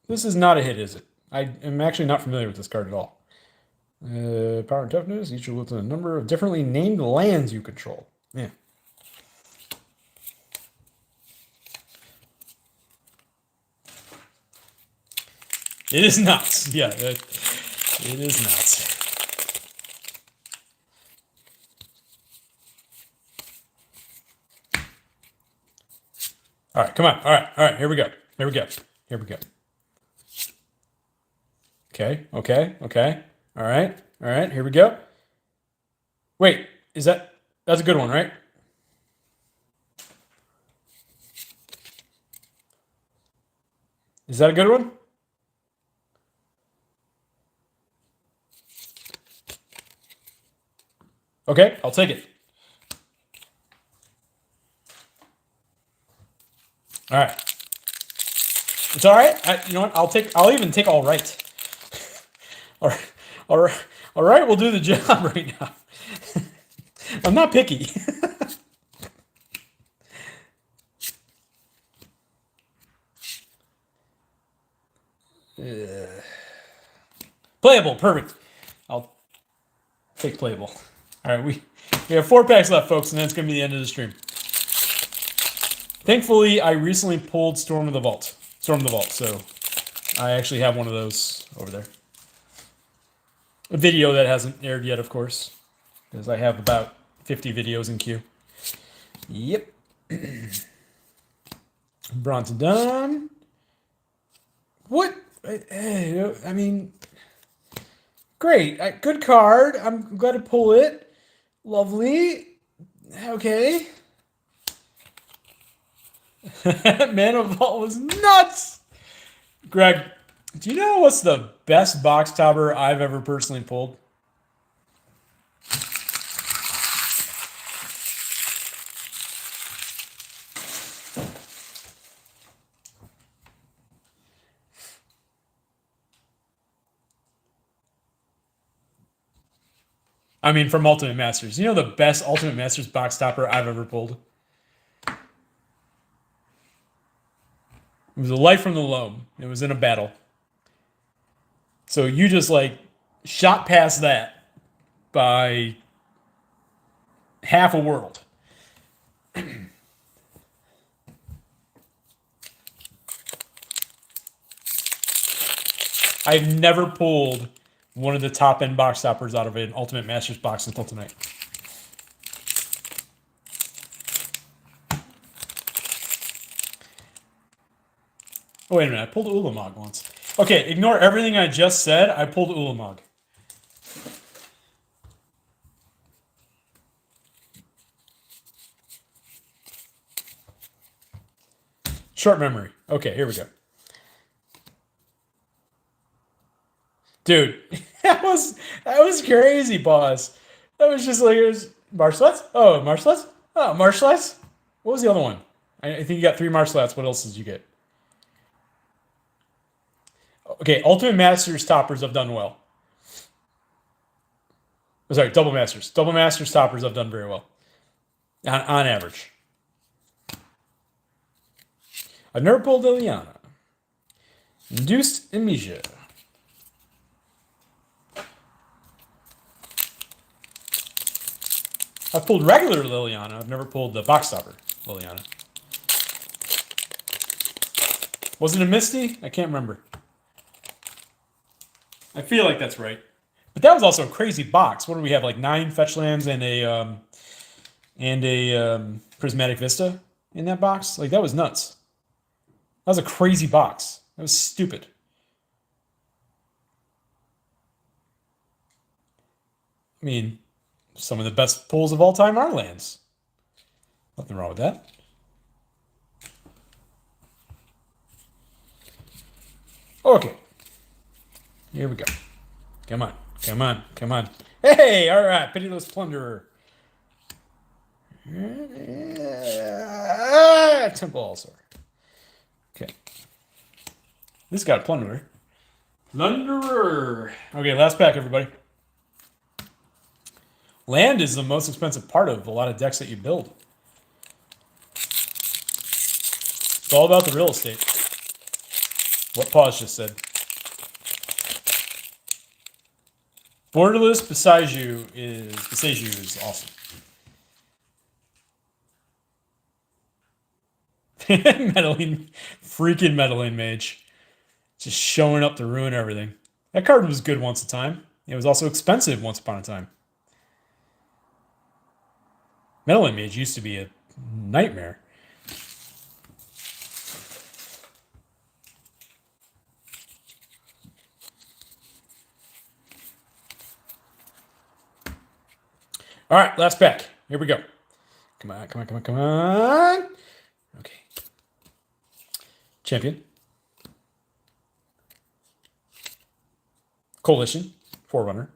This is not a hit, is it? I am actually not familiar with this card at all. Power and toughness. Each will to a number of differently named lands you control. Yeah. It is nuts. Yeah, it is nuts. All right, come on. All right. Here we go. Here we go. Okay. All right. Here we go. Wait, that's a good one, right? Is that a good one? Okay, I'll take it. All right. It's all right. You know what? I'll even take all right. All right. All right. We'll do the job right now. I'm not picky. Playable. Perfect. I'll take playable. All right. We have 4 packs left, folks, and that's going to be the end of the stream. Thankfully, I recently pulled Storm of the Vault, so I actually have one of those over there. A video that hasn't aired yet, of course, because I have about 50 videos in queue. Yep. Bronze done. What? I mean, great. Good card. I'm glad to pull it. Lovely. Okay. Mana Vault was nuts. Greg, do you know what's the best box topper I've ever personally pulled? I mean, from Ultimate Masters. You know the best Ultimate Masters box topper I've ever pulled? It was a Life from the Loam. It was in a battle. So you just like shot past that by half a world. I've never pulled one of the top end box toppers out of an Ultimate Masters box until tonight. Oh, wait a minute. I pulled Ulamog once. Okay, ignore everything I just said. I pulled Ulamog. Short memory. Okay, here we go. Dude, that was crazy, boss. That was just like, it was Marshalets? Oh, Marshalets? Oh, Marshalets? What was the other one? I think you got 3 Marshalets. What else did you get? Okay, Ultimate Masters toppers have done well. Oh, sorry, Double Masters. Double Masters toppers have done very well. On average. I've never pulled Liliana. Induced Amnesia. I've pulled regular Liliana. I've never pulled the box topper Liliana. Was it a Misty? I can't remember. I feel like that's right. But that was also a crazy box. What do we have? Like 9 fetch lands and a Prismatic Vista in that box? Like, that was nuts. That was a crazy box. That was stupid. I mean, some of the best pulls of all time are lands. Nothing wrong with that. Okay. Here we go. Come on. Hey, all right. Pitiless Plunderer. Temple All-Star. Okay. This got a Plunderer. Plunderer. Okay, last pack, everybody. Land is the most expensive part of a lot of decks that you build. It's all about the real estate. What Pause just said. Borderless Besiju is awesome. Freaking meddling mage. Just showing up to ruin everything. That card was good once a time. It was also expensive once upon a time. Meddling mage used to be a nightmare. All right, last pack. Here we go. Come on, come on, come on, come on. Okay. Champion. Coalition. Forerunner.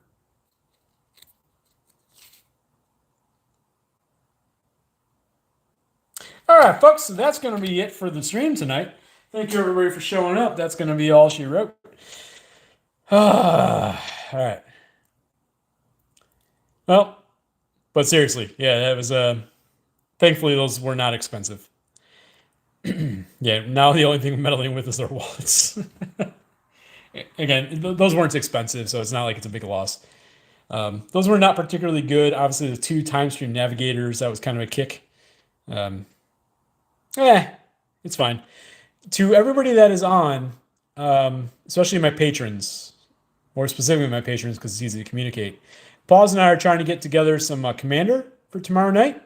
All right, folks, so that's going to be it for the stream tonight. Thank you, everybody, for showing up. That's going to be all she wrote. All right. Well, but seriously, yeah, that was thankfully those were not expensive. Yeah, now the only thing I'm meddling with is their wallets. Again, those weren't expensive, so it's not like it's a big loss. Those were not particularly good. Obviously, the 2 time stream navigators, that was kind of a kick. It's fine. To everybody that is on, especially my patrons, more specifically my patrons because it's easy to communicate. Pause and I are trying to get together some Commander for tomorrow night.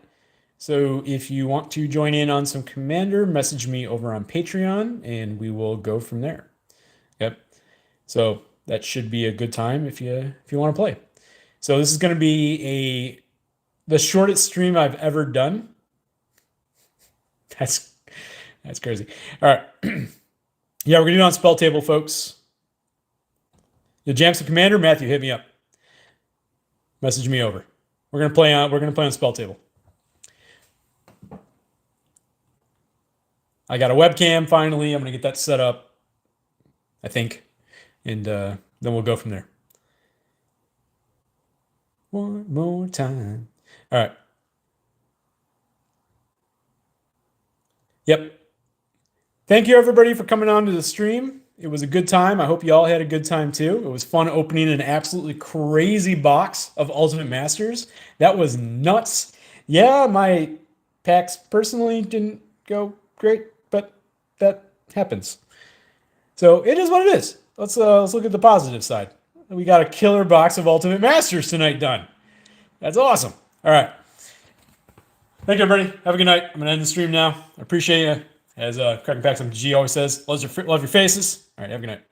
So if you want to join in on some Commander, message me over on Patreon and we will go from there. Yep. So that should be a good time if you want to play. So this is going to be the shortest stream I've ever done. That's crazy. All right. Yeah, we're going to do it on Spell Table, folks. You'll jam some Commander? Matthew, hit me up. Message me over. We're going to play on Spell Table. I got a webcam finally. I'm going to get that set up, I think. And then we'll go from there. One more time. All right. Yep. Thank you, everybody, for coming on to the stream. It was a good time. I hope you all had a good time, too. It was fun opening an absolutely crazy box of Ultimate Masters. That was nuts. Yeah, my packs personally didn't go great, but that happens. So it is what it is. Let's look at the positive side. We got a killer box of Ultimate Masters tonight done. That's awesome. All right. Thank you, everybody. Have a good night. I'm going to end the stream now. I appreciate you. As Cracking Packs MTG always says, love your faces. All right, have a good night.